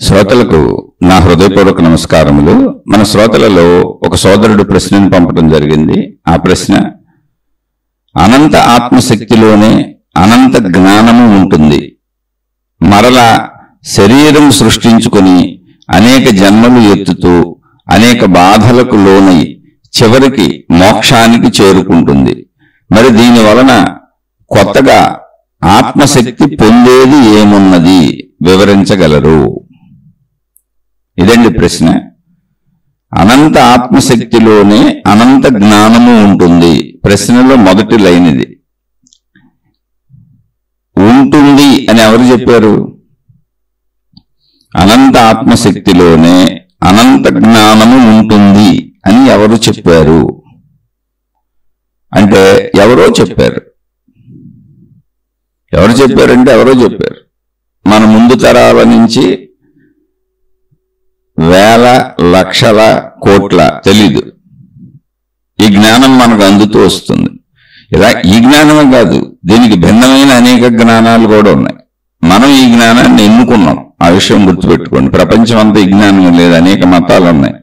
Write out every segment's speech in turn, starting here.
శ్రోతలకు నా హృదయపూర్వక నమస్కారములు. మన శ్రోతలలో ఒక సోదరుడు ప్రశ్నను పంపడం జరిగింది. ఆ ప్రశ్న, అనంత ఆత్మశక్తిలోనే అనంత జ్ఞానము ఉంటుంది. మరలా శరీరం సృష్టించుకొని అనేక జన్మలు ఎత్తుతూ అనేక బాధలకు లోనై చివరికి మోక్షానికి చేరుకుంటుంది. మరి దీని వలన కొత్తగా ఆత్మశక్తి పొందేది ఏమున్నది, వివరించగలరు? ఇదండి ప్రశ్న. అనంత ఆత్మశక్తిలోనే అనంత జ్ఞానము ఉంటుంది. ప్రశ్నలో మొదటి లైన్ ఇది. ఉంటుంది అని ఎవరు చెప్పారు? అనంత ఆత్మశక్తిలోనే అనంత జ్ఞానము ఉంటుంది అని ఎవరు చెప్పారు అంటే ఎవరో చెప్పారు. ఎవరు చెప్పారంటే ఎవరో చెప్పారు. మన ముందు తరాల నుంచి వేల లక్షల కోట్ల తెలీదు ఈ జ్ఞానం మనకు అందుతూ వస్తుంది. ఇలా ఈ జ్ఞానమే కాదు, దీనికి భిన్నమైన అనేక జ్ఞానాలు కూడా ఉన్నాయి. మనం ఈ జ్ఞానాన్ని ఎన్నుకున్నాం. ఆ విషయం గుర్తుపెట్టుకోండి. ప్రపంచం అంతా ఈ జ్ఞానం లేదు, అనేక మతాలు ఉన్నాయి.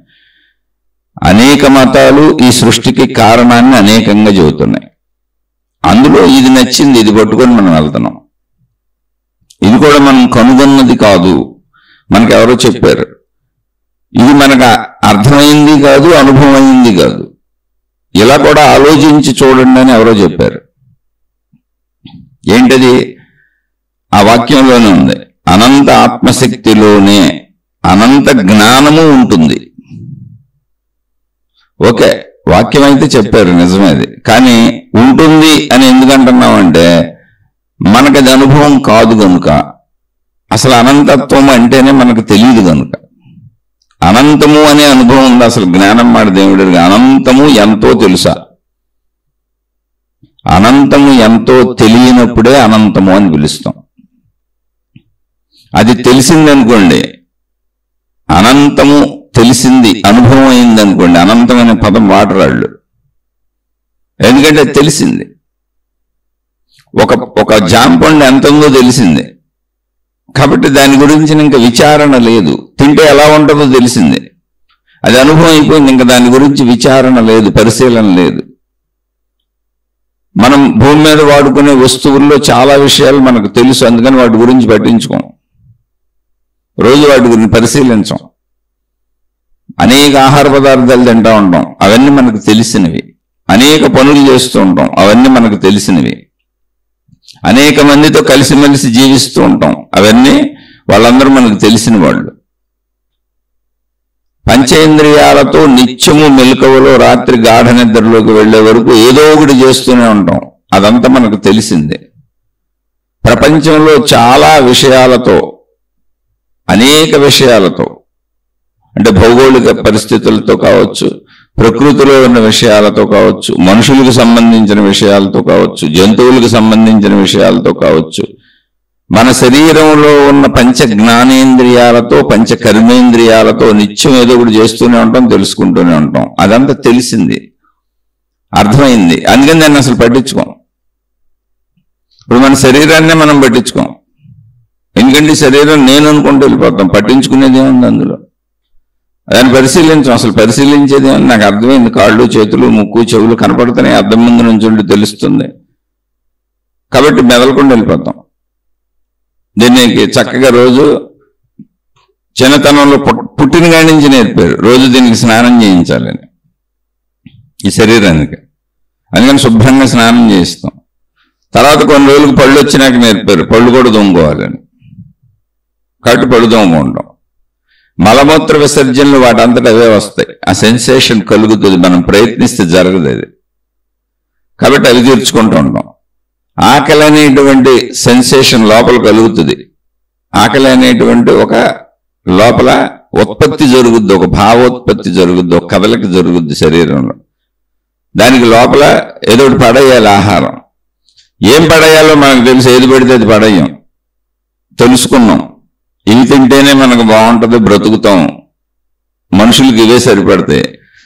అనేక మతాలు ఈ సృష్టికి కారణాన్ని అనేకంగా చెబుతున్నాయి. అందులో ఇది నచ్చింది, ఇది పట్టుకొని మనం వెళ్తున్నాం. ఇది కూడా మనం కనుగొన్నది కాదు, మనకు ఎవరో చెప్పారు. ఇది మనకు అర్థమైంది కాదు, అనుభవమైంది కాదు. ఇలా కూడా ఆలోచించి చూడండి అని ఎవరో చెప్పారు. ఏంటది? ఆ వాక్యంలోనే ఉంది, అనంత ఆత్మశక్తిలోనే అనంత జ్ఞానము ఉంటుంది. ఓకే, వాక్యం అయితే చెప్పారు, నిజమేది. కానీ ఉంటుంది అని ఎందుకంటున్నామంటే మనకది అనుభవం కాదు కనుక. అసలు అనంతత్వం అంటేనే మనకు తెలియదు కనుక. అనంతము అనే అనుభవం ఉంది. అసలు జ్ఞానం మాట దేవుడికి అనంతము ఎంతో తెలుసా? అనంతము ఎంతో తెలియనప్పుడే అనంతము అని పిలుస్తాం. అది తెలిసిందనుకోండి, అనంతము తెలిసింది, అనుభవం అయింది అనుకోండి, అనంతమైన పదం వాడరాళ్ళు. ఎందుకంటే తెలిసింది. ఒక జాంపండు ఎంత ఉందో తెలిసింది కాబట్టి దాని గురించి ఇంకా విచారణ లేదు. తింటే ఎలా ఉంటుందో తెలిసింది, అది అనుభవం అయిపోయింది. ఇంకా దాని గురించి విచారణ లేదు, పరిశీలన లేదు. మనం భూమి మీద వాడుకునే వస్తువుల్లో చాలా విషయాలు మనకు తెలుసు, అందుకని వాటి గురించి పట్టించుకోం. రోజు వాటి గురించి పరిశీలించం. అనేక ఆహార పదార్థాలు తింటూ ఉంటాం, అవన్నీ మనకు తెలిసినవి. అనేక పనులు చేస్తూ ఉంటాం, అవన్నీ మనకు తెలిసినవి. అనేక మందితో కలిసిమెలిసి జీవిస్తూ ఉంటాం, అవన్నీ వాళ్ళందరూ మనకు తెలిసిన వాళ్ళు. పంచేంద్రియాలతో నిత్యము మెలకువలో రాత్రి గాఢ నిద్రలోకి వెళ్లే వరకు ఏదో ఒకటి చేస్తూనే ఉంటాం, అదంతా మనకు తెలిసిందే. ప్రపంచంలో చాలా విషయాలతో, అనేక విషయాలతో, అంటే భౌగోళిక పరిస్థితులతో కావచ్చు, ప్రకృతిలో ఉన్న విషయాలతో కావచ్చు, మనుషులకు సంబంధించిన విషయాలతో కావచ్చు, జంతువులకు సంబంధించిన విషయాలతో కావచ్చు, మన శరీరంలో ఉన్న పంచ జ్ఞానేంద్రియాలతో, పంచ కర్మేంద్రియాలతో నిత్యం ఏదో ఒకటి చేస్తూనే ఉంటాం, తెలుసుకుంటూనే ఉంటాం. అదంతా తెలిసింది, అర్థమైంది. అందుకని దాన్ని అసలు పట్టించుకోం. ఇప్పుడు మన శరీరాన్నే మనం పట్టించుకోం. ఎందుకంటే శరీరం నేను అనుకుంటూ వెళ్ళిపోతాం, పట్టించుకునేది ఏముంది అందులో? దాన్ని పరిశీలించాం. అసలు పరిశీలించేది ఏమని నాకు అర్థమైంది. కాళ్ళు, చేతులు, ముక్కు, చెవులు కనపడుతున్నాయి, అద్దం ముందు నుంచి తెలుస్తుంది కాబట్టి మెదలకుండా వెళ్ళిపోతాం. దీనికి చక్కగా రోజు చిన్నతనంలో పుట్టిన కాడి నుంచి నేర్పారు, రోజు దీనికి స్నానం చేయించాలని ఈ శరీరానికి. అందుకని శుభ్రంగా స్నానం చేయిస్తాం. తర్వాత కొన్ని రోజులకు పళ్ళు వచ్చినాక నేర్పారు, పళ్ళు కూడా దొంగకోవాలని. కాబట్టి పళ్ళు దొంగకుంటాం. మలమూత్ర విసర్జనలు వాటంతటా అవే వస్తాయి. ఆ సెన్సేషన్ కలుగుతుంది, మనం ప్రయత్నిస్తే జరగదు అది. కాబట్టి అవి తీర్చుకుంటూ ఉంటాం. ఆకలి అనేటువంటి సెన్సేషన్ లోపల కలుగుతుంది. ఆకలి అనేటువంటి ఒక లోపల ఉత్పత్తి జరుగుద్ది, ఒక భావోత్పత్తి జరుగుద్ది, ఒక కదలిక జరుగుద్ది శరీరంలో. దానికి లోపల ఏదో ఒకటి పడేయాలి ఆహారం. ఏం పడేయాలో మనకు తెలుసు, ఏది పడితే అది పడేయం. తెలుసుకున్నాం, ఇవి తింటేనే మనకు బాగుంటుంది, బ్రతుకుతాం, మనుషులకి ఇవే సరిపడతాయి,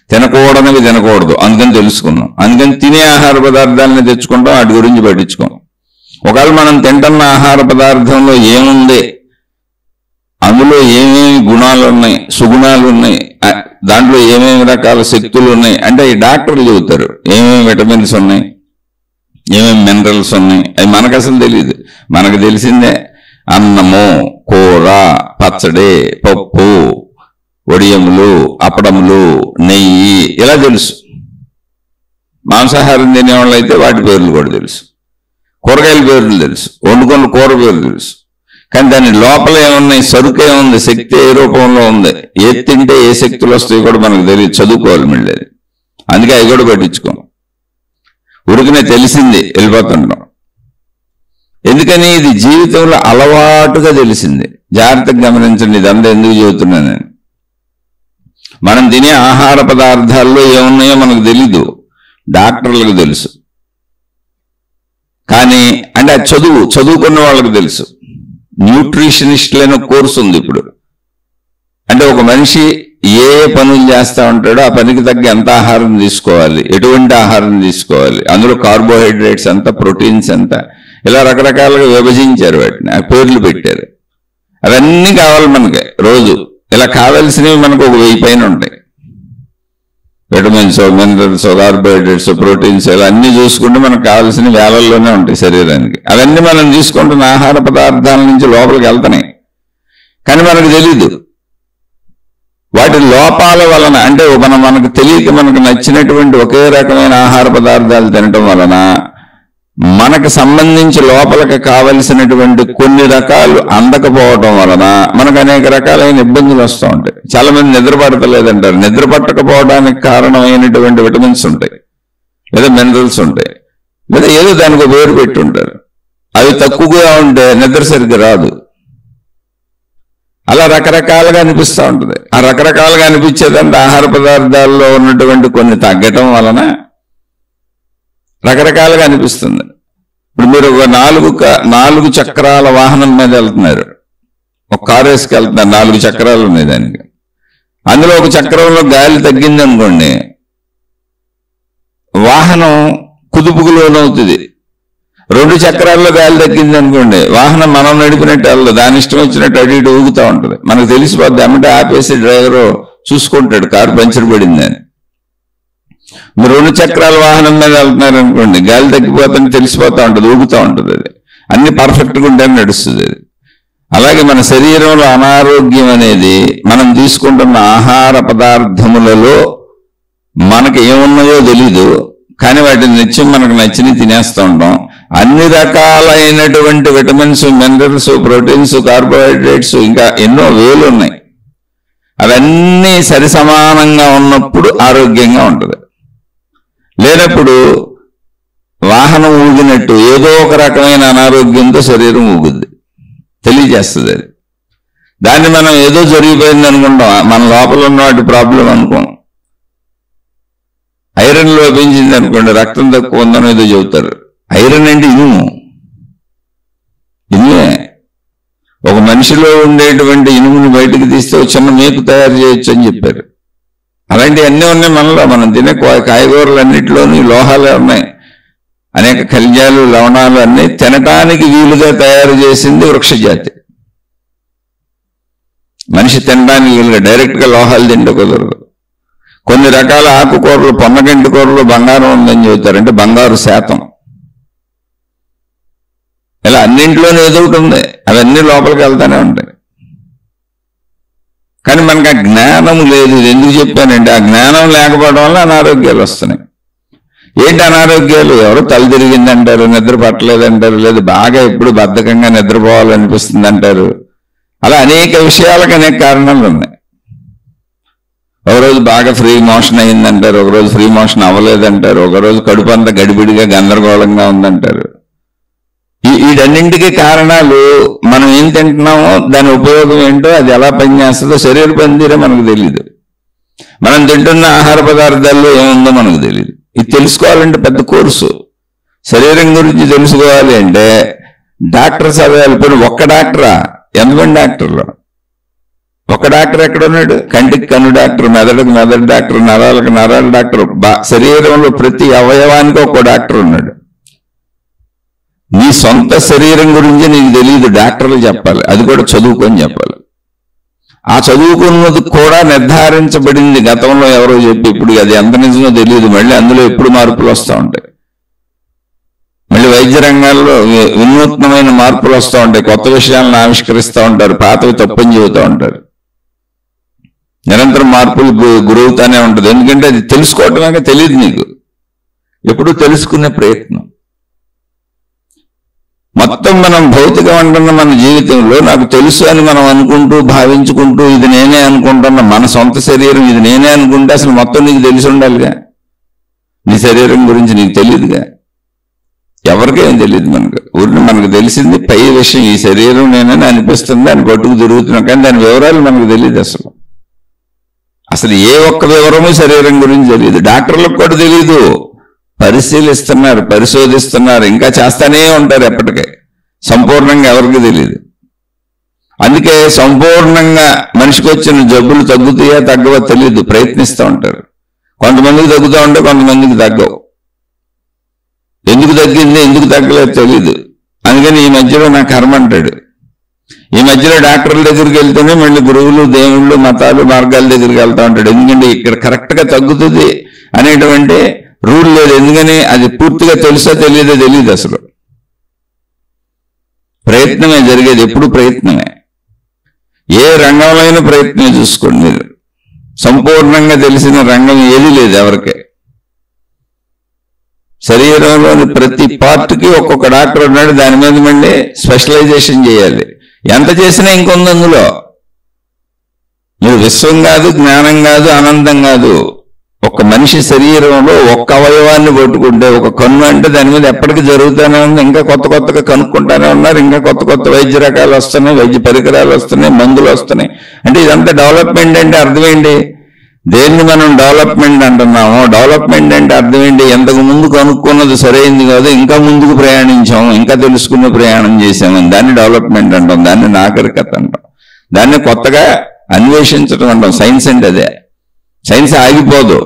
తినకూడనివి తినకూడదు, అందుకని తెలుసుకున్నాం. అందుకని తినే ఆహార పదార్థాలని తెచ్చుకుంటాం, వాటి గురించి పట్టించుకోం. ఒకవేళ మనం తింటున్న ఆహార పదార్థంలో ఏముంది, అందులో ఏమేమి గుణాలు ఉన్నాయి, సుగుణాలు ఉన్నాయి, దాంట్లో ఏమేమి రకాల శక్తులు ఉన్నాయి అంటే ఈ డాక్టర్లు చెబుతారు ఏమేమి విటమిన్స్ ఉన్నాయి, ఏమేమి మినరల్స్ ఉన్నాయి. అవి మనకు అసలు తెలియదు. మనకు తెలిసిందే అన్నము, కూర, పచ్చడి, పప్పు, వడియములు, అప్పడములు, నెయ్యి, ఇలా తెలుసు. మాంసాహారం తినేవాళ్ళు అయితే వాటి పేర్లు కూడా తెలుసు, కూరగాయల పేర్లు తెలుసు, వండుకున్న కూర పేర్లు తెలుసు. కానీ దాని లోపల ఏమున్నాయి, సరుకు ఏముంది, శక్తి ఏ రూపంలో ఉంది, ఏది తింటే ఏ శక్తులు వస్తాయి కూడా మనకు తెలియదు. చదువుకోవాలి మళ్ళీ. అందుకే అవి కూడా పట్టించుకోం. ఉరికినే తెలిసింది వెళ్ళిపోతుంటాం. ఎందుకని ఇది జీవితంలో అలవాటుగా తెలిసింది. జాగ్రత్తగా గమనించండి, ఇదంతా ఎందుకు చెబుతున్నాను నేను. మనం తినే ఆహార పదార్థాల్లో ఏమున్నాయో మనకు తెలీదు, డాక్టర్లకు తెలుసు. కానీ అంటే అది చదువుకున్న వాళ్ళకి తెలుసు. న్యూట్రిషనిస్టులైన కోర్సు ఉంది ఇప్పుడు. అంటే ఒక మనిషి ఏ పనులు చేస్తూ ఉంటాడో ఆ పనికి తగ్గ ఎంత ఆహారం తీసుకోవాలి, ఎటువంటి ఆహారం తీసుకోవాలి, అందులో కార్బోహైడ్రేట్స్ ఎంత, ప్రోటీన్స్ ఎంత, ఇలా రకరకాలుగా విభజించారు. వాటిని ఆ పేర్లు పెట్టారు. అవన్నీ కావాలి మనకి రోజు. ఇలా కావాల్సినవి మనకు 1000 పైన ఉంటాయి. విటమిన్స్, మినరల్స్, కార్బోహైడ్రేట్స్, ప్రోటీన్స్, ఇలా అన్ని చూసుకుంటే మనకు కావాల్సిన వేలల్లోనే ఉంటాయి శరీరానికి. అవన్నీ మనం తీసుకుంటున్న ఆహార పదార్థాల నుంచి లోపలికి వెళ్తున్నాయి, కానీ మనకు తెలీదు. వాటి లోపాల వలన అంటే మనకు తెలియక మనకు నచ్చినటువంటి ఒకే రకమైన ఆహార పదార్థాలు తినటం వలన మనకు సంబంధించి లోపలికి కావలసినటువంటి కొన్ని రకాలు అందకపోవటం వలన మనకు అనేక రకాలైన ఇబ్బందులు వస్తూ ఉంటాయి. చాలా మంది నిద్ర పడతలేదంటారు. నిద్ర పట్టకపోవడానికి కారణమైనటువంటి విటమిన్స్ ఉంటాయి, లేదా మినరల్స్ ఉంటాయి, లేదా ఏదో దానికి పేరు పెట్టుంటారు. అవి తక్కువగా ఉంటే నిద్ర సరిగ్గా రాదు. అలా రకరకాలుగా అనిపిస్తూ ఉంటుంది. ఆ రకరకాలుగా అనిపించేదంటే ఆహార పదార్థాల్లో ఉన్నటువంటి కొన్ని తగ్గటం వలన రకరకాలుగా అనిపిస్తుంది. ఇప్పుడు మీరు ఒక 4 చక్రాల వాహనం మీద వెళ్తున్నారు, ఒక కారు వేసుకెళ్తున్నారు, 4 చక్రాలు ఉన్నాయి దానికి. అందులో ఒక చక్రంలో గాలి తగ్గింది అనుకోండి, వాహనం కుదుపుకు లోనవుతుంది. 2 చక్రాల్లో గాలి తగ్గింది అనుకోండి, వాహనం మనం నడిపినట్టు వెళ్ళదు, దాని ఇష్టం వచ్చినట్టు అటు ఇటు ఊగుతూ ఉంటుంది. మనకు తెలిసిపోద్ది, అమ్మటే ఆపేసి డ్రైవరు చూసుకుంటాడు కారు పంచర్ పడిందని. మీరు 2 చక్రాల వాహనం మీద వెళ్తున్నారు అనుకోండి, గాలి తగ్గిపోతుంటే తెలిసిపోతూ ఉంటుంది, ఊగుతూ ఉంటుంది. అది అన్ని పర్ఫెక్ట్గా ఉంటే నడుస్తుంది అది. అలాగే మన శరీరంలో అనారోగ్యం అనేది మనం తీసుకుంటున్న ఆహార పదార్థములలో మనకు ఏమున్నాయో తెలీదు, కానీ వాటిని నిత్యం మనకు నచ్చిని తినేస్తూ ఉంటాం. అన్ని రకాలైనటువంటి విటమిన్స్, మినరల్స్, ప్రోటీన్స్, కార్బోహైడ్రేట్స్, ఇంకా ఎన్నో వేలు ఉన్నాయి. అవన్నీ సరిసమానంగా ఉన్నప్పుడు ఆరోగ్యంగా ఉంటుంది. లేనప్పుడు వాహనం ఊగినట్టు ఏదో ఒక రకమైన అనారోగ్యంతో శరీరం ఊగుద్ది, తెలియజేస్తుంది అది. దాన్ని మనం ఏదో జరిగిపోయింది అనుకుంటాం, మన లోపల ఉన్న వాటి ప్రాబ్లం అనుకోం. ఐరన్ లోపించింది అనుకోండి, రక్తం తక్కువ ఉందని ఏదో చెబుతారు. ఐరన్ అంటే ఇనుమే. ఒక మనిషిలో ఉండేటువంటి ఇనుముని బయటకు తీస్తే ఒక చిన్న మేకు తయారు చేయొచ్చు అని చెప్పారు. అలాంటివి అన్నీ ఉన్నాయి మనలో. మనం తినే కాయగూరలు అన్నింటిలోనూ లోహాలే ఉన్నాయి. అనేక ఖనిజాలు, లవణాలు అన్నీ తినటానికి వీలుగా తయారు చేసింది వృక్షజాతి. మనిషి తినడానికి వీలుగా డైరెక్ట్గా లోహాలు తింటే కుదరదు. కొన్ని రకాల ఆకుకూరలు, పొన్నగంటి కూరలు బంగారం ఉందని చెబుతారు, అంటే బంగారు శాతం. ఇలా అన్నింటిలోనూ ఏదో ఒకటి ఉంది, అవన్నీ లోపలికి వెళ్తానే ఉంటాయి. కానీ మనకు ఆ జ్ఞానం లేదు. ఇది ఎందుకు చెప్పానంటే ఆ జ్ఞానం లేకపోవడం వల్ల అనారోగ్యాలు వస్తున్నాయి. ఏంటి అనారోగ్యాలు? ఎవరో తల తిరిగిందంటారు, నిద్ర పట్టలేదంటారు, లేదు బాగా ఎప్పుడు బద్ధకంగా నిద్రపోవాలనిపిస్తుంది అంటారు. అలా అనేక విషయాలకు అనేక కారణాలు ఉన్నాయి. ఒకరోజు బాగా ఫ్రీ మోషన్ అయిందంటారు, ఒకరోజు ఫ్రీ మోషన్ అవ్వలేదంటారు, ఒకరోజు కడుపు అంతా గడిబిడిగా గందరగోళంగా ఉందంటారు. వీటన్నింటికి కారణాలు మనం ఏం తింటున్నామో దాని ఉపయోగం ఏంటో, అది ఎలా పనిచేస్తుందో శరీర పనితీరే మనకు తెలియదు. మనం తింటున్న ఆహార పదార్థాల్లో ఏముందో మనకు తెలియదు. ఇది తెలుసుకోవాలంటే పెద్ద కోర్సు. శరీరం గురించి తెలుసుకోవాలి అంటే డాక్టర్ చదవాలి. ఇప్పుడు ఒక్క డాక్టరా, ఎంతమంది డాక్టర్లు? ఒక డాక్టర్ ఎక్కడ ఉన్నాడు? కంటికి కన్ను డాక్టర్, మెదడుకు మెదడు డాక్టర్, నరాలకు నరాల డాక్టర్, శరీరంలో ప్రతి అవయవానికి ఒక్కో డాక్టర్ ఉన్నాడు. నీ సొంత శరీరం గురించి నీకు తెలియదు, డాక్టర్లు చెప్పాలి, అది కూడా చదువుకొని చెప్పాలి. ఆ చదువుకున్నది కూడా నిర్ధారించబడింది గతంలో ఎవరో చెప్పి, ఇప్పుడు అది ఎంత నిజమో తెలియదు. మళ్ళీ అందులో ఎప్పుడు మార్పులు వస్తూ ఉంటాయి. మళ్ళీ వైద్య రంగాల్లో వినూత్నమైన మార్పులు వస్తూ ఉంటాయి. కొత్త విషయాలను ఆవిష్కరిస్తూ ఉంటారు, పాతవి తప్పని చెబుతూ ఉంటారు. నిరంతరం మార్పులు గురవుతానే ఉంటుంది. ఎందుకంటే అది తెలుసుకోవటమే తెలియదు నీకు, ఎప్పుడు తెలుసుకునే ప్రయత్నం. మొత్తం మనం భౌతికం అంటున్న మన జీవితంలో నాకు తెలుసు అని మనం అనుకుంటూ భావించుకుంటూ ఇది నేనే అనుకుంటున్న మన సొంత శరీరం ఇది నేనే అనుకుంటే అసలు మొత్తం నీకు తెలిసి ఉండాలిగా. నీ శరీరం గురించి నీకు తెలియదుగా, ఎవరికేం తెలియదు. మనకు తెలిసింది పై విషయం, ఈ శరీరం నేనని అనిపిస్తుంది, దాన్ని పట్టుకు తిరుగుతున్నాం, కానీ దాని వివరాలు మనకు తెలియదు. అసలు ఏ ఒక్క వివరము శరీరం గురించి తెలియదు. డాక్టర్లకు కూడా తెలియదు. పరిశీలిస్తున్నారు, పరిశోధిస్తున్నారు, ఇంకా చేస్తానే ఉంటారు ఎప్పటికే. సంపూర్ణంగా ఎవరికి తెలియదు. అందుకే సంపూర్ణంగా మనిషికి వచ్చిన జబ్బులు తగ్గుతాయా తగ్గవో తెలియదు, ప్రయత్నిస్తూ ఉంటారు. కొంతమందికి తగ్గుతూ ఉంటే కొంతమందికి తగ్గవు. ఎందుకు తగ్గింది ఎందుకు తగ్గలేదు తెలియదు. అందుకని ఈ మధ్యలో నా కర్మ అంటాడు. ఈ మధ్యలో డాక్టర్ల దగ్గరికి వెళ్తేనే మళ్ళీ గురువులు, దేవుళ్ళు, మతాలు, మార్గాల దగ్గరికి వెళ్తూ ఉంటాడు. ఎందుకంటే ఇక్కడ కరెక్ట్గా తగ్గుతుంది అనేటువంటి రూల్ లేదు. ఎందుకని అది పూర్తిగా తెలుసా తెలియదో తెలియదు. అసలు ప్రయత్నమే జరిగేది, ఎప్పుడు ప్రయత్నమే. ఏ రంగంలో అయినా ప్రయత్నం చూసుకోండి మీరు. సంపూర్ణంగా తెలిసిన రంగం ఏది లేదు ఎవరికే. శరీరంలోని ప్రతి పార్ట్కి ఒక్కొక్క డాక్టర్ ఉన్నాడు, దాని మీద మళ్ళీ స్పెషలైజేషన్ చేయాలి. ఎంత చేసినా ఇంకొంది అందులో. మీరు విశ్వం కాదు, జ్ఞానం కాదు, అనంతం కాదు. ఒక మనిషి శరీరంలో ఒక్క అవయవాన్ని పట్టుకుంటే, ఒక కన్ను అంటే దాని మీద ఎప్పటికీ జరుగుతూనే ఉంది. ఇంకా కొత్త కొత్తగా కనుక్కుంటానే ఉన్నారు. ఇంకా కొత్త కొత్త వైద్య రకాలు వస్తున్నాయి, వైద్య పరికరాలు వస్తున్నాయి, మందులు వస్తున్నాయి. అంటే ఇదంతా డెవలప్మెంట్ అంటే అర్థం ఏంటి? దేన్ని మనం డెవలప్మెంట్ అంటున్నాము? డెవలప్మెంట్ అంటే అర్థం ఏంటి? ఎంతకు ముందు కనుక్కున్నది సరైంది కాదు, ఇంకా ముందుకు ప్రయాణించాము, ఇంకా తెలుసుకునే ప్రయాణం చేసామని దాన్ని డెవలప్మెంట్ అంటాం. దాన్ని నాగరికత అంటాం. దాన్ని కొత్తగా అన్వేషించడం అంటాం. సైన్స్ అంటే అదే. సైన్స్ ఆగిపోదు,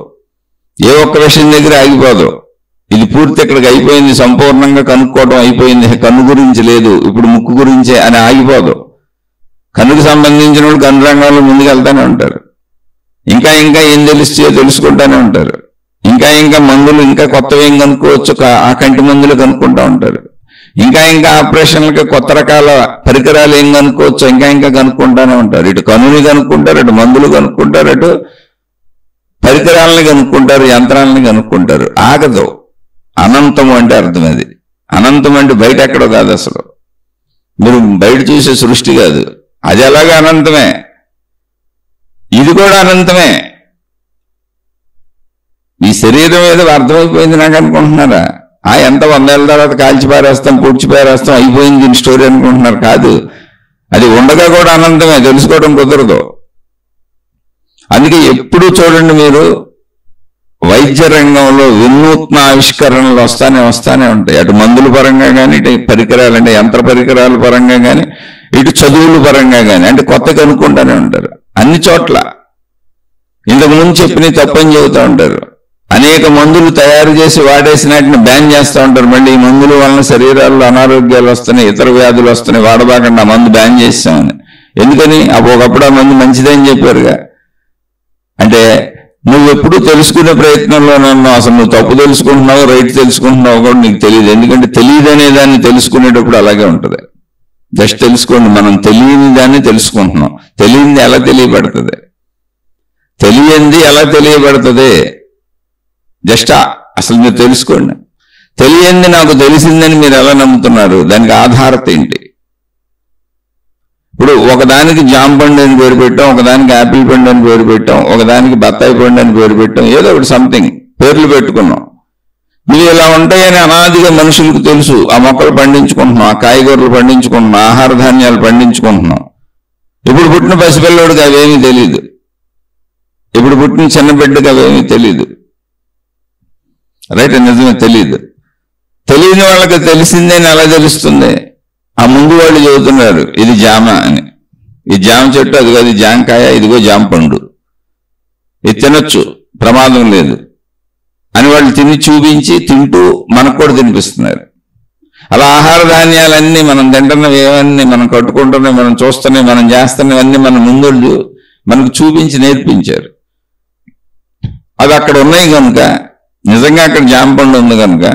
ఏ ఒక్క విషయం దగ్గర ఆగిపోదు. ఇది పూర్తి ఇక్కడికి అయిపోయింది, సంపూర్ణంగా కనుక్కోవడం అయిపోయింది, కన్ను గురించి లేదు, ఇప్పుడు ముక్కు గురించే అని ఆగిపోదు. కన్నుకు సంబంధించిన వాళ్ళు కన్ను రంగంలో ముందుకు వెళ్తానే ఉంటారు. ఇంకా ఇంకా ఏం తెలుస్తాయో తెలుసుకుంటానే ఉంటారు. ఇంకా ఇంకా మందులు, ఇంకా కొత్తవి ఏం కనుక్కోవచ్చు, ఆ కంటి మందులు కనుక్కుంటూ ఉంటారు. ఇంకా ఇంకా ఆపరేషన్లకి కొత్త రకాల పరికరాలు ఏం కనుక్కోవచ్చు, ఇంకా ఇంకా కనుక్కుంటానే ఉంటారు. ఇటు కన్నుని కనుక్కుంటారు, అటు మందులు కనుక్కుంటారు, అటు పరికరాలని కనుక్కుంటారు, యంత్రాలని కనుక్కుంటారు. ఆగదు. అనంతము అంటే అర్థం అది. అనంతం అంటే బయట ఎక్కడో కాదు. అసలు మీరు బయట చూసే సృష్టి కాదు, అది ఎలాగో అనంతమే, ఇది కూడా అనంతమే. ఈ శరీరం ఏదో అర్థమైపోయింది నాకు అనుకుంటున్నారా? ఎంత 100 ఏళ్ళ తర్వాత కాల్చిపారేస్తాం, పూడ్చిపారేస్తాం, అయిపోయింది దీని స్టోరీ అనుకుంటున్నారు. కాదు, అది ఉండగా కూడా అనంతమే, తెలుసుకోవడం కుదరదు. అందుకే ఎప్పుడు చూడండి మీరు, వైద్య రంగంలో వినూత్న ఆవిష్కరణలు వస్తానే ఉంటాయి. అటు మందుల పరంగా కానీ, ఇటు పరికరాలు అంటే యంత్ర పరికరాల పరంగా కానీ, ఇటు చదువుల పరంగా కానీ, అంటే కొత్త కనుక్కుంటానే ఉంటారు. అన్ని చోట్ల ఇంతకు ముందు చెప్పిన తప్పని చెబుతూ ఉంటారు. అనేక మందులు తయారు చేసి వాడేసిన వాటిని బ్యాన్ చేస్తూ ఉంటారు. మళ్ళీ ఈ మందుల వలన శరీరాల్లో అనారోగ్యాలు వస్తున్నాయి, ఇతర వ్యాధులు వస్తున్నాయి, వాడబాకండి, ఆ మందు బ్యాన్ చేస్తామని. ఎందుకని? ఒకప్పుడు ఆ మందు మంచిదని చెప్పారుగా. అంటే నువ్వు ఎప్పుడు తెలుసుకునే ప్రయత్నంలోనన్నా అసలు నువ్వు తప్పు తెలుసుకుంటున్నావు, రైట్ తెలుసుకుంటున్నావు కూడా నీకు తెలియదు. ఎందుకంటే తెలియదు అనే దాన్ని తెలుసుకునేటప్పుడు అలాగే ఉంటుంది. జస్ట్ తెలుసుకోండి, మనం తెలియని దాన్ని తెలుసుకుంటున్నాం. తెలియంది ఎలా తెలియబడుతుంది? తెలియంది ఎలా తెలియబడుతుంది? జస్ట్ అసలు మీరు తెలుసుకోండి. తెలియంది నాకు తెలిసిందని మీరు ఎలా నమ్ముతున్నారు? దానికి ఆధారత ఏంటి? ఇప్పుడు ఒకదానికి జామ పండు అని పేరు పెట్టాం, ఒకదానికి యాపిల్ పండు అని పేరు పెట్టాం, ఒకదానికి బత్తాయి పండు అని పేరు పెట్టాం, ఏదో ఒకటి సంథింగ్ పేర్లు పెట్టుకున్నాం. ఇవి ఇలా ఉంటాయని అనాదిగా మనుషులకు తెలుసు. ఆ మొక్కలు పండించుకుంటున్నాం, ఆ కాయగూరలు పండించుకుంటున్నాం, ఆహార ధాన్యాలు పండించుకుంటున్నాం. ఇప్పుడు పుట్టిన పసిపిల్లడికి అవేమీ తెలియదు. ఇప్పుడు పుట్టిన చిన్న బిడ్డకి అవేమీ తెలియదు. రైట్? నిజమే, తెలియదు. తెలియని వాళ్ళకి తెలిసిందని ఎలా తెలుస్తుంది? ఆ ముందు వాళ్ళు చెబుతున్నారు ఇది జామ అని, ఈ జామ చెట్టు, అదిగో అది జామకాయ, ఇదిగో జామ పండు, ఇది తినొచ్చు, ప్రమాదం లేదు అని వాళ్ళు తిని చూపించి తింటూ మనకు కూడా తినిపిస్తున్నారు. అలా ఆహార ధాన్యాలన్నీ మనం తింటున్నవి, ఏవన్నీ మనం కట్టుకుంటున్నవి, మనం చూస్తున్నవి, మనం చేస్తున్నవన్నీ మన ముందు మనకు చూపించి నేర్పించారు. అవి అక్కడ ఉన్నాయి కనుక, నిజంగా అక్కడ జాంపండు ఉంది కనుక,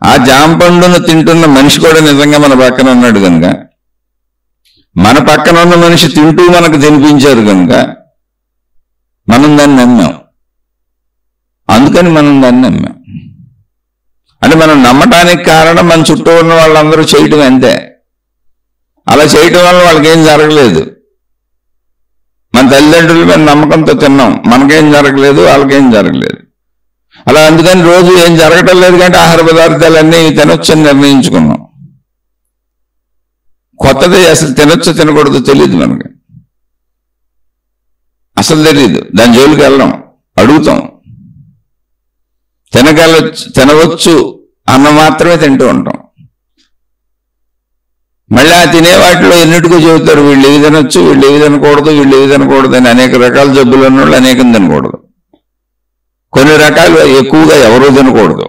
ఆ జాంపండును తింటున్న మనిషి కూడా నిజంగా మన పక్కన ఉన్నాడు కనుక, మన పక్కన ఉన్న మనిషి తింటూ మనకు తినిపించారు కనుక మనం దాన్ని నమ్మాం. అందుకని మనం దాన్ని నమ్మాం. అంటే మనం నమ్మటానికి కారణం మన చుట్టూ ఉన్న వాళ్ళందరూ చేయటం అంతే. అలా చేయటం వల్ల వాళ్ళకేం జరగలేదు. మన తల్లిదండ్రుల మీద నమ్మకంతో తిన్నాం, మనకేం జరగలేదు, వాళ్ళకేం జరగలేదు. అలా అందుకని రోజు ఏం జరగటం లేదు కంటే ఆహార పదార్థాలన్నీ తినొచ్చని నిర్ణయించుకున్నాం. కొత్తది అసలు తినొచ్చో తినకూడదు తెలియదు మనకి, అసలు తెలియదు. దాని జోలికి వెళ్ళడం, అడుగుతాం. తినవచ్చు అన్న మాత్రమే తింటూ ఉంటాం. మళ్ళీ ఆ తినే వాటిలో ఎన్నిటికో చెబుతారు, వీళ్ళు ఏవి తినొచ్చు, వీళ్ళు ఏవి తినకూడదు, వీళ్ళు ఏవి తినకూడదు అని. అనేక రకాల జబ్బులు ఉన్న వాళ్ళు అనేకం తినకూడదు, కొన్ని రకాలు ఎక్కువగా ఎవరూ తినకూడదు.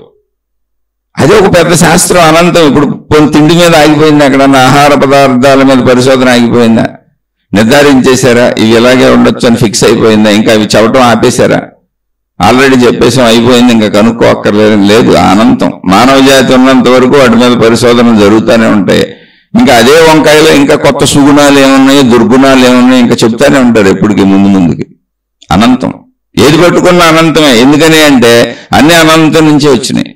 అదే ఒక పెద్ద శాస్త్రం, అనంతం. ఇప్పుడు తిండి మీద ఆగిపోయింది, ఎక్కడన్నా ఆహార పదార్థాల మీద పరిశోధన ఆగిపోయిందా? నిర్ధారించేశారా ఇవి ఇలాగే ఉండొచ్చు అని ఫిక్స్ అయిపోయిందా? ఇంకా అవి చెప్పటం ఆపేశారా? ఆల్రెడీ చెప్పేసాం, అయిపోయింది, ఇంకా కనుక్కోక్కర్లేదు. లేదు, అనంతం. మానవ జాతి ఉన్నంత వరకు వాటి మీద పరిశోధనలు జరుగుతూనే ఉంటాయి. ఇంకా అదే వంకాయలో ఇంకా కొత్త సుగుణాలు ఏమున్నాయి, దుర్గుణాలు ఏమున్నాయి ఇంకా చెప్తానే ఉంటారు ఎప్పటికీ, ముందుకి. అనంతం. ఏది పట్టుకున్నా అనంతమే. ఎందుకని అంటే అన్ని అనంతం నుంచే వచ్చినాయి.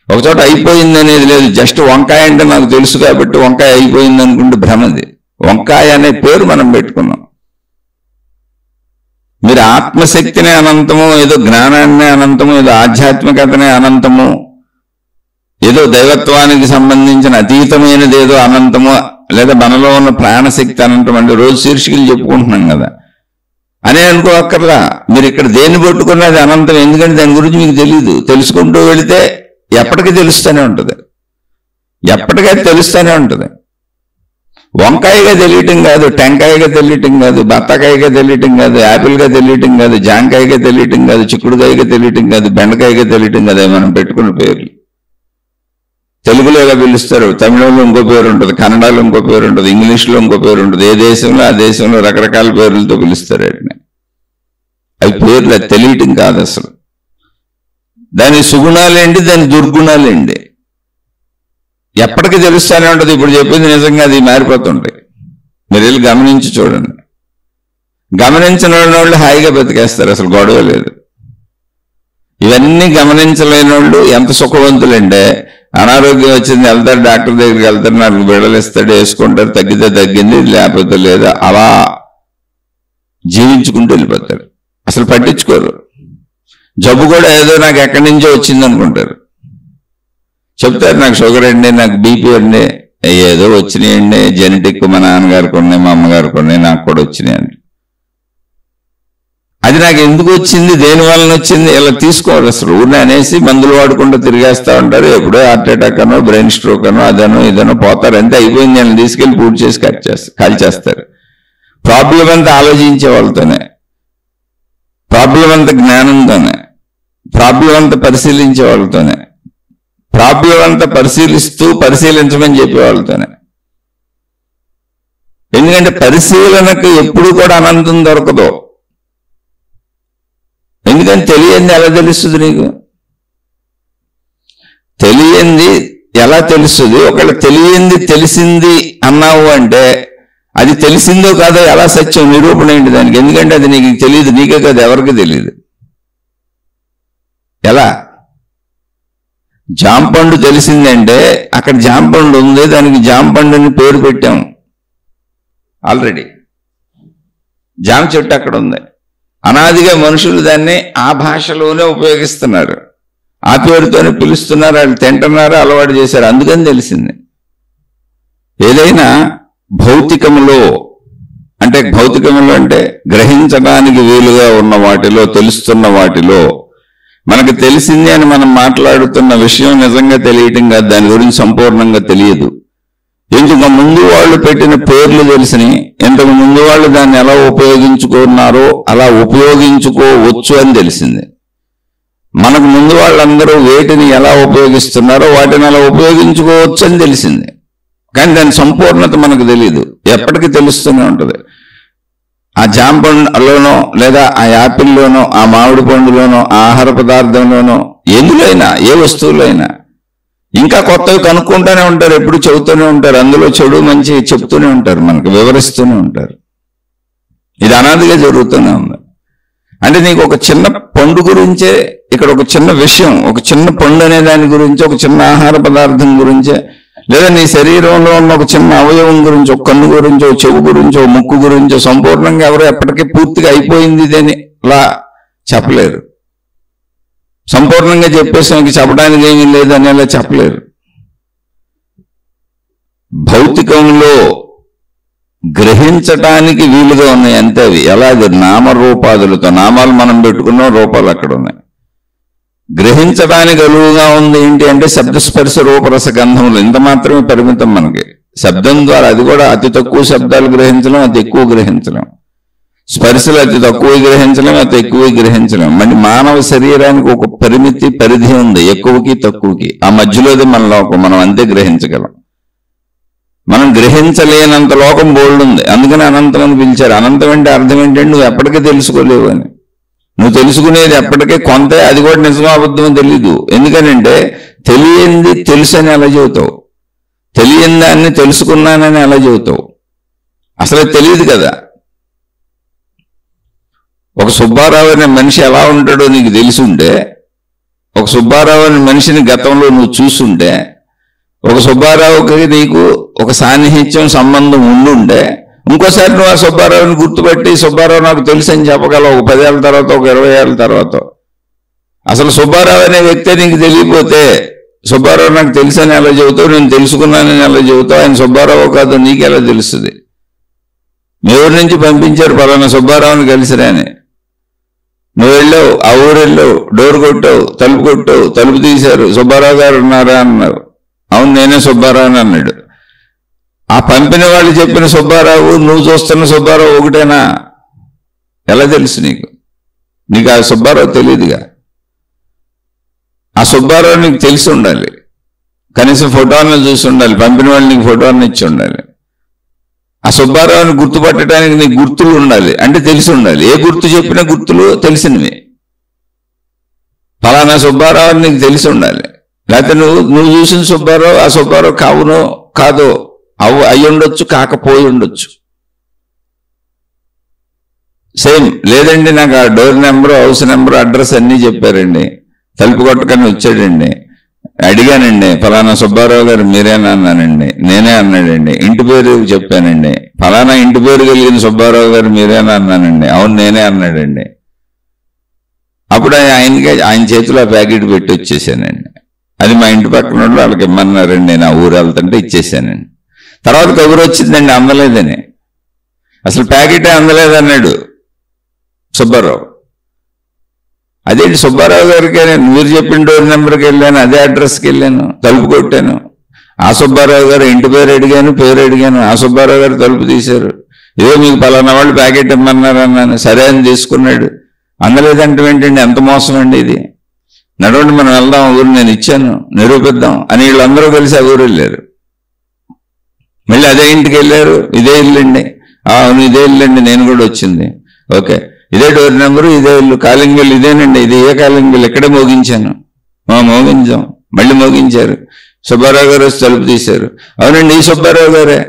ఒకచోట అయిపోయింది అనేది లేదు. జస్ట్ వంకాయ అంటే నాకు తెలుసు కాబట్టి వంకాయ అయిపోయింది అనుకుంటే భ్రమది. వంకాయ అనే పేరు మనం పెట్టుకున్నాం. మీరు ఆత్మశక్తినే అనంతము, ఏదో జ్ఞానాన్నే అనంతము, ఏదో ఆధ్యాత్మికతనే అనంతము, ఏదో దైవత్వానికి సంబంధించిన అతీతమైనది ఏదో అనంతము, లేదా మనలో ఉన్న ప్రాణశక్తి అనంతం అంటే రోజు శీర్షికలు చెప్పుకుంటున్నాం కదా అని అనుకోక్కర్లా. మీరు ఇక్కడ దేన్ని పట్టుకున్నది అనంతం. ఎందుకంటే దాని గురించి మీకు తెలియదు. తెలుసుకుంటూ వెళితే ఎప్పటికీ తెలుస్తూనే ఉంటుంది, ఎప్పటికైతే తెలుస్తూనే ఉంటుంది. వంకాయగా తెలియటం కాదు, టెంకాయగా తెలియటం కాదు, బత్తాకాయగా తెలియటం కాదు, యాపిల్గా తెలియటం కాదు, జాంకాయగా తెలియటం కాదు, చిక్కుడుకాయగా తెలియటం కాదు, బెండకాయగా తెలియటం కాదు. మనం పెట్టుకున్న పేర్లు తెలుగులో ఎలా పిలుస్తారు, తమిళంలో ఇంకో పేరు ఉంటుంది, కన్నడలో ఇంకో పేరు ఉంటుంది, ఇంగ్లీష్లో ఇంకో పేరు ఉంటుంది. ఏ దేశంలో ఆ దేశంలో రకరకాల పేర్లతో పిలుస్తారు వాటిని. అవి పేర్లు, అది తెలియటం కాదు అసలు. దాని సుగుణాలేంటి, దాని దుర్గుణాలేంటి ఎప్పటికీ తెలుస్తూనే ఉంటుంది. ఇప్పుడు చెప్పింది నిజంగా అది మారిపోతుంది. మీరు వెళ్ళి గమనించి చూడండి. గమనించిన వాళ్ళు హాయిగా బతికేస్తారు, అసలు గొడవ లేదు. ఇవన్నీ గమనించలేని వాళ్ళు ఎంత సుఖవంతులంటే, అనారోగ్యం వచ్చింది వెళ్తారు, డాక్టర్ దగ్గరికి వెళ్తారు, 4 బిళ్ళలు ఇస్తాడు, వేసుకుంటారు, తగ్గితే తగ్గింది, లేకపోతే లేదా, అలా జీవించుకుంటూ వెళ్ళిపోతారు. అసలు పట్టించుకోరు. జబ్బు కూడా ఏదో నాకు ఎక్కడి నుంచో వచ్చింది అనుకుంటారు. చెప్తారు నాకు షుగర్ అండి, నాకు బీపీ అండి, ఏదో వచ్చినాయండి, జెనెటిక్, మా నాన్నగారికి ఉన్నాయి, మా అమ్మగారికి ఉన్నాయి, నాకు కూడా వచ్చినాయి అండి. అది నాకు ఎందుకు వచ్చింది, దేని వలన వచ్చింది ఇలా తీసుకోవాలి. అసలు ఊరిని అనేసి మందులు వాడుకుంటూ తిరిగేస్తూ ఉంటారు. ఎప్పుడో హార్ట్ అటాక్ అనో, బ్రెయిన్ స్ట్రోక్ అనో, అదనో ఇదనో పోతారు. అంతే, అయిపోయింది. నేను తీసుకెళ్లి పూర్తి చేసి కాల్చేస్తారు. ప్రాబ్లం అంతా ఆలోచించే వాళ్ళతోనే, ప్రాబ్లం అంతా జ్ఞానంతోనే, ప్రాబ్లం అంతా పరిశీలించే వాళ్ళతోనే, ప్రాబ్లం అంతా పరిశీలించమని చెప్పే వాళ్ళతోనే. ఎందుకంటే పరిశీలనకు ఎప్పుడు కూడా అనంతం దొరకదు. ఎందుకని తెలియంది ఎలా తెలుస్తుంది నీకు? తెలియంది ఎలా తెలుస్తుంది? ఒకవేళ తెలియంది తెలిసింది అన్నావు అంటే అది తెలిసిందో కాదో ఎలా సత్యం నిరూపణ ఏంటి దానికి? ఎందుకంటే అది నీకు తెలియదు, నీకే కాదు ఎవరికి తెలియదు. ఎలా? జాంపండు తెలిసిందంటే అక్కడ జాంపండు ఉంది, దానికి జాంపండుని పేరు పెట్టాం ఆల్రెడీ. జామ చెట్టు అక్కడ ఉంది. అనాదిగా మనుషులు దాన్ని ఆ భాషలోనే ఉపయోగిస్తున్నారు, ఆ పేరుతోనే పిలుస్తున్నారు, వాళ్ళు తింటున్నారు, అలవాటు చేశారు, అందుకని తెలిసింది. ఏదైనా భౌతికములో అంటే గ్రహించడానికి వీలుగా ఉన్న వాటిలో, తెలుస్తున్న వాటిలో మనకు తెలిసింది అని మనం మాట్లాడుతున్న విషయం నిజంగా తెలియటం కాదు, దాని గురించి సంపూర్ణంగా తెలియదు. ఇంతకు ముందు వాళ్ళు పెట్టిన పేర్లు తెలిసినాయి, ఇంతకు ముందు వాళ్ళు దాన్ని ఎలా ఉపయోగించుకున్నారో అలా ఉపయోగించుకోవచ్చు అని తెలిసింది. మనకు ముందు వాళ్ళందరూ వేటిని ఎలా ఉపయోగిస్తున్నారో వాటిని అలా ఉపయోగించుకోవచ్చు అని తెలిసింది. కానీ దాని సంపూర్ణత మనకు తెలియదు, ఎప్పటికీ తెలుస్తూనే ఉంటుంది. ఆ జామ పండులోనో లేదా ఆ యాపిల్లోనో ఆ మామిడి పండులోనో ఆ ఆహార పదార్థంలోనో ఎందులోనైనా ఏ వస్తువులైనా ఇంకా కొత్తవి కనుక్కుంటూనే ఉంటారు, ఎప్పుడు చెబుతూనే ఉంటారు. అందులో చెడు మంచి చెప్తూనే ఉంటారు, మనకు వివరిస్తూనే ఉంటారు. ఇది అనాదిగా జరుగుతూనే ఉంది. అంటే నీకు ఒక చిన్న పండు గురించే ఇక్కడ ఒక చిన్న విషయం, ఒక చిన్న పండు అనే దాని గురించి, ఒక చిన్న ఆహార పదార్థం గురించే, లేదా నీ శరీరంలో ఉన్న ఒక చిన్న అవయవం గురించి, ఒక కన్ను గురించి, ఒక చెవు గురించి, ఒక ముక్కు గురించి సంపూర్ణంగా ఎవరు ఎప్పటికీ పూర్తిగా అయిపోయింది ఇదని అలా చెప్పలేరు. సంపూర్ణంగా చెప్పేసి చెప్పడానికి ఏమీ లేదు అనేలా చెప్పలేరు. భౌతికంలో గ్రహించటానికి వీలుగా ఉన్నాయి అంతే. అవి ఎలాగ నామరూపాదులతో, నామాలు మనం పెట్టుకున్నాం, రూపాలు అక్కడ ఉన్నాయి. గ్రహించడానికి అనువుగా ఉంది ఏంటి అంటే శబ్దస్పర్శ రూపరస గంధములు, ఇంత మాత్రమే పరిమితం మనకి. శబ్దం ద్వారా అది కూడా అతి తక్కువ శబ్దాలు గ్రహించలేం, అతి ఎక్కువ గ్రహించలేం. స్పర్శలు అతి తక్కువ గ్రహించలేం, అతి ఎక్కువ గ్రహించలేం. మళ్ళీ మానవ శరీరానికి ఒక పరిమితి పరిధి ఉంది, ఎక్కువకి తక్కువకి. ఆ మధ్యలోది మన లోకం, మనం అంతే గ్రహించగలం. మనం గ్రహించలేనంత లోకం బోల్డ్ ఉంది. అందుకని అనంతం అని పిలిచారు. అనంతం అంటే అర్థం ఏంటంటే నువ్వు ఎప్పటికీ తెలుసుకోలేవు అని. నువ్వు తెలుసుకునేది ఎప్పటికీ కొంతే, అది కూడా నిజమో అబద్ధమో తెలీదు. ఎందుకనంటే తెలియంది తెలుసు అని ఎలా చెబుతావు, తెలియని దాన్ని తెలుసుకున్నానని ఎలా చెబుతావు? అసలు తెలియదు కదా. ఒక సుబ్బారావు అనే మనిషి ఎలా ఉంటాడో నీకు తెలిసుంటే, ఒక సుబ్బారావు అనే మనిషిని గతంలో నువ్వు చూసుంటే, ఒక సుబ్బారావుకి నీకు ఒక సాన్నిహిత్యం సంబంధం ఉండుంటే, ఇంకోసారి నువ్వు ఆ సుబ్బారావుని గుర్తుపట్టి సుబ్బారావు నాకు తెలుసు అని చెప్పగలవు. ఒక 10 ఏళ్ళ తర్వాత, ఒక 20 ఏళ్ళ తర్వాత. అసలు సుబ్బారావు అనే వ్యక్తి నీకు తెలియపోతే సుబ్బారావు నాకు తెలుసు అని ఎలా చెబుతావు? నేను తెలుసుకున్నానని ఎలా చెబుతావు? ఆయన సుబ్బారావు కాదు నీకెలా తెలుస్తుంది? మీ ఊరి నుంచి పంపించారు పలానా సుబ్బారావుని కలిసిరా అని. నువ్వు వెళ్ళావు, ఆ ఊరు వెళ్ళావు, డోర్ కొట్టావు, తలుపు కొట్టావు, తలుపు తీశారు, సుబ్బారావు గారు ఉన్నారా అన్నారు. అవును నేనే సుబ్బారావు అని అన్నాడు. ఆ పంపిన వాళ్ళు చెప్పిన సుబ్బారావు నువ్వు చూస్తున్న సుబ్బారావు ఒకటేనా? ఎలా తెలుసు నీకు? నీకు ఆ సుబ్బారావు తెలియదుగా. ఆ సుబ్బారావు నీకు తెలిసి ఉండాలి, కనీసం ఫోటోలను చూసి ఉండాలి, పంపిన వాళ్ళు నీకు ఫోటోలను ఇచ్చి ఉండాలి. ఆ సుబ్బారావుని గుర్తుపట్టడానికి నీకు గుర్తులు ఉండాలి, అంటే తెలిసి ఉండాలి. ఏ గుర్తు చెప్పినా గుర్తులు తెలిసినవి. ఫలానా సుబ్బారావు అని నీకు తెలిసి ఉండాలి. లేకపోతే నువ్వు చూసిన సుబ్బారావు ఆ సుబ్బారావు కావునో కాదో అయ్యి ఉండొచ్చు, కాకపోయి ఉండొచ్చు. సేమ్ లేదండి నాకు ఆ door number, house number, address అన్నీ చెప్పారండి, తలుపు కొట్టకని వచ్చాడండి, అడిగానండి ఫలానా సుబ్బారావు గారు మీరేనా అన్నానండి, నేనే అన్నాడండి. ఇంటి పేరు చెప్పానండి, ఫలానా ఇంటి పేరు కలిగిన సుబ్బారావు గారు మీరేనా అన్నానండి, అవును నేనే అన్నాడండి. అప్పుడు ఆయన చేతిలో ఆ ప్యాకెట్ పెట్టి వచ్చేసానండి. అది మా ఇంటి పక్కన వాళ్ళు వాళ్ళకి ఇమ్మన్నారండి, నా ఊరు వెళ్తుంటే ఇచ్చేసానండి. తర్వాత కబురు వచ్చిందండి అందలేదని. అసలు ప్యాకెటే అందలేదన్నాడు సుబ్బారావు. అదేంటి సుబ్బారావు గారికి మీరు చెప్పిన డోర్ నెంబర్కి వెళ్ళాను, అదే అడ్రస్కి వెళ్ళాను, తలుపు కొట్టాను. ఆ సుబ్బారావు గారు ఇంటి పేరు అడిగాను, పేరు అడిగాను. ఆ సుబ్బారావు గారు తలుపు తీశారు. ఏదో మీకు పలానా వాళ్ళు ప్యాకెట్ ఇమ్మన్నారు అన్నాను, సరే అని తీసుకున్నాడు. అందలేదంటే ఏంటండి, ఎంత మోసం అండి ఇది. నడవండి మనం వెళ్దాం, ఊరు నేను ఇచ్చాను నిరూపిద్దాం అని వీళ్ళందరూ కలిసి ఆ ఊరు వెళ్ళారు. మళ్ళీ అదే ఇంటికి వెళ్ళారు, ఇదే ఇల్లండి, అవును ఇదే ఇల్లండి, నేను కూడా వచ్చింది, ఓకే ఇదే డోర్ నెంబరు, ఇదే ఇల్లు, కాలింగ్ బిల్ ఇదేనండి, ఇది ఏ కాలింగ్ బిల్, ఇక్కడే మోగించాను. మోగించాం, మళ్ళీ మోగించారు. సుబ్బారావు గారు వచ్చి తలుపు తీశారు. అవునండి ఈ సుబ్బారావు గారే,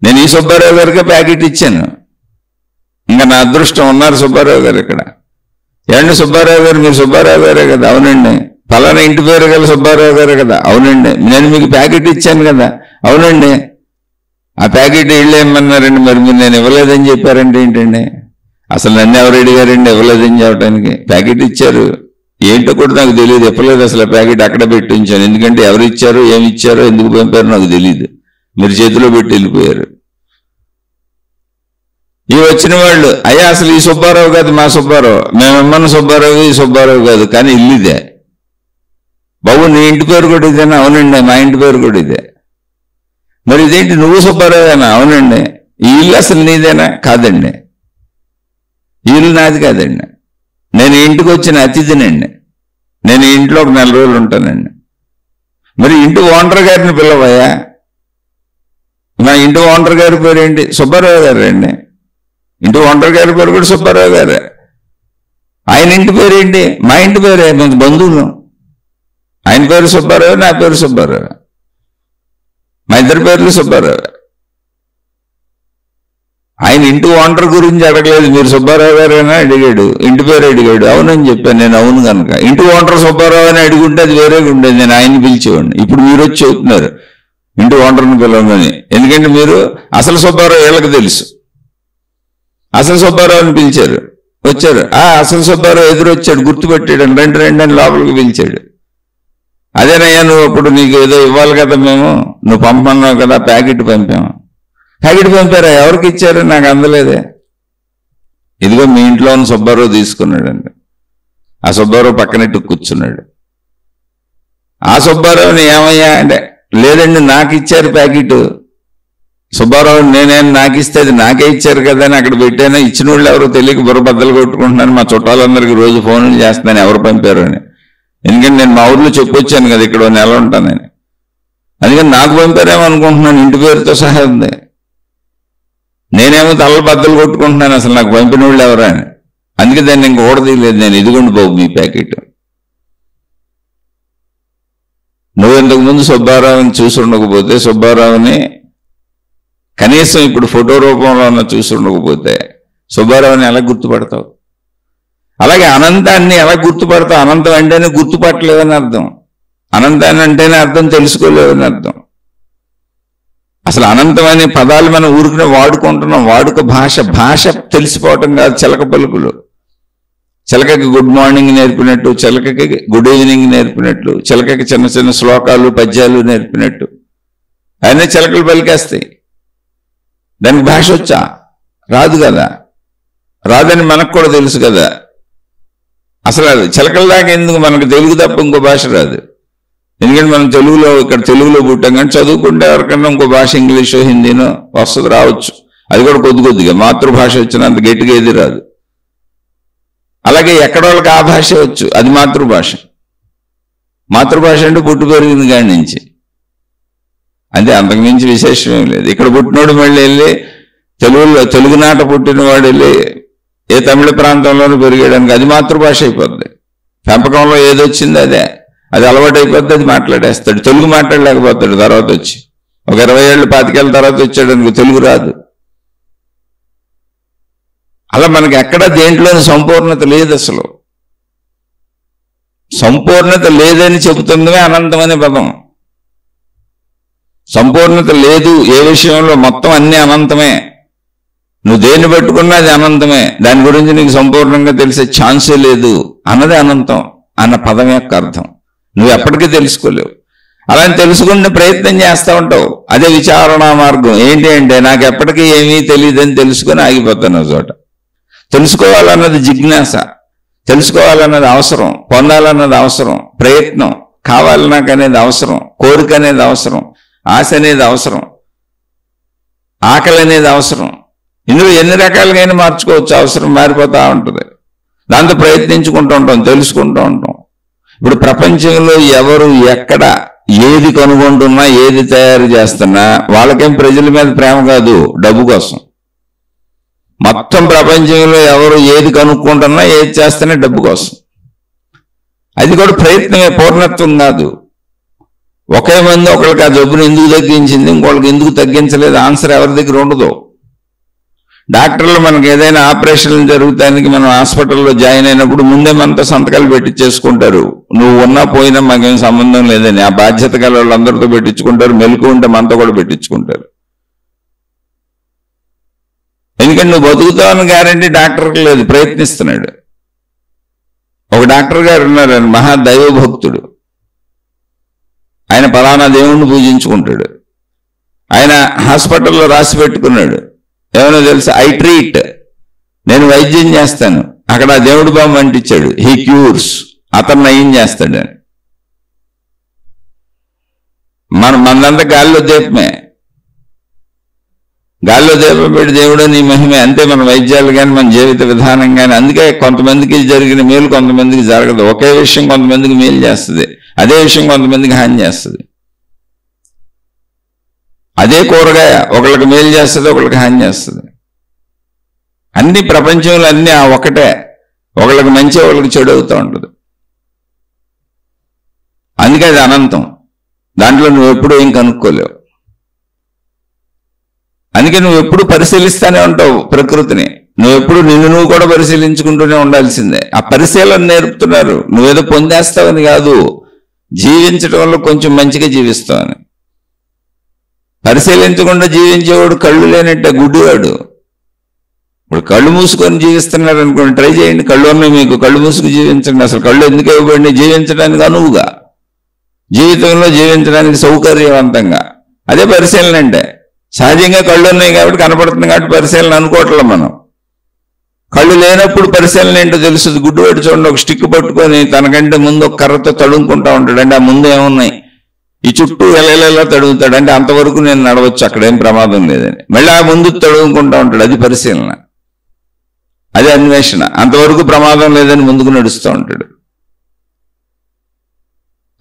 నేను ఈ సుబ్బారావు గారికే ప్యాకెట్ ఇచ్చాను. ఇంకా నా అదృష్టం ఉన్నారు సుబ్బారావు గారు ఇక్కడ. ఏమండి సుబ్బారావు గారు మీరు సుబ్బారావు గారే కదా? అవునండి. ఫలానా ఇంటి పేరు గల సుబ్బారావు గారే కదా? అవునండి. నేను మీకు ప్యాకెట్ ఇచ్చాను కదా? అవునండి. ఆ ప్యాకెట్ ఇళ్ళు ఏమన్నారండి, మరి మీరు నేను ఇవ్వలేదని చెప్పారంటే ఏంటండి? అసలు నన్ను ఎవరు అడిగారండి ఇవ్వలేదని చెప్పడానికి? ప్యాకెట్ ఇచ్చారు, ఏంటో కూడా నాకు తెలియదు, ఇవ్వలేదు అసలు. ప్యాకెట్ అక్కడ పెట్టి ఉంచాను, ఎందుకంటే ఎవరు ఇచ్చారో ఏమి ఇచ్చారో ఎందుకు పంపారో నాకు తెలియదు. మీరు చేతిలో పెట్టి వెళ్ళిపోయారు. ఈ వచ్చిన వాళ్ళు అయ్యా అసలు ఈ సుబ్బారావు కాదు మా సుబ్బారావు, మేమిమ్మన్న సుబ్బారావు ఈ సుబ్బారావు కాదు, కానీ ఇల్లు ఇదే. బాబు నీ ఇంటి పేరు కూడా ఇదేనా? అవునండి మా ఇంటి పేరు కూడా ఇదే. మరి ఇదేంటి నువ్వు సుబ్బారావేనా? అవునండి. ఈ ఇల్లు అసలు నీదేనా? కాదండి. ఈ ఇల్లు నాది కాదండి, నేను ఇంటికి వచ్చిన అతిథినండి. నేను ఇంట్లో ఒక 4 రోజులు ఉంటానండి. మరి ఇంటి ఓనర్ గారిని పిలవయ్యా. మా ఇంటి ఓనర్ గారి పేరు ఏంటి? సుబ్బారావు గారు అండి. ఇంటి ఓనర్ గారి పేరు కూడా సుబ్బారావు గారే. ఆయన ఇంటి పేరు ఏంటి? మా ఇంటి పేరే, మంచి బంధువులు. ఆయన పేరు సుబ్బారావు, నా పేరు సుబ్బారావు, మా ఇద్దరి పేర్లు సుబ్బారావు. ఆయన ఇంటి ఓనర్ గురించి అడగలేదు, మీరు సుబ్బారావు గారు అని అడిగాడు, ఇంటి పేరు అడిగాడు. అవునని చెప్పాను నేను. అవును కనుక ఇంటి ఓనర్ సుబ్బారావు అని అడుగుంటే అది వేరేగా ఉండేది, నేను ఆయన్ని పిలిచేవాడిని. ఇప్పుడు మీరు వచ్చి చెబుతున్నారు ఇంటి ఓనర్ని పిలవమని. ఎందుకంటే మీరు అసలు సుబ్బారావు వీళ్ళకి తెలుసు. అసలు సుబ్బారావుని పిలిచారు, వచ్చారు. అసలు సుబ్బారావు ఎదురొచ్చాడు, గుర్తుపెట్టాడు. రెండు అని లోపలికి పిలిచాడు. అదేనయ్యా, నువ్వు అప్పుడు నీకు ఏదో ఇవ్వాలి కదా, మేము నువ్వు పంపమన్నావు కదా, ప్యాకెట్ పంపాము. ప్యాకెట్ పంపారా? ఎవరికి ఇచ్చారు? నాకు అందలేదే. ఇదిగో మీ ఇంట్లో ఉన్న సుబ్బారావు తీసుకున్నాడండి. ఆ సుబ్బారావు పక్కనట్టు కూర్చున్నాడు. ఆ సుబ్బారావుని ఏమయ్యా అంటే, లేదండి నాకు ఇచ్చారు ప్యాకెట్. సుబ్బారావు నేనేం నాకు ఇస్తే అది నాకే ఇచ్చారు కదా అని అక్కడ పెట్టాను. ఇచ్చిన వాళ్ళు ఎవరో తెలియక బుర్రబద్దలు కొట్టుకుంటున్నాను. మా చుట్టాలందరికీ రోజు ఫోన్లు చేస్తున్నాను ఎవరు పంపారు అని. ఎందుకంటే నేను మా ఊర్లో చెప్పొచ్చాను కదా, ఇక్కడ 1 నెల ఉంటానని. అందుకని నాకు పంపారేమో అనుకుంటున్నాను, ఇంటి పేరుతో సహా ఉంది. నేనేమో తలలు బద్దలు కొట్టుకుంటున్నాను, అసలు నాకు పంపిన వాళ్ళు ఎవరా అని. అందుకే దాన్ని ఇంక ఓడదీయలేదు నేను. ఇదిగోండి బాబు మీ ప్యాకెట్. నువ్వు ఇంతకుముందు సుబ్బారావుని చూసి ఉండకపోతే, సుబ్బారావుని కనీసం ఇప్పుడు ఫోటో రూపంలో చూసి ఉండకపోతే సుబ్బారావుని ఎలా గుర్తుపడతావు? అలాగే అనంతాన్ని ఎలా గుర్తుపడతావు? అనంతం అంటేనే గుర్తుపట్టలేదని అర్థం. అనంతాన్ని అంటేనే అర్థం తెలుసుకోలేదని అర్థం. అసలు అనంతం అనే పదాలు మనం ఊరికనే వాడుకుంటున్నాం. వాడుక భాష తెలిసిపోవటం కాదు. చిలక పలుకులు. చిలకకి గుడ్ మార్నింగ్ నేర్పినట్టు, చిలకకి గుడ్ ఈవినింగ్ నేర్పినట్లు, చిలకకి చిన్న చిన్న శ్లోకాలు పద్యాలు నేర్పినట్టు అవన్నీ చిలకలు పలికేస్తాయి. దానికి భాష వచ్చా? రాదు కదా. రాదని మనకు కూడా తెలుసు కదా. అసలు అది చిలకల దాకా ఎందుకు? మనకు తెలుగు తప్ప ఇంకో భాష రాదు. ఎందుకంటే మనం ఇక్కడ తెలుగులో పుట్టాం, కానీ చదువుకుంటే ఎవరికన్నా ఇంకో భాష ఇంగ్లీషో హిందీనో వస్తుంది, రావచ్చు. అది కూడా కొద్దిగా. మాతృభాష వచ్చినంత గట్టిగా ఏది రాదు. అలాగే ఎక్కడోళ్ళకి ఆ భాష వచ్చు, అది మాతృభాష. మాతృభాష అంటే పుట్టి పెరిగింది కాడి నుంచి, అంతే, అంతకుమించి విశేషమేం లేదు. ఇక్కడ పుట్టినోడు మళ్ళీ వెళ్ళి తెలుగునాట పుట్టినవాడు వెళ్ళి ఏ తమిళ ప్రాంతంలోనూ పెరిగేయడానికి అది మాతృభాష అయిపోద్ది. పెంపకంలో ఏదొచ్చింది అదే, అది అలవాటు అయిపోద్ది, అది మాట్లాడేస్తాడు. తెలుగు మాట్లాడలేకపోతాడు. తర్వాత వచ్చి ఒక 20 ఏళ్ళు 25 ఏళ్ళ తర్వాత వచ్చాడు అనుకో, తెలుగు రాదు. అలా మనకి ఎక్కడ దేంట్లోని సంపూర్ణత లేదు. అసలు సంపూర్ణత లేదని చెబుతుందే అనంతం అనే పదం. సంపూర్ణత లేదు ఏ విషయంలో, మొత్తం అన్ని అనంతమే. నువ్వు దేన్ని పట్టుకున్నా అది అనంతమే. దాని గురించి నీకు సంపూర్ణంగా తెలిసే ఛాన్సే లేదు అన్నది అనంతం అన్న పదం యొక్క అర్థం. నువ్వు ఎప్పటికీ తెలుసుకోలేవు. అలా తెలుసుకునే ప్రయత్నం చేస్తూ ఉంటావు. అదే విచారణా మార్గం. ఏంటి అంటే, నాకు ఎప్పటికీ ఏమీ తెలియదని తెలుసుకొని ఆగిపోతాను చోట. తెలుసుకోవాలన్నది జిజ్ఞాస, తెలుసుకోవాలన్నది అవసరం, పొందాలన్నది అవసరం, ప్రయత్నం కావాలి నాకు అనేది అవసరం, కోరిక అనేది అవసరం, ఆశ అనేది అవసరం, ఆకలి అనేది అవసరం. ఇందులో ఎన్ని రకాలుగా మార్చుకోవచ్చు. అవసరం మారిపోతూ ఉంటుంది. దాంతో ప్రయత్నించుకుంటూ ఉంటాం, తెలుసుకుంటూ ఉంటాం. ఇప్పుడు ప్రపంచంలో ఎవరు ఎక్కడ ఏది కనుగొంటున్నా, ఏది తయారు చేస్తున్నా వాళ్ళకేం ప్రజల మీద ప్రేమ కాదు, డబ్బు కోసం. మొత్తం ప్రపంచంలో ఎవరు ఏది కనుక్కుంటున్నా, ఏది చేస్తున్నా డబ్బు కోసం. అది కూడా ప్రయత్నమే, పూర్ణత్వం కాదు. ఒకే మంది ఒకరికి ఆ జబ్బును ఎందుకు తగ్గించింది, ఇంకోళ్ళకి ఎందుకు తగ్గించలేదు, ఆన్సర్ ఎవరి దగ్గర ఉండదు. డాక్టర్లు మనకి ఏదైనా ఆపరేషన్లు జరుగుతానికి మనం హాస్పిటల్లో జాయిన్ అయినప్పుడు ముందే మనతో సంతకాలు పెట్టించేసుకుంటారు. నువ్వు ఉన్నా పోయినా మాకేం సంబంధం లేదని. ఆ బాధ్యత గల వాళ్ళందరితో పెట్టించుకుంటారు. మెలకు ఉంటే మనతో కూడా పెట్టించుకుంటారు. ఎందుకంటే నువ్వు బతుకుతావని గ్యారంటీ డాక్టర్కి లేదు, ప్రయత్నిస్తున్నాడు. ఒక డాక్టర్ గారు ఉన్నారు, ఆయన మహాదైవ భక్తుడు. ఆయన పలానా దేవుణ్ణి పూజించుకుంటాడు. ఆయన హాస్పిటల్లో రాసి పెట్టుకున్నాడు, ఏమైనా తెలుసా, ఐ ట్రీట్, నేను వైద్యం చేస్తాను. అక్కడ దేవుడి బామ్మ అంటించాడు, హీ క్యూర్స్, అతను నయం చేస్తాడు అని. మనదంతా గాలిలో దీపమే. గాల్లో దీపం పెట్టి దేవుడు నీ మహిమే, అంతే మన వైద్యాలు కానీ మన జీవిత విధానం కానీ. అందుకే కొంతమందికి జరిగిన మేలు కొంతమందికి జరగదు. ఒకే విషయం కొంతమందికి మేలు చేస్తుంది, అదే విషయం కొంతమందికి హాని చేస్తుంది. అదే కూరగాయ ఒకళ్ళకి మేలు చేస్తుంది, ఒకళ్ళకి హాని చేస్తుంది. అన్ని ప్రపంచంలో అన్నీ ఆ ఒకటే, ఒకళ్ళకి మంచి ఒకళ్ళకి చెడు అవుతూ ఉంటుంది. అందుకే అది అనంతం, దాంట్లో నువ్వు ఎప్పుడూ ఏం కనుక్కోలేవు. అందుకే నువ్వు ఎప్పుడు పరిశీలిస్తూనే ఉంటావు ప్రకృతిని. నువ్వెప్పుడు నువ్వు కూడా పరిశీలించుకుంటూనే ఉండాల్సిందే. ఆ పరిశీలన నేర్పుతున్నారు. నువ్వేదో పొందేస్తావని కాదు, జీవించడం వల్ల కొంచెం మంచిగా జీవిస్తావని. పరిశీలించకుండా జీవించేవాడు కళ్ళు లేనట్టే, గుడ్డివాడు. ఇప్పుడు కళ్ళు మూసుకొని జీవిస్తున్నారు అనుకోండి, ట్రై చేయండి. కళ్ళు ఉన్నాయి మీకు, కళ్ళు మూసుకు జీవించండి. అసలు కళ్ళు ఎందుకు ఇవ్వబడి? జీవించడానికి అనువుగా, జీవితంలో జీవించడానికి సౌకర్యవంతంగా. అదే పరిశీలన అంటే. సహజంగా కళ్ళు ఉన్నాయి కాబట్టి కనపడుతుంది కాబట్టి పరిశీలన అనుకోవట్లే మనం. కళ్ళు లేనప్పుడు పరిశీలన ఏంటో తెలుస్తుంది. గుడ్డువాడు చూడండి, ఒక స్టిక్ పట్టుకొని తనకంటే ముందు ఒక కర్రతో తడుముకుంటా ఉంటాడు. అంటే ఆ ముందు ఏమున్నాయి, ఈ చుట్టూ ఎలా తడుగుతాడు. అంటే అంతవరకు నేను నడవచ్చు, అక్కడేం ప్రమాదం లేదని. మళ్ళీ ఆ ముందు తడుముకుంటా ఉంటాడు. అది పరిశీలన, అది అన్వేషణ. అంతవరకు ప్రమాదం లేదని ముందుకు నడుస్తూ ఉంటాడు.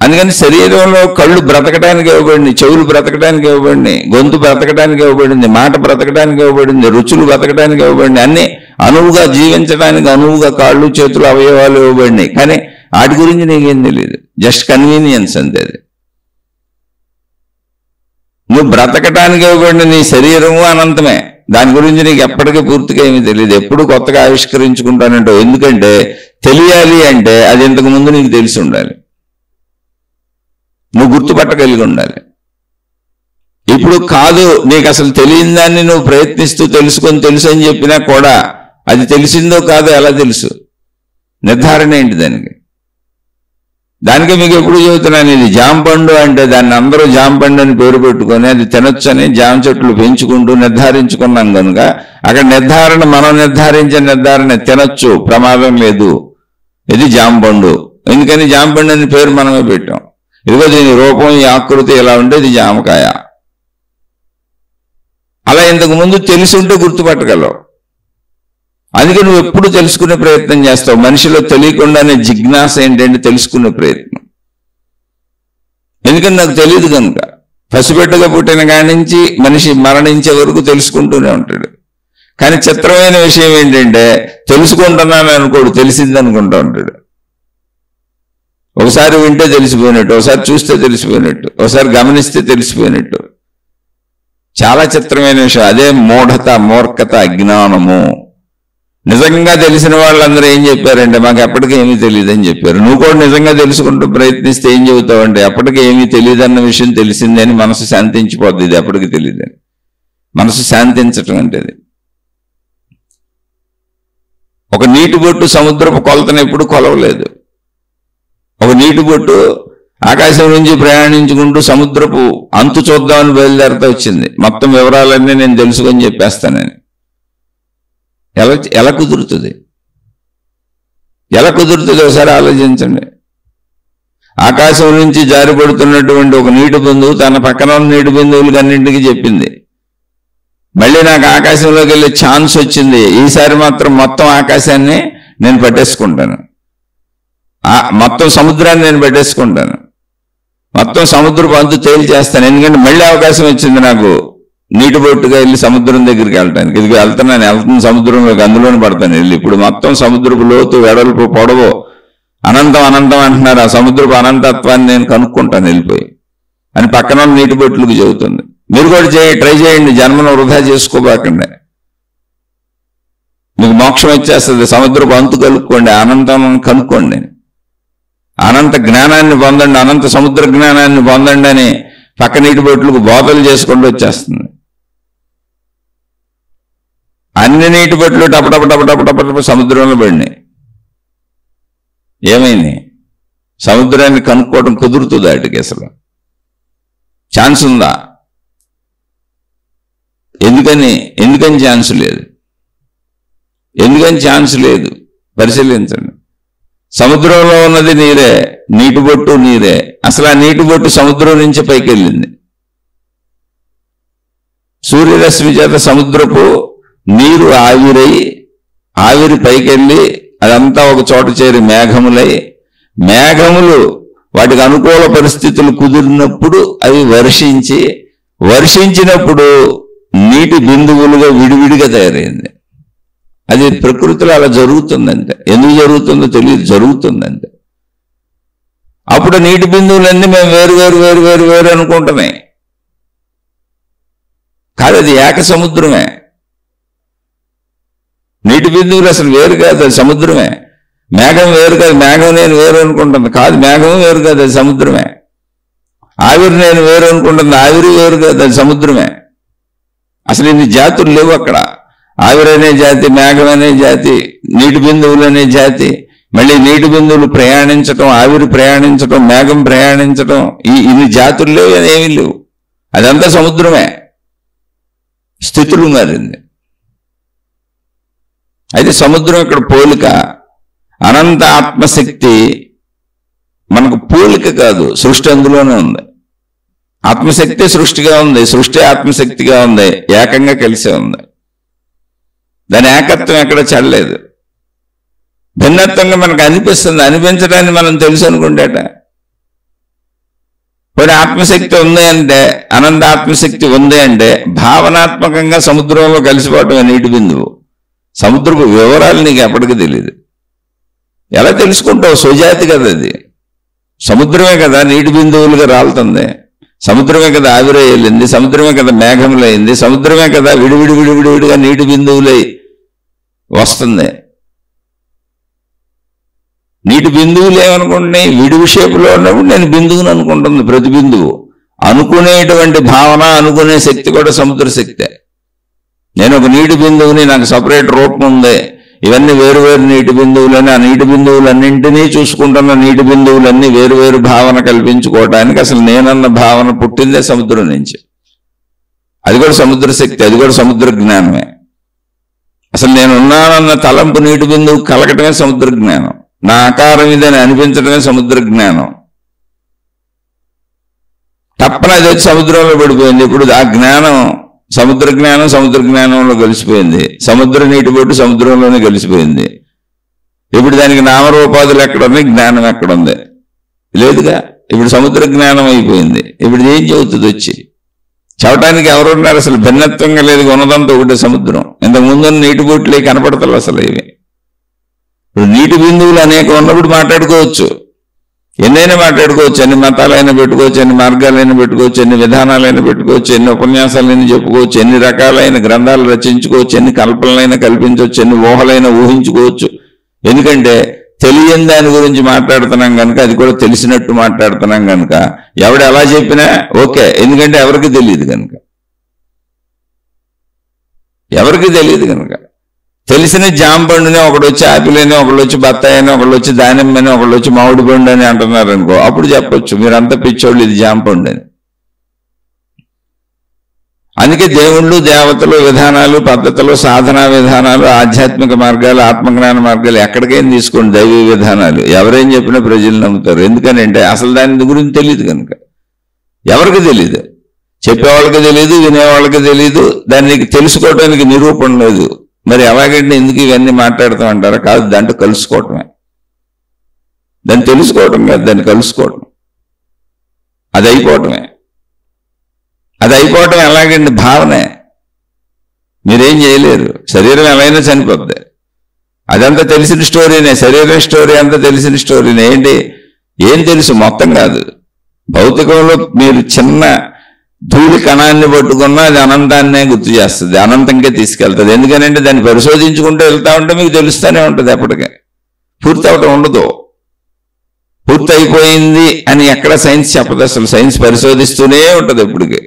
అందుకని శరీరంలో కళ్ళు బ్రతకడానికి ఇవ్వబడింది, చెవులు బ్రతకడానికి ఇవ్వబడింది, గొంతు బ్రతకడానికి ఇవ్వబడింది, మాట బ్రతకడానికి ఇవ్వబడింది, రుచులు బ్రతకడానికి ఇవ్వబడింది. అన్ని అనువుగా జీవించడానికి అనువుగా కాళ్ళు చేతులు అవయవాలు ఇవ్వబడినాయి. కానీ వాటి గురించి నీకేం తెలియదు, జస్ట్ కన్వీనియన్స్ అంతే. అది నువ్వు బ్రతకటానికి ఇవ్వబడిన నీ శరీరము అనంతమే, దాని గురించి నీకు ఎప్పటికీ పూర్తిగా ఏమీ తెలియదు. ఎప్పుడు కొత్తగా ఆవిష్కరించుకుంటానంటావు. ఎందుకంటే తెలియాలి అంటే అది ఇంతకు ముందు నీకు తెలిసి ఉండాలి, నువ్వు గుర్తుపట్టగలిగి ఉండాలి. ఇప్పుడు కాదు, నీకు అసలు తెలియని దాన్ని నువ్వు ప్రయత్నిస్తూ తెలుసుకొని తెలుసు అని చెప్పినా కూడా అది తెలిసిందో కాదో ఎలా తెలుసు? నిర్ధారణ ఏంటి దానికి? దానికే మీకు ఎప్పుడు చెబుతున్నాను, ఇది జామ పండు అంటే దాన్ని అందరూ జామ పండు అని పేరు పెట్టుకొని అది తినొచ్చని జామ చెట్లు పెంచుకుంటూ నిర్ధారించుకున్నాం కనుక అక్కడ నిర్ధారణ, మనం నిర్ధారించే నిర్ధారణ తినొచ్చు, ప్రమాదం లేదు, ఇది జామ పండు. ఎందుకని జామ పండు అని పేరు మనమే పెట్టాం. ఇదిగో దీని రూపం, ఈ ఆకృతి ఎలా ఉంటే ఇది జామకాయ. అలా ఇంతకు ముందు తెలిసి ఉంటే గుర్తుపట్టగలవు. అందుకే నువ్వు ఎప్పుడు తెలుసుకునే ప్రయత్నం చేస్తావు. మనిషిలో తెలియకుండానే జిజ్ఞాస ఏంటంటే తెలుసుకునే ప్రయత్నం. ఎందుకని నాకు తెలియదు కనుక. పసిబిడ్డగా పుట్టిన కాడి నుంచి మనిషి మరణించే వరకు తెలుసుకుంటూనే ఉంటాడు. కానీ చిత్రమైన విషయం ఏంటంటే తెలుసుకుంటున్నాను అనుకోడు, తెలిసింది అనుకుంటూ ఉంటాడు. ఒకసారి వింటే తెలిసిపోయినట్టు, ఒకసారి చూస్తే తెలిసిపోయినట్టు, ఒకసారి గమనిస్తే తెలిసిపోయినట్టు. చాలా చిత్రమైన విషయం. అదే మూఢత, మూర్ఖత, అజ్ఞానము. నిజంగా తెలిసిన వాళ్ళందరూ ఏం చెప్పారంటే మాకు ఎప్పటికీ ఏమీ తెలియదని చెప్పారు. నువ్వు కూడా నిజంగా తెలుసుకుంటూ ప్రయత్నిస్తే ఏం చెబుతావంటే ఎప్పటికీ ఏమీ తెలియదన్న విషయం తెలిసిందే అని మనసు శాంతించిపోద్ది. ఇది ఎప్పటికీ తెలియదని మనసు శాంతించటం అంటే అది. ఒక నీటి బొట్టు సముద్రపు కొలతను ఎప్పుడు కొలవలేదు. ఒక నీటి బొట్టు ఆకాశం నుంచి ప్రయాణించుకుంటూ సముద్రపు అంతు చూద్దామని బయలుదేరుతూ వచ్చింది. మొత్తం వివరాలన్నీ నేను తెలుసుకొని చెప్పేస్తానని. ఎలా కుదురుతుంది? ఎలా కుదురుతుంది? ఒకసారి ఆలోచించండి. ఆకాశం నుంచి జారిపడుతున్నటువంటి ఒక నీటి బిందువు తన పక్కన ఉన్న నీటి బిందువులకి అన్నింటికి చెప్పింది. మళ్ళీ నాకు ఆకాశంలోకి వెళ్ళే ఛాన్స్ వచ్చింది. ఈసారి మాత్రం మొత్తం ఆకాశాన్ని నేను పట్టేసుకుంటాను, మొత్తం సముద్రాన్ని నేను పెట్టేసుకుంటాను, మొత్తం సముద్రపు అంతు తేల్చేస్తాను. ఎందుకంటే మళ్ళీ అవకాశం వచ్చింది నాకు నీటి బొట్టుగా వెళ్ళి సముద్రం దగ్గరికి వెళ్ళటానికి. ఇది వెళ్తున్న సముద్రంలోకి, అందులోనే పడతాను వెళ్ళి. ఇప్పుడు మొత్తం సముద్రపు లోతు, వెడల్పు, పొడవు అనంతం అనంతం అంటున్నారు. ఆ సముద్రపు అనంతత్వాన్ని నేను కనుక్కుంటాను వెళ్ళిపోయి అని పక్కన నీటి బొట్టులకు చెబుతుంది. మీరు కూడా ట్రై చేయండి, జన్మను వృధా చేసుకోబాకండి. మీకు మోక్షం వచ్చేస్తుంది. సముద్రపు అంతు కలుపుకోండి, అనంతం కనుక్కోండి, అనంత జ్ఞానాన్ని పొందండి, అనంత సముద్ర జ్ఞానాన్ని పొందండి అని పక్క నీటి బొట్లకు బోధలు చేసుకుంటూ వచ్చేస్తుంది. అన్ని నీటి బొట్లు టపటప సముద్రంలో పడినాయి. ఏమైంది? సముద్రాన్ని కనుక్కోవడం కుదురుతుందా? వాటికి అసలు ఛాన్స్ ఉందా? ఎందుకని ఛాన్స్ లేదు? ఎందుకని ఛాన్స్ లేదు? పరిశీలించండి. సముద్రంలో ఉన్నది నీరే, నీటి బొట్టు నీరే. అసలు ఆ నీటి బొట్టు సముద్రం నుంచి పైకి వెళ్ళింది. సూర్యరశ్మి చేత సముద్రపు నీరు ఆవిరి పైకెళ్ళి అదంతా ఒక చోట చేరి మేఘములు వాటికి అనుకూల పరిస్థితులు కుదిరినప్పుడు అవి వర్షించినప్పుడు నీటి బిందువులుగా విడివిడిగా తయారైంది. అది ప్రకృతిలో అలా జరుగుతుందంటే, ఎందుకు జరుగుతుందో తెలియదు, జరుగుతుందంటే. అప్పుడు నీటి బిందువులన్నీ మేము వేరు అనుకుంటున్నాయి. కాదు, అది ఏక సముద్రమే. నీటి బిందువులు అసలు వేరు కాదు, అది సముద్రమే. మేఘం వేరు కాదు, మేఘం నేను వేరు అనుకుంటుంది, కాదు మేఘం వేరు కాదు, అది సముద్రమే. ఆవిరి నేను వేరు అనుకుంటుంది, ఆవిరి వేరు కాదు, అది సముద్రమే. అసలు ఇన్ని జాతులు లేవు అక్కడ. ఆవిరి అనే జాతి, మేఘం అనే జాతి, నీటి బిందువులు అనే జాతి, మళ్ళీ నీటి బిందువులు ప్రయాణించటం, ఆవిరి ప్రయాణించటం, మేఘం ప్రయాణించటం, ఇన్ని జాతులు లేవు, ఏమీ లేవు. అదంతా సముద్రమే. స్థితులు మారింది. అయితే సముద్రం ఇక్కడ పోలిక. అనంత ఆత్మశక్తి మనకు పోలిక కాదు, సృష్టి అందులోనే ఉంది. ఆత్మశక్తి సృష్టిగా ఉంది, సృష్టి ఆత్మశక్తిగా ఉంది, ఏకంగా కలిసే ఉంది. దాని ఏకత్వం ఎక్కడ చెడలేదు. భిన్నత్వంగా మనకు అనిపిస్తుంది, అనిపించడాన్ని మనం తెలుసు అనుకుంటేట. పోనీ ఆత్మశక్తి ఉంది అంటే, అనంత ఆత్మశక్తి ఉంది అంటే భావనాత్మకంగా సముద్రంలో కలిసిపోవటమే నీటి బిందువు. సముద్రపు వివరాలు నీకు ఎప్పటికీ తెలియదు. ఎలా తెలుసుకుంటావు? స్వజాతి కదా అది. సముద్రమే కదా నీటి బిందువులుగా రాలుతుంది, సముద్రమే కదా ఆవిరై వెళ్ళింది, సముద్రమే కదా మేఘములైంది, సముద్రమే కదా విడివిడిగా నీటి బిందువులై వస్తుంది. నీటి బిందువులు ఏమనుకుంటున్నాయి? విడివి షేపులో ఉన్నప్పుడు నేను బిందువుని అనుకుంటుంది. ప్రతి బిందువు అనుకునేటువంటి భావన, అనుకునే శక్తి కూడా సముద్ర శక్తే. నేను ఒక నీటి బిందువుని, నాకు సపరేట్ రూపం ఉంది, ఇవన్నీ వేరు నీటి బిందువులని, ఆ నీటి బిందువులన్నింటినీ చూసుకుంటున్న నీటి బిందువులన్నీ వేరు భావన కల్పించుకోవటానికి అసలు నేనన్న భావన పుట్టిందే సముద్రం నుంచి. అది కూడా సముద్ర శక్తి, అది కూడా సముద్ర జ్ఞానమే. అసలు నేనున్నానన్న తలంపు నీటి బిందువు కలగటమే సముద్ర జ్ఞానం. నా ఆకారం ఇదని అనిపించడమే సముద్ర జ్ఞానం. తప్పన అది వచ్చి సముద్రంలో పడిపోయింది. ఇప్పుడు ఆ జ్ఞానం సముద్ర జ్ఞానంలో కలిసిపోయింది. సముద్ర నీటి బొట్టు సముద్రంలోనే కలిసిపోయింది. ఇప్పుడు దానికి నామరూపాదులు ఎక్కడున్నాయి, జ్ఞానం ఎక్కడుంది? లేదుగా. ఇప్పుడు సముద్ర జ్ఞానం అయిపోయింది. ఇప్పుడు ఏం చెబుతుంది వచ్చి? చెప్పడానికి ఎవరున్నారు? అసలు భిన్నత్వంగా లేదు, ఉన్నదంతా ఒకటే సముద్రం. ఇంతకుముందు నీటి బొట్టులే కనపడతారు అసలు ఇవి. ఇప్పుడు నీటి బిందువులు అనేక ఉన్నప్పుడు మాట్లాడుకోవచ్చు, ఎన్నైనా మాట్లాడుకోవచ్చు, ఎన్ని మతాలైనా పెట్టుకోవచ్చు, ఎన్ని మార్గాలైనా పెట్టుకోవచ్చు, ఎన్ని విధానాలైనా పెట్టుకోవచ్చు, ఎన్ని ఉపన్యాసాలైనా చెప్పుకోవచ్చు, ఎన్ని రకాలైన గ్రంథాలు రచించుకోవచ్చు, ఎన్ని కల్పనలైనా కల్పించవచ్చు, ఎన్ని ఊహలైనా ఊహించుకోవచ్చు. ఎందుకంటే తెలియని దాని గురించి మాట్లాడుతున్నాం కనుక, అది కూడా తెలిసినట్టు మాట్లాడుతున్నాం కనుక ఎవడు ఎలా చెప్పినా ఓకే. ఎందుకంటే ఎవరికి తెలియదు కనుక, తెలిసిన జాంపండుని ఒకడు వచ్చి ఆపిల్ అని, ఒకళ్ళు వచ్చి బత్తాయి అని, ఒకళ్ళు వచ్చి దానిమ్మ అని, ఒకళ్ళు వచ్చి మామిడి పండు అని అంటున్నారు అనుకో, అప్పుడు చెప్పొచ్చు మీరంతా పిచ్చోళ్ళు, ఇది జాంపండు అని. అందుకే దేవుళ్ళు, దేవతలు, విధానాలు, పద్ధతులు, సాధనా విధానాలు, ఆధ్యాత్మిక మార్గాలు, ఆత్మజ్ఞాన మార్గాలు ఎక్కడికైనా తీసుకోండి, దైవ విధానాలు ఎవరేం చెప్పినా ప్రజలు నమ్ముతారు. ఎందుకనంటే అసలు దాని గురించి తెలియదు కనుక. ఎవరికి తెలియదు, చెప్పేవాళ్ళకి తెలియదు, వినేవాళ్ళకి తెలియదు, దాన్ని తెలుసుకోవడానికి నిరూపణ లేదు. మరి ఎలాగంటే ఎందుకు ఇవన్నీ మాట్లాడుతూ అంటారా? కాదు, దాంట్లో కలుసుకోవటమే. దాన్ని తెలుసుకోవటం కాదు, దాన్ని కలుసుకోవటం. అది అయిపోవటమే. ఎలాగండి? భావనే. మీరేం చేయలేరు. శరీరం ఎలా చనిపోద్ది, అదంతా తెలిసిన స్టోరీనే. శరీరం స్టోరీ అంతా తెలిసిన స్టోరీనే. ఏం తెలుసు? మొత్తం కాదు. భౌతికంలో మీరు చిన్న ధూళి కణాన్ని పట్టుకున్నా అది అనంతాన్నే గుర్తు చేస్తుంది, అనంతంగా తీసుకెళ్తుంది. ఎందుకనంటే దాన్ని పరిశోధించుకుంటూ వెళ్తా ఉంటే మీకు తెలుస్తూనే ఉంటుంది. ఎప్పటికే పూర్తి అవటం ఉండదు. పూర్తి అయిపోయింది అని ఎక్కడ సైన్స్ చెప్పదు. అసలు సైన్స్ పరిశోధిస్తూనే ఉంటుంది ఎప్పటికీ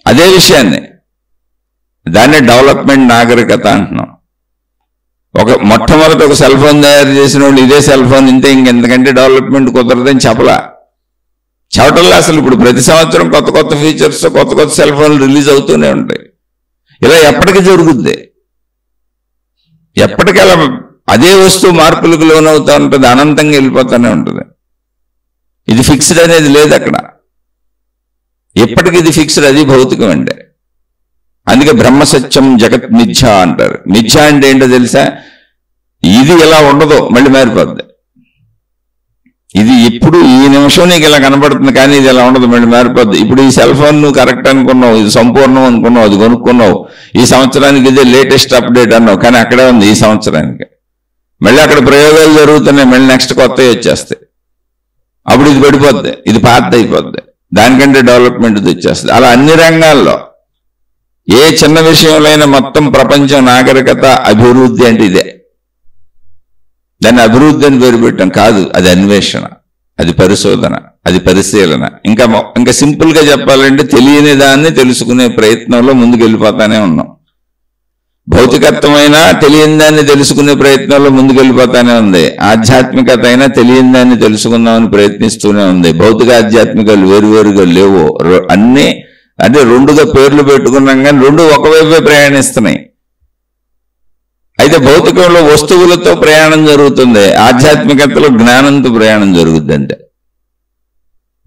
అదే విషయాన్ని. దాన్నే డెవలప్మెంట్ నాగరికత అంటున్నాం. మొట్టమొదటి ఒక సెల్ ఫోన్ తయారు చేసిన వాళ్ళు ఇదే సెల్ ఫోన్, ఇంకెంతకంటే డెవలప్మెంట్ కుదరదని చెప్పటంలో అసలు ఇప్పుడు ప్రతి సంవత్సరం కొత్త ఫీచర్స్, కొత్త సెల్ ఫోన్లు రిలీజ్ అవుతూనే ఉంటాయి. ఇలా ఎప్పటికీ జరుగుద్ది. ఎప్పటికలా అదే వస్తువు మార్పులకు లోనవుతూ ఉంటుంది, అనంతంగా వెళ్ళిపోతూనే ఉంటుంది. ఇది ఫిక్స్డ్ అనేది లేదు అక్కడ. ఎప్పటికీ ఇది ఫిక్స్డ్, అది భౌతికం అంటే. అందుకే బ్రహ్మసత్యం జగత్ మిథ్య అంటారు. మిథ్య అంటే ఏంటో తెలుసా? ఇది ఇలా ఉండదు, మళ్ళీ మారిపోద్ది. ఇది ఇప్పుడు ఈ నిమిషం నీకు ఇలా కనబడుతుంది, కానీ ఇది ఇలా ఉండదు, మళ్ళీ మారిపోద్ది. ఇప్పుడు ఈ సెల్ ఫోన్ నువ్వు కరెక్ట్ అనుకున్నావు, ఇది సంపూర్ణం అనుకున్నావు, అది కొనుక్కున్నావు, ఈ సంవత్సరానికి ఇదే లేటెస్ట్ అప్డేట్ అన్నావు, కానీ అక్కడే ఉంది ఈ సంవత్సరానికి. మళ్ళీ అక్కడ ప్రయోగాలు జరుగుతున్నాయి, మళ్ళీ నెక్స్ట్ కొత్తవి వచ్చేస్తాయి. అప్పుడు ఇది పడిపోద్ది, ఇది పాత అయిపోద్ది, దానికంటే డెవలప్మెంట్ తెచ్చేస్తుంది. అలా అన్ని రంగాల్లో ఏ చిన్న విషయంలో మొత్తం ప్రపంచం నాగరికత అభివృద్ధి అంటే ఇదే. దాన్ని అభివృద్ధి అని పేరు పెట్టాం కాదు, అది అన్వేషణ, అది పరిశోధన, అది పరిశీలన. ఇంకా సింపుల్ గా చెప్పాలంటే తెలియని దాన్ని తెలుసుకునే ప్రయత్నంలో ముందుకు వెళ్ళిపోతానే ఉన్నాం. భౌతికత్వమైనా తెలియని దాన్ని తెలుసుకునే ప్రయత్నంలో ముందుకు వెళ్ళిపోతానే ఉంది. ఆధ్యాత్మికత అయినా తెలియని దాన్ని తెలుసుకుందామని ప్రయత్నిస్తూనే ఉంది. భౌతిక ఆధ్యాత్మికాలు వేరువేరుగా లేవు, అన్నీ అంటే రెండుగా పేర్లు పెట్టుకున్నాం, కానీ రెండు ఒకవైపే ప్రయాణిస్తున్నాయి. అయితే భౌతికంలో వస్తువులతో ప్రయాణం జరుగుతుంది, ఆధ్యాత్మికతలో జ్ఞానంతో ప్రయాణం జరుగుద్ది. అంటే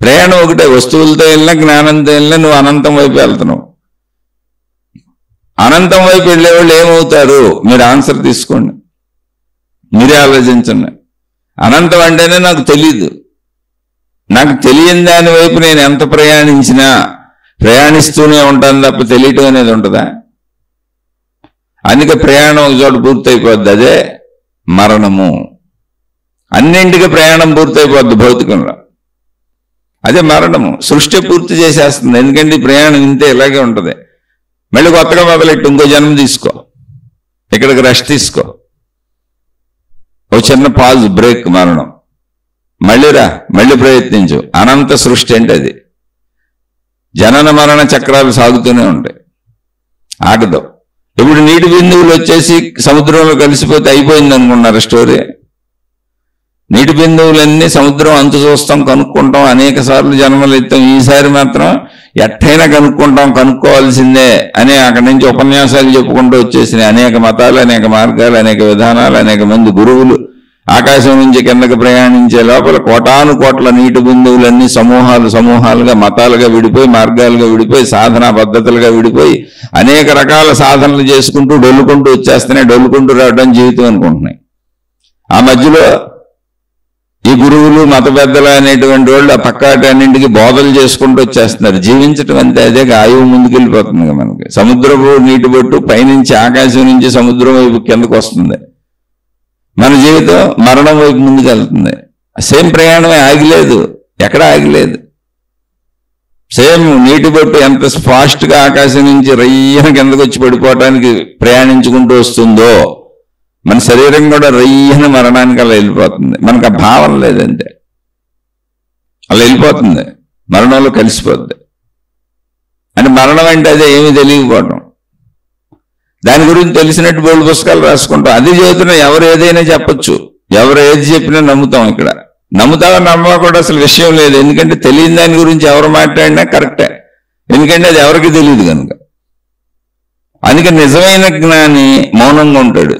ప్రయాణం ఒకటే, వస్తువులతో వెళ్ళినా జ్ఞానంతో వెళ్ళినా నువ్వు అనంతం వైపు వెళ్తున్నావు. అనంతం వైపు వెళ్ళేవాళ్ళు ఏమవుతారు? మీరు ఆన్సర్ తీసుకోండి, మీరే ఆలోచించండి. అనంతం అంటేనే నాకు తెలీదు, నాకు తెలియని దాని వైపు నేను ఎంత ప్రయాణించినా ప్రయాణిస్తూనే ఉంటాను తప్ప తెలియటం అనేది ఉంటుందా? అందుకే ప్రయాణం ఒక చోట పూర్తయిపోద్ది, అదే మరణము. అన్నింటికి ప్రయాణం పూర్తయిపోద్ది భౌతికంలో, అదే మరణము. సృష్టి పూర్తి చేసేస్తుంది, ఎందుకంటే ప్రయాణం ఇంతే ఇలాగే ఉంటుంది. మళ్ళీ కొత్తగా మొదలెట్టు, ఇంకో జన్మ తీసుకో, ఇక్కడికి రెస్ట్ తీసుకో, ఓ చిన్న పాజ్, బ్రేక్, మరణం, మళ్ళీ రా, మళ్ళీ ప్రయత్నించు. అనంత సృష్టి అంటే అది. జనన మరణ చక్రాలు సాగుతూనే ఉంటాయి, ఆగదు. ఇప్పుడు నీటి బిందువులు వచ్చేసి సముద్రంలో కలిసిపోతే అయిపోయింది అనుకున్నారు స్టోరీ. నీటి బిందువులన్నీ సముద్రం అంతు చూస్తాం, కనుక్కుంటాం, అనేక సార్లు జన్మలు ఎత్తాం, ఈసారి మాత్రం ఎట్టయినా కనుక్కుంటాం, కనుక్కోవాల్సిందే అని అక్కడి నుంచి ఉపన్యాసాలు చెప్పుకుంటూ వచ్చేసినాయి. అనేక మతాలు, అనేక మార్గాలు, అనేక విధానాలు, అనేక మంది గురువులు. ఆకాశం నుంచి కిందకి ప్రయాణించే లోపల కోటాను కోట్ల నీటి బిందువులన్నీ సమూహాలు సమూహాలుగా, మతాలుగా విడిపోయి, మార్గాలుగా విడిపోయి, సాధనా పద్ధతులుగా విడిపోయి, అనేక రకాల సాధనలు చేసుకుంటూ డొల్లుకుంటూ వచ్చేస్తున్నాయి. డొల్లుకుంటూ రావడం జీవితం అనుకుంటున్నాయి. ఆ మధ్యలో ఈ గురువులు, మత పెద్దలు అనేటువంటి వాళ్ళు ఆ పక్కాటి అన్నింటికి బోధలు చేసుకుంటూ వచ్చేస్తున్నారు. జీవించటం అంతే, అదే ఆయువు ముందుకెళ్ళిపోతుంది. మనకి సముద్రపు నీటి బొట్టు పైనుంచి, ఆకాశం నుంచి సముద్రం వైపు కిందకు వస్తుంది. మన జీవితం మరణం వైపు ముందుకు వెళ్తుంది. సేమ్ ప్రయాణమే, ఆగిలేదు, ఎక్కడ ఆగిలేదు. సేమ్ నీటి బొట్టు ఎంత ఫాస్ట్గా ఆకాశం నుంచి రయ్యన కిందకు వచ్చి పడిపోవటానికి ప్రయాణించుకుంటూ వస్తుందో, మన శరీరం కూడా రయ్యన మరణానికి అలా వెళ్ళిపోతుంది. మనకు ఆ భావం లేదంటే అలా వెళ్ళిపోతుంది, మరణంలో కలిసిపోద్ది. అంటే మరణం అంటే అదే, ఏమీ తెలియకపోవటం. దాని గురించి తెలిసినట్టు బోల్డ్ పుస్తకాలు రాసుకుంటాం, అది చదువుతున్నా. ఎవరు ఏదైనా చెప్పచ్చు, ఎవరు ఏది చెప్పినా నమ్ముతాం. ఇక్కడ నమ్ముతావా నమ్మా కూడా అసలు విషయం లేదు, ఎందుకంటే తెలియని దాని గురించి ఎవరు మాట్లాడినా కరెక్టే, ఎందుకంటే అది ఎవరికి తెలియదు కనుక. అందుకే నిజమైన జ్ఞాని మౌనంగా ఉంటాడు.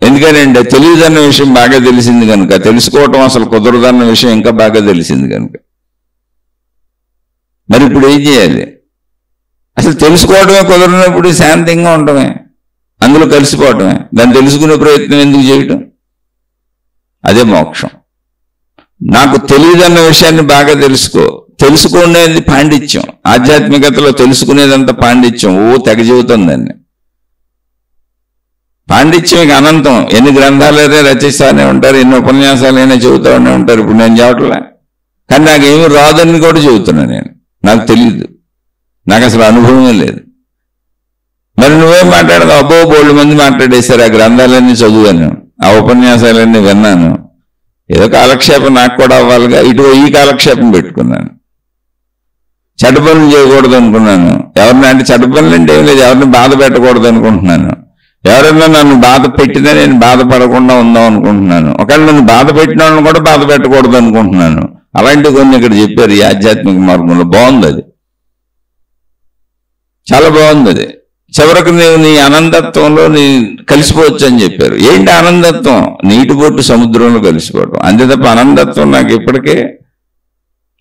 ఎందుకంటే తెలియదన్న విషయం బాగా తెలిసింది కనుక, తెలుసుకోవటం అసలు కుదరదన్న విషయం ఇంకా బాగా తెలిసింది కనుక. మరి ఇప్పుడు ఏం చేయాలి? అసలు తెలుసుకోవడమే కుదరనప్పుడు శాంతంగా ఉండటమే, అందులో కలిసిపోవటమే. దాన్ని తెలుసుకునే ప్రయత్నం ఎందుకు చేయటం? అదే మోక్షం. నాకు తెలియదన్న విషయాన్ని బాగా తెలుసుకునేది పాండిత్యం. ఆధ్యాత్మికతలో తెలుసుకునేదంతా పాండిత్యం. తెగ చెబుతుందండి పాండిత్యం. ఇక అనంతం. ఎన్ని గ్రంథాలైనా రచిస్తానే ఉంటారు, ఎన్ని ఉపన్యాసాలైనా చెబుతూనే ఉంటారు. ఇప్పుడు నేను చెప్పట్లే, కానీ నాకేమీ రాదని కూడా చెబుతున్నా. నాకు తెలియదు, నాకు అసలు అనుభవమే లేదు. మరి నువ్వేం మాట్లాడదు? అబ్బో బోళ్ళు మంది మాట్లాడేశారు, ఆ గ్రంథాలన్నీ చదివాను, ఆ ఉపన్యాసాలన్నీ విన్నాను, ఏదో కాలక్షేపం నాకు కూడా అవ్వాలిగా, ఈ కాలక్షేపం పెట్టుకున్నాను. చెడ్డ పనులు చేయకూడదు అనుకున్నాను. ఎవరిని అంటే చెడ్డ పనులు అంటే ఏం లేదు, ఎవరిని బాధ పెట్టకూడదు అనుకుంటున్నాను. ఎవరైనా నన్ను బాధ పెట్టినా నేను బాధపడకుండా ఉందాం అనుకుంటున్నాను. ఒకవేళ నన్ను బాధ పెట్టిన వాళ్ళని కూడా బాధ పెట్టకూడదు అనుకుంటున్నాను. అలాంటివి కొన్ని ఇక్కడ చెప్పారు ఈ ఆధ్యాత్మిక మార్గంలో. బాగుంది, అది చాలా బాగుంది. అది చివరకు నీవు నీ ఆనందత్వంలో కలిసిపోవచ్చు అని చెప్పారు. ఏంటి ఆనందత్వం? నీటి బొట్టు సముద్రంలో కలిసిపోవడం, అంతే తప్ప ఆనందత్వం నాకు ఇప్పటికే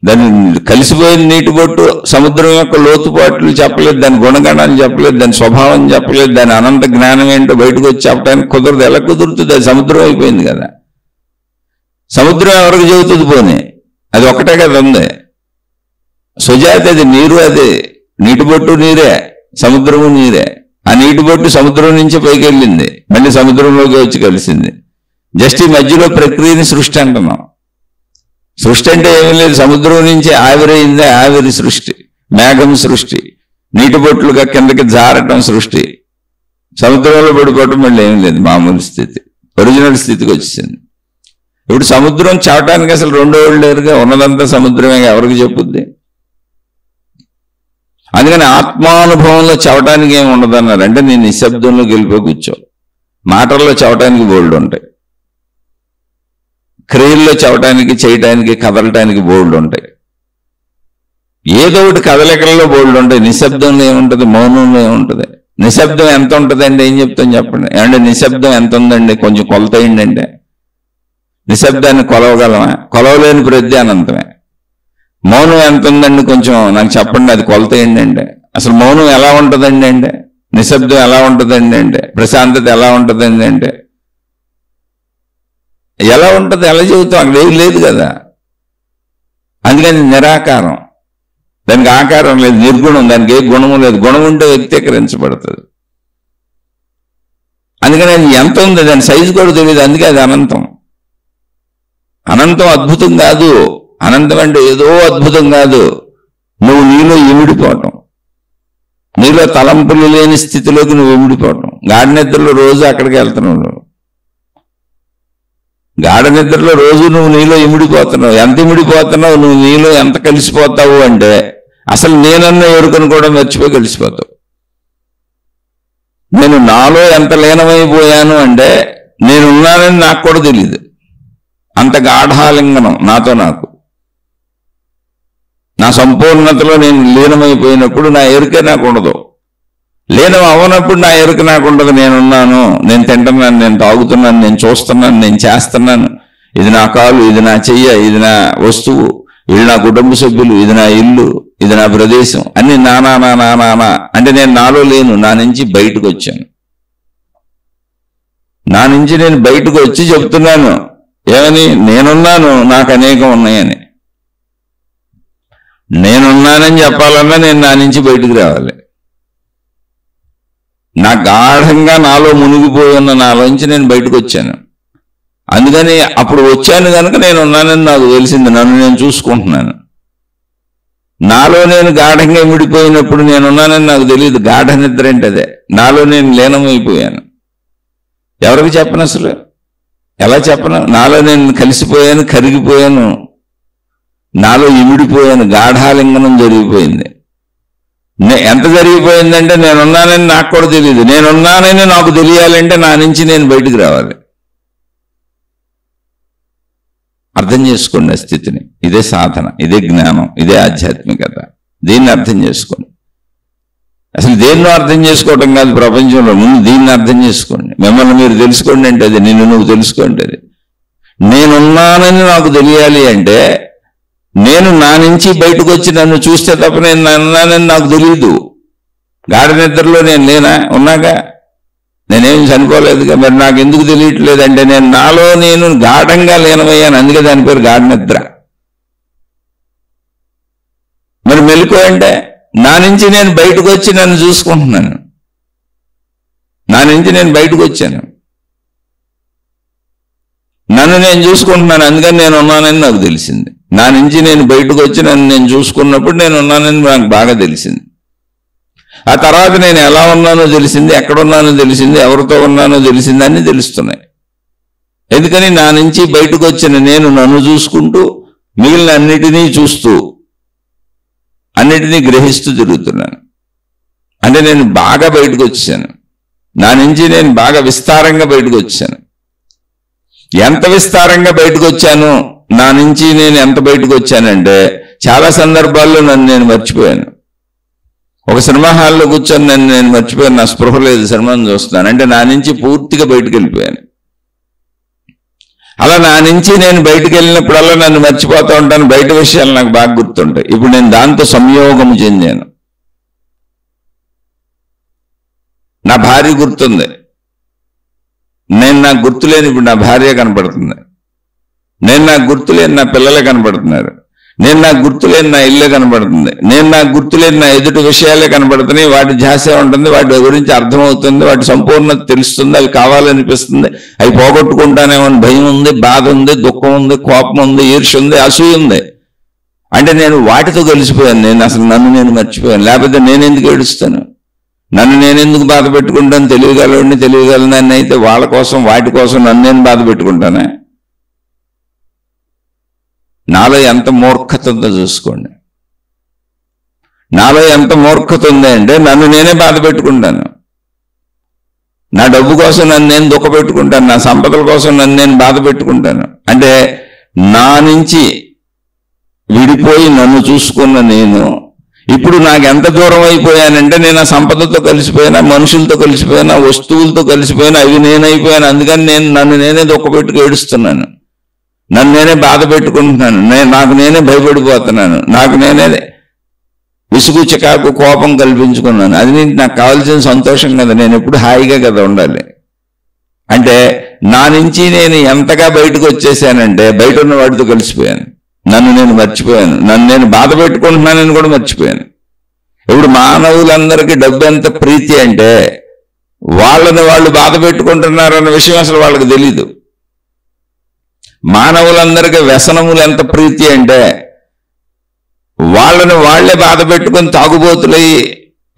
దాన్ని కలిసిపోయిన నీటి బొట్టు సముద్రం యొక్క లోతుపాట్లు చెప్పలేదు, దాని గుణగణాలు చెప్పలేదు, దాని స్వభావం చెప్పలేదు, దాని అనంత జ్ఞానం ఏంటో బయటకు వచ్చి చెప్పడానికి కుదరదు. ఎలా కుదురుతుంది? అది సముద్రం అయిపోయింది కదా. సముద్రం ఎవరికి చెబుతుంది? పోనీ అది ఒకటే కదా ఉంది. సుజాతి అది నీరు, అది నీటి బొట్టు నీరే, సముద్రము నీరే. ఆ నీటి బొట్టు సముద్రం నుంచి పైకి వెళ్ళింది, మళ్ళీ సముద్రంలోకి వచ్చి కలిసింది. జస్ట్ ఈ మధ్యలో ప్రక్రియని సృష్టి అంటున్నాం. సృష్టి అంటే ఏమీ లేదు, సముద్రం నుంచి ఆవిరైందే ఆవిరి సృష్టి, మేఘం సృష్టి, నీటి బొట్లుగా కిందకి జారటం సృష్టి. సముద్రంలో పడిపోవటం మళ్ళీ ఏం లేదు, మామూలు స్థితి, ఒరిజినల్ స్థితికి వచ్చేసింది. ఇప్పుడు సముద్రం చావటానికి అసలు రెండో వాళ్ళు లేరుగా, ఉన్నదంతా సముద్రమే, ఎవరికి చెప్పుద్ది? అందుకని ఆత్మానుభవంలో చవటానికి ఏమి ఉండదన్నారు. అంటే నేను నిశ్శబ్దంలో గెలిపోయి కూర్చో. మాటల్లో చవటానికి బోల్డ్ ఉంటాయి, క్రియల్లో చవటానికి, చేయటానికి, కదలటానికి బోల్డ్ ఉంటాయి, ఏదో ఒకటి కదలికల్లో బోల్డ్ ఉంటాయి. నిశ్శబ్దంలో ఏముంటుంది? మౌనంలో ఏముంటుంది? నిశ్శబ్దం ఎంత ఉంటుందండి? ఏం చెప్తాను చెప్పండి. ఏమంటే నిశ్శబ్దం ఎంత ఉందండి? కొంచెం కొలతయండి. అంటే నిశ్శబ్దాన్ని కొలవగలమా? కొలవలేని ప్రతి అనంతమే. మౌనం ఎంత ఉందండి? కొంచెం నాకు చెప్పండి, అది కొలతయండి. అంటే అసలు మౌనం ఎలా ఉంటుందండి? అంటే నిశ్శబ్దం ఎలా ఉంటుందండి? అంటే ప్రశాంతత ఎలా ఉంటుందండి? అంటే ఎలా ఉంటుంది? ఎలా చెబుతాం? అక్కడ ఏం లేదు కదా. అందుకని నిరాకారం, దానికి ఆకారం లేదు, నిర్గుణం, దానికి ఏ గుణము లేదు. గుణం ఉంటే వ్యక్తీకరించబడుతుంది. అందుకని అది ఎంత ఉంది, దాని సైజు కూడా తెలియదు. అందుకే అది అనంతం. అనంతం అద్భుతం కాదు. అనంతం అంటే ఏదో అద్భుతం కాదు, నువ్వు నీలో ఇమిడిపోవటం, నీలో తలంపులు లేని స్థితిలోకి నువ్వు ఇమిడిపోవటం. గాఢ నిద్రలో రోజు అక్కడికి వెళ్తున్నావు, గాఢ నిద్రలో రోజు నువ్వు నీలో ఇమిడిపోతున్నావు. ఎంత ఇమిడిపోతున్నావు, నువ్వు నీలో ఎంత కలిసిపోతావు అంటే అసలు నేనన్న ఎరుకను కూడా మర్చిపోయి కలిసిపోతావు. నేను నాలో ఎంత లీనమైపోయాను అంటే నేనున్నానని నాకు కూడా తెలియదు. అంత గాఢాలింగనం నాతో నాకు. నా సంపూర్ణతలో నేను లీనమైపోయినప్పుడు నా ఎరుకే నాకు ఉండదు. లీనం అవ్వనప్పుడు నా ఎరుక నాకు ఉండదు. నేనున్నాను, నేను తింటున్నాను, నేను తాగుతున్నాను, నేను చూస్తున్నాను, నేను చేస్తున్నాను. ఇది నా కాలు, ఇది నా చెయ్య, ఇది నా వస్తువు, ఇది నా కుటుంబ సభ్యులు, ఇది నా ఇల్లు, ఇది నా ప్రదేశం, అన్ని నానా నానా నానా. అంటే నేను నాలో లేను, నా నుంచి బయటకు వచ్చాను. నా నుంచి నేను బయటకు వచ్చి చెప్తున్నాను ఏమని? నేనున్నాను, నాకు అనేకం ఉన్నాయని. నేనున్నానని చెప్పాలన్నా నేను నా నుంచి బయటకు రావాలి. నా గాఢంగా నాలో మునిగిపోయి ఉన్న నాలోంచి నేను బయటకు వచ్చాను. అందుకని అప్పుడు వచ్చాను కనుక నేనున్నానని నాకు తెలిసింది. నన్ను నేను చూసుకుంటున్నాను. నాలో నేను గాఢంగా ఇమిడిపోయినప్పుడు నేనున్నానని నాకు తెలియదు. గాఢ నిద్ర అంటే అదే. నాలో నేను లీనమైపోయాను. ఎవరికి చెప్పను? అసలు ఎలా చెప్పను? నాలో నేను కలిసిపోయాను, కరిగిపోయాను, నాలో ఇమిడిపోయాను. గాఢాలింగనం జరిగిపోయింది. ఎంత జరిగిపోయిందంటే నేనున్నానని నాకు కూడా తెలియదు. నేనున్నానని నాకు తెలియాలంటే నా నుంచి నేను బయటికి రావాలి. అర్థం చేసుకోండి ఆ స్థితిని. ఇదే సాధన, ఇదే జ్ఞానం, ఇదే ఆధ్యాత్మికత. దీన్ని అర్థం చేసుకోండి. అసలు దేన్నో అర్థం చేసుకోవటం కాదు ప్రపంచంలో, ముందు దీన్ని అర్థం చేసుకోండి. మిమ్మల్ని మీరు తెలుసుకోండి అంటే అది, నిన్ను నువ్వు తెలుసుకోండి అది. నేనున్నానని నాకు తెలియాలి అంటే నేను నా నుంచి బయటకు వచ్చి నన్ను చూస్తే తప్ప నేను అన్నానని నాకు తెలియదు. గాఢ నిద్రలో నేను లేనా? ఉన్నాగా, నేనేం చనిపోలేదుగా. మరి నాకు ఎందుకు తెలియట్లేదు అంటే నేను నాలో నేను గాఢంగా లీనమయ్యాను. అందుకే దాని పేరు గాఢ నిద్ర. మరి మెలకువ అంటే నా నుంచి నేను బయటకు వచ్చి నన్ను చూసుకుంటున్నాను. నా నుంచి నేను బయటకు వచ్చాను, నన్ను నేను చూసుకుంటున్నాను. అందుకని నేను ఉన్నానని నాకు తెలిసింది. నా నుంచి నేను బయటకు వచ్చి నన్ను నేను చూసుకున్నప్పుడు నేను ఉన్నానని నాకు బాగా తెలిసింది. ఆ తర్వాత నేను ఎలా ఉన్నానో తెలిసింది, ఎక్కడున్నానో తెలిసింది, ఎవరితో ఉన్నానో తెలిసింది, అన్నీ తెలుస్తున్నాయి. ఎందుకని నా నుంచి బయటకు వచ్చిన నేను నన్ను చూసుకుంటూ మిగిలిన అన్నిటినీ చూస్తూ అన్నిటినీ గ్రహిస్తూ తిరుగుతున్నాను. అంటే నేను బాగా బయటకు వచ్చాను. నా నుంచి నేను బాగా విస్తారంగా బయటకు వచ్చాను. ఎంత విస్తారంగా బయటకు వచ్చాను, నా నుంచి నేను ఎంత బయటకు వచ్చానంటే చాలా సందర్భాల్లో నన్ను నేను మర్చిపోయాను. ఒక సినిమా హాల్లో కూర్చొని నన్ను నేను మర్చిపోయాను. నా స్పృహ లేదు, సినిమాను చూస్తున్నాను అంటే నా నుంచి పూర్తిగా బయటకు వెళ్ళిపోయాను. అలా నా నుంచి నేను బయటకు వెళ్ళినప్పుడల్లా నన్ను మర్చిపోతూ ఉంటాను, బయట విషయాలు నాకు బాగా గుర్తుంటాయి. ఇప్పుడు నేను దాంతో సంయోగం చెందాను. నా భార్య గుర్తుంది, నేను నాకు గుర్తులేని ఇప్పుడు నా భార్య కనపడుతుంది. నేను నాకు గుర్తులేని నా పిల్లలే కనపడుతున్నారు. నేను నాకు గుర్తులేని నా ఇల్లే కనపడుతుంది. నేను నాకు గుర్తులేని నా ఎదుటి విషయాలే కనపడుతున్నాయి. వాటి ధ్యాసే ఉంటుంది, వాటి గురించి అర్థమవుతుంది, వాటి సంపూర్ణత తెలుస్తుంది, అవి కావాలనిపిస్తుంది. అవి పోగొట్టుకుంటానేమో అని భయం ఉంది, బాధ ఉంది, దుఃఖం ఉంది, కోపం ఉంది, ఈర్ష్య ఉంది, అసూయ ఉంది. అంటే నేను వాటితో కలిసిపోయాను. నేను అసలు నన్ను నేను మర్చిపోయాను. లేకపోతే నేను ఎందుకు ఏడుస్తాను, నన్ను నేనెందుకు బాధ పెట్టుకుంటాను? తెలియగలనని అయితే వాళ్ళ కోసం వాటి కోసం నన్ను నేను బాధ పెట్టుకుంటానే? నాలో ఎంత మూర్ఖత ఉందో చూసుకోండి. నాలో ఎంత మూర్ఖత ఉంది అంటే నన్ను నేనే బాధ పెట్టుకుంటాను. నా డబ్బు కోసం నన్ను నేను దుఃఖ పెట్టుకుంటాను, నా సంపదల కోసం నన్ను నేను బాధ పెట్టుకుంటాను. అంటే నా నుంచి విడిపోయి నన్ను చూసుకున్న నేను ఇప్పుడు నాకు ఎంత దూరం అయిపోయానంటే, నేను ఆ సంపదతో కలిసిపోయినా, మనుషులతో కలిసిపోయినా, వస్తువులతో కలిసిపోయినా, అవి నేనైపోయాను. అందుకని నేను నన్ను నేనే దుఃఖ పెట్టుకు ఏడుస్తున్నాను, నన్ను నేనే బాధ పెట్టుకుంటున్నాను, నాకు నేనే భయపడిపోతున్నాను, నాకు నేనే విసుగు చికాకు కోపం కల్పించుకున్నాను. అది నాకు కావాల్సిన సంతోషం కదా, నేను ఎప్పుడు హాయిగా కదా ఉండాలి. అంటే నా నుంచి నేను ఎంతగా బయటకు వచ్చేసానంటే, బయట ఉన్న వాడితో కలిసిపోయాను, నన్ను నేను మర్చిపోయాను, నన్ను నేను బాధ పెట్టుకుంటున్నానని కూడా మర్చిపోయాను. ఇప్పుడు మానవులందరికీ డబ్బు ఎంత ప్రీతి అంటే, వాళ్ళని వాళ్ళు బాధ పెట్టుకుంటున్నారన్న విషయం అసలు వాళ్ళకి తెలీదు. మానవులందరికీ వ్యసనములు ఎంత ప్రీతి అంటే, వాళ్ళని వాళ్లే బాధ పెట్టుకొని తాగుబోతులై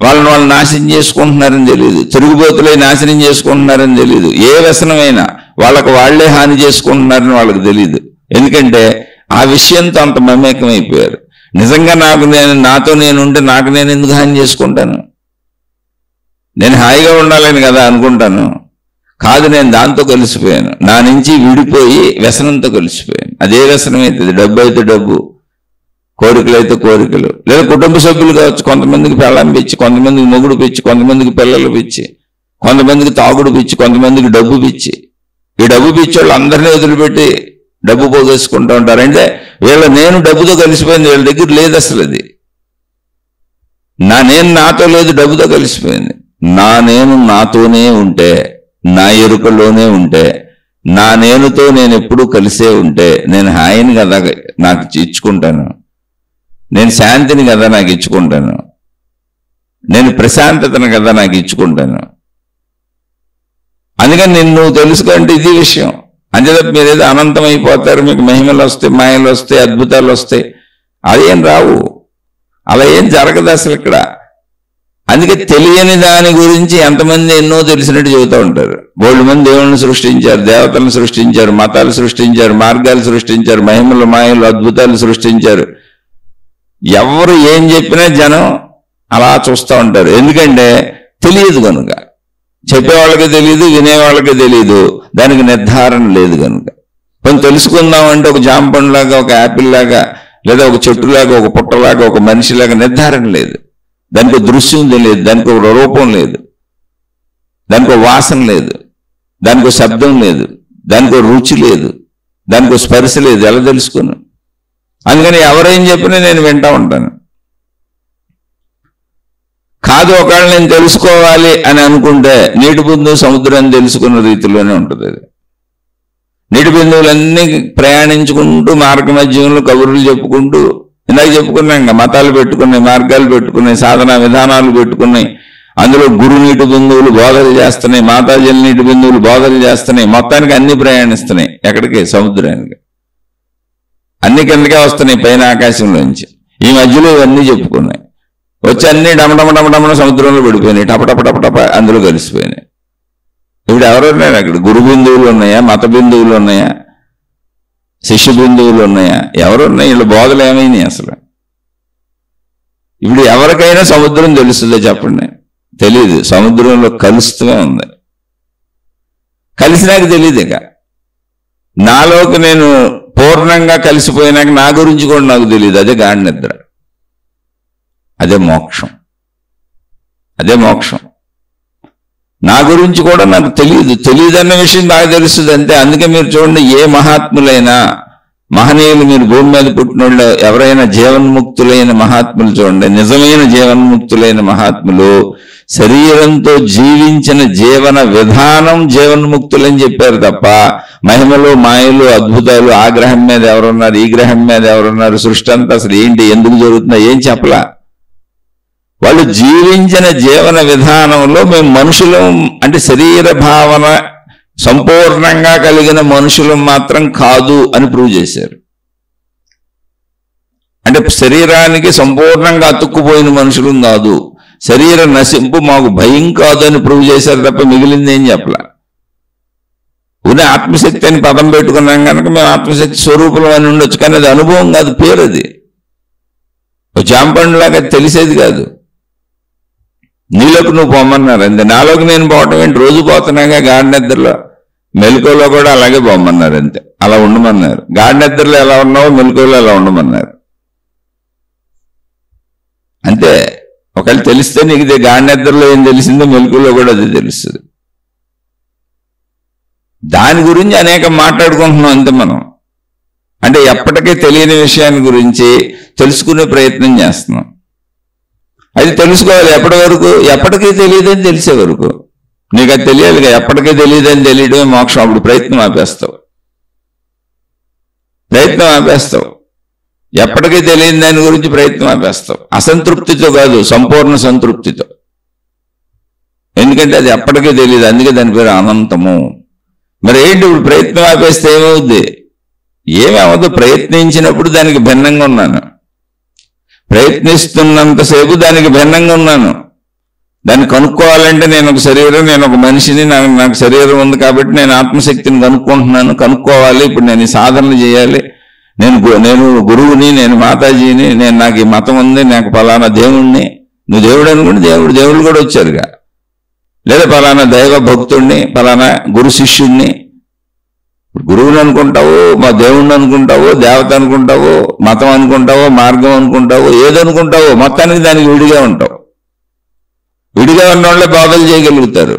వాళ్ళని వాళ్ళు నాశనం చేసుకుంటున్నారని తెలియదు, తిరుగుబోతులై నాశనం చేసుకుంటున్నారని తెలియదు. ఏ వ్యసనమైనా వాళ్ళకు వాళ్లే హాని చేసుకుంటున్నారని వాళ్ళకి తెలియదు. ఎందుకంటే ఆ విషయంతో అంత మమేకమైపోయారు. నిజంగా నాతో నేనుంటే నాకు నేను ఎందుకు హాని చేసుకుంటాను? నేను హాయిగా ఉండాలని కదా అనుకుంటాను. కాదు, నేను దాంతో కలిసిపోయాను. నా నుంచి విడిపోయి వ్యసనంతో కలిసిపోయాను. అదే వ్యసనం అవుతుంది. డబ్బు అయితే డబ్బు, కోరికలు అయితే కోరికలు, లేదా కుటుంబ సభ్యులు కావచ్చు. కొంతమందికి పెళ్ళం పిచ్చి, కొంతమందికి మొగుడు పిచ్చి, కొంతమందికి పిల్లలు పిచ్చి, కొంతమందికి తాగుడు పిచ్చి, కొంతమందికి డబ్బు పిచ్చి. ఈ డబ్బు పిచ్చి వాళ్ళు అందరినీ వదిలిపెట్టి డబ్బు పోగేసుకుంటూ ఉంటారు. అంటే నేను డబ్బుతో కలిసిపోయింది, వీళ్ళ దగ్గర లేదు అసలు. అది నేను నాతో లేదు, డబ్బుతో కలిసిపోయింది. నేను నాతోనే ఉంటే, నా ఎరుకలోనే ఉంటే, నేనుతో నేను ఎప్పుడూ కలిసే ఉంటే, నేను హాయిని కదా నాకు ఇచ్చుకుంటాను, నేను శాంతిని కదా నాకు ఇచ్చుకుంటాను, నేను ప్రశాంతతను కదా నాకు ఇచ్చుకుంటాను. అందుకని నువ్వు తెలుసుకుంటే ఇది విషయం. అంతే తప్ప మీరేదో అనంతం అయిపోతారు, మీకు మహిమలు వస్తాయి, మాయలు వస్తాయి, అద్భుతాలు వస్తాయి, అదేం రావు. అలా ఏం జరగదు అసలు ఇక్కడ. అందుకే తెలియని దాని గురించి ఎంతమంది ఎన్నో తెలిసినట్టు చెబుతూ ఉంటారు. బోల్డు మంది దేవుళ్ళని సృష్టించారు, దేవతలను సృష్టించారు, మతాలు సృష్టించారు, మార్గాలు సృష్టించారు, మహిమలు మాయలు అద్భుతాలు సృష్టించారు. ఎవరు ఏం చెప్పినా జనం అలా చూస్తూ ఉంటారు. ఎందుకంటే తెలియదు కనుక. చెప్పేవాళ్ళకి తెలియదు, వినేవాళ్ళకి తెలియదు, దానికి నిర్ధారణ లేదు కనుక. కొంచెం తెలుసుకుందామంటే ఒక జామ పండులాగా, ఒక యాపిల్ లాగా, లేదా ఒక చెట్టులాగా, ఒక పుట్టలాగా, ఒక మనిషిలాగా నిర్ధారణ లేదు. దానికి ఒక దృశ్యం తెలియదు, దానికి ఒక రూపం లేదు, దానికి ఒక వాసన లేదు, దానికి ఒక శబ్దం లేదు, దానికి ఒక రుచి లేదు, దానికి ఒక స్పర్శ లేదు. ఎలా తెలుసుకున్నాను? అందుకని ఎవరేం చెప్పినా నేను వింటూ ఉంటాను. కాదు, ఒకవేళ నేను తెలుసుకోవాలి అని అనుకుంటే నీటి బిందువు సముద్రాన్ని తెలుసుకున్న రీతిలోనే ఉంటుంది. అది నీటి బిందువులన్నీ ప్రయాణించుకుంటూ మార్గ మధ్యంలో కబుర్లు చెప్పుకుంటూ, ఇందాక చెప్పుకున్నాం ఇంకా, మతాలు పెట్టుకున్నాయి, మార్గాలు పెట్టుకున్నాయి, సాధన విధానాలు పెట్టుకున్నాయి. అందులో గురు నీటి బిందువులు బోధలు చేస్తున్నాయి, మాతాజీల నీటి బిందువులు బోధలు చేస్తున్నాయి. మొత్తానికి అన్ని ప్రయాణిస్తున్నాయి. ఎక్కడికి? సముద్రానికి. అన్ని కిందకే వస్తున్నాయి పైన ఆకాశంలోంచి. ఈ మధ్యలో ఇవన్నీ చెప్పుకున్నాయి. వచ్చి అన్ని డమడమడమడమన సముద్రంలో పడిపోయినాయి, టపటపటపటప అందులో కలిసిపోయినాయి. ఇప్పుడు ఎవరున్నారు అక్కడ? గురు బిందువులు ఉన్నాయా? మత బిందువులు ఉన్నాయా? శిష్య బిందువులు ఉన్నాయా? ఎవరున్నాయి? వీళ్ళ బోధలు ఏమైనాయి అసలు? ఇప్పుడు ఎవరికైనా సముద్రం తెలుస్తుందో చెప్పండి? తెలీదు. సముద్రంలో కలుస్తూనే ఉంది. కలిసినాక తెలియదు. ఇక నాలోకి నేను పూర్ణంగా కలిసిపోయినాక నా గురించి కూడా నాకు తెలియదు. అదే గాఢ నిద్ర, అదే మోక్షం, అదే మోక్షం. నా గురించి కూడా నాకు తెలియదన్న విషయం బాగా తెలుస్తుంది అంతే. అందుకే మీరు చూడండి, ఏ మహాత్ములైనా మహనీయులు, మీరు భూమి మీద పుట్టినోళ్ళు ఎవరైనా జీవన్ముక్తులైన మహాత్ములు చూడండి, నిజమైన జీవన్ముక్తులైన మహాత్ములు శరీరంతో జీవించిన జీవన విధానం జీవన్ముక్తులని చెప్పారు తప్ప మహిమలు, మాయలు, అద్భుతాలు, ఆ గ్రహం మీద ఎవరున్నారు, ఈ గ్రహం మీద ఎవరున్నారు, సృష్టి అంతా అసలు ఏంటి, ఎందుకు జరుగుతుందో ఏం చెప్పలా. వాళ్ళు జీవించిన జీవన విధానంలో మేము మనుషులం అంటే శరీర భావన సంపూర్ణంగా కలిగిన మనుషులు మాత్రం కాదు అని ప్రూవ్ చేశారు. అంటే శరీరానికి సంపూర్ణంగా అతుక్కుపోయిన మనుషులు కాదు, శరీర నశింపు మాకు భయం కాదు అని ప్రూవ్ చేశారు తప్ప మిగిలింది ఏం చెప్పలా. ఉన్న ఆత్మశక్తి అని పదం పెట్టుకున్నాం కనుక మేము ఆత్మశక్తి స్వరూపం అని ఉండొచ్చు, కానీ అది అనుభవం కాదు, పేరు అది. జాంపండులాగా తెలిసేది కాదు. నీలోకి నువ్వు పోమన్నారు అంతే, నాలోకి నేను పోవటం ఏంటి, రోజు పోతున్నాగా గాఢ నిద్రలో, మెలకువలో కూడా అలాగే పోమన్నారు అంతే, అలా ఉండమన్నారు. గాఢ నిద్రలో ఎలా ఉన్నావో మెలకువలో ఎలా ఉండమన్నారు అంతే. ఒకవేళ తెలిస్తే నీకు గాఢ నిద్రలో ఏం తెలిసిందో మెలకువలో కూడా అది తెలుస్తుంది. దాని గురించి అనేక మాట్లాడుకుంటున్నాం అంతే మనం. అంటే ఎప్పటికీ తెలియని విషయాన్ని గురించి తెలుసుకునే ప్రయత్నం చేస్తున్నాం. అది తెలుసుకోవాలి ఎప్పటి వరకు, ఎప్పటికీ తెలియదని తెలిసే వరకు. నీకు అది తెలియాలిగా, ఎప్పటికీ తెలియదని తెలియడమే మోక్షం. అప్పుడు ప్రయత్నం ఆపేస్తావు. ఎప్పటికీ తెలియని దాని గురించి ప్రయత్నం ఆపేస్తావు. అసంతృప్తితో కాదు, సంపూర్ణ సంతృప్తితో. ఎందుకంటే అది ఎప్పటికీ తెలియదు, అందుకే దాని పేరు అనంతము. మరి ఏంటి ఇప్పుడు ప్రయత్నం ఆపేస్తే ఏమవుద్ది? ఏమవద్దు. ప్రయత్నించినప్పుడు దానికి భిన్నంగా ఉన్నాను, ప్రయత్నిస్తున్నంతసేపు దానికి భిన్నంగా ఉన్నాను. దాన్ని కనుక్కోవాలంటే నేను ఒక శరీరం, నేను ఒక మనిషిని, నాకు శరీరం ఉంది కాబట్టి నేను ఆత్మశక్తిని కనుక్కుంటున్నాను. కనుక్కోవాలి, ఇప్పుడు నేను ఈ సాధనలు చేయాలి, నేను గురువుని, నేను మాతాజీని, నాకు ఈ మతం ఉంది, నాకు పలానా దేవుణ్ణి. నువ్వు దేవుడు అనుకుంటే దేవుళ్ళు కూడా వచ్చారుగా. లేదా పలానా దైవ భక్తుడిని, పలానా గురు శిష్యుడిని. గురువుని అనుకుంటావు, మా దేవుణ్ణి అనుకుంటావు, దేవత అనుకుంటావు, మతం అనుకుంటావు, మార్గం అనుకుంటావు, ఏదనుకుంటావు, మొత్తానికి దానికి విడిగా ఉంటావు. విడిగా ఉన్నోళ్లే బోధలు చేయగలుగుతారు,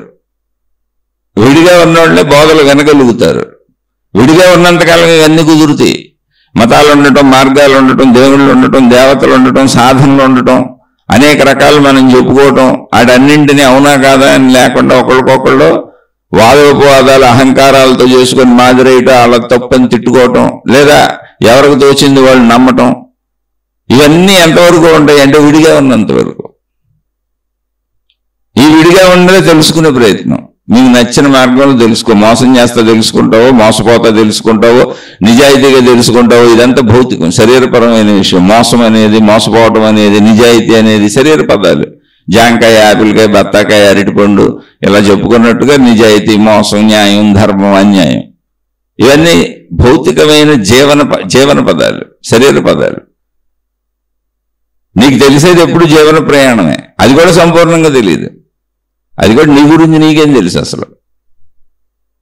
విడిగా ఉన్నోళ్లే బోధలు వినగలుగుతారు. విడిగా ఉన్నంతకాలం ఇవన్నీ కుదురుతాయి. మతాలు ఉండటం, మార్గాలు ఉండటం, దేవుళ్ళు ఉండటం, దేవతలు ఉండటం, సాధనలు ఉండటం, అనేక రకాలు మనం చెప్పుకోవటం, వాటన్నింటినీ అవునా కాదా అని లేకుండా ఒకళ్ళకొకళ్ళు వాదోపవాదాలు అహంకారాలతో చేసుకొని మాదిరేయటం, వాళ్ళ తప్పని తిట్టుకోవటం, లేదా ఎవరికి తోచింది వాళ్ళు నమ్మటం, ఇవన్నీ ఎంతవరకు ఉంటాయి అంటే విడిగా ఉన్నంతవరకు. ఈ విడిగా ఉన్నదే తెలుసుకునే ప్రయత్నం. నీకు నచ్చిన మార్గంలో తెలుసుకో. మోసం చేస్తా తెలుసుకుంటావో, మోసపోతా తెలుసుకుంటావో, నిజాయితీగా తెలుసుకుంటావో, ఇదంతా భౌతికం, శరీరపరమైన విషయం. మోసం అనేది, మోసపోవటం అనేది, నిజాయితీ అనేది శరీర పదాలు. జాంకాయ, ఆపిల్కాయ, బత్తాకాయ, అరటిపండు ఇలా చెప్పుకున్నట్టుగా నిజాయితీ, మోసం, న్యాయం, ధర్మం, అన్యాయం ఇవన్నీ భౌతికమైన జీవన పదాలు, శరీర పదాలు. నీకు తెలిసేది ఎప్పుడు జీవన ప్రయాణమే. అది కూడా సంపూర్ణంగా తెలియదు. అది కూడా నీ గురించి నీకేం తెలుసు అసలు.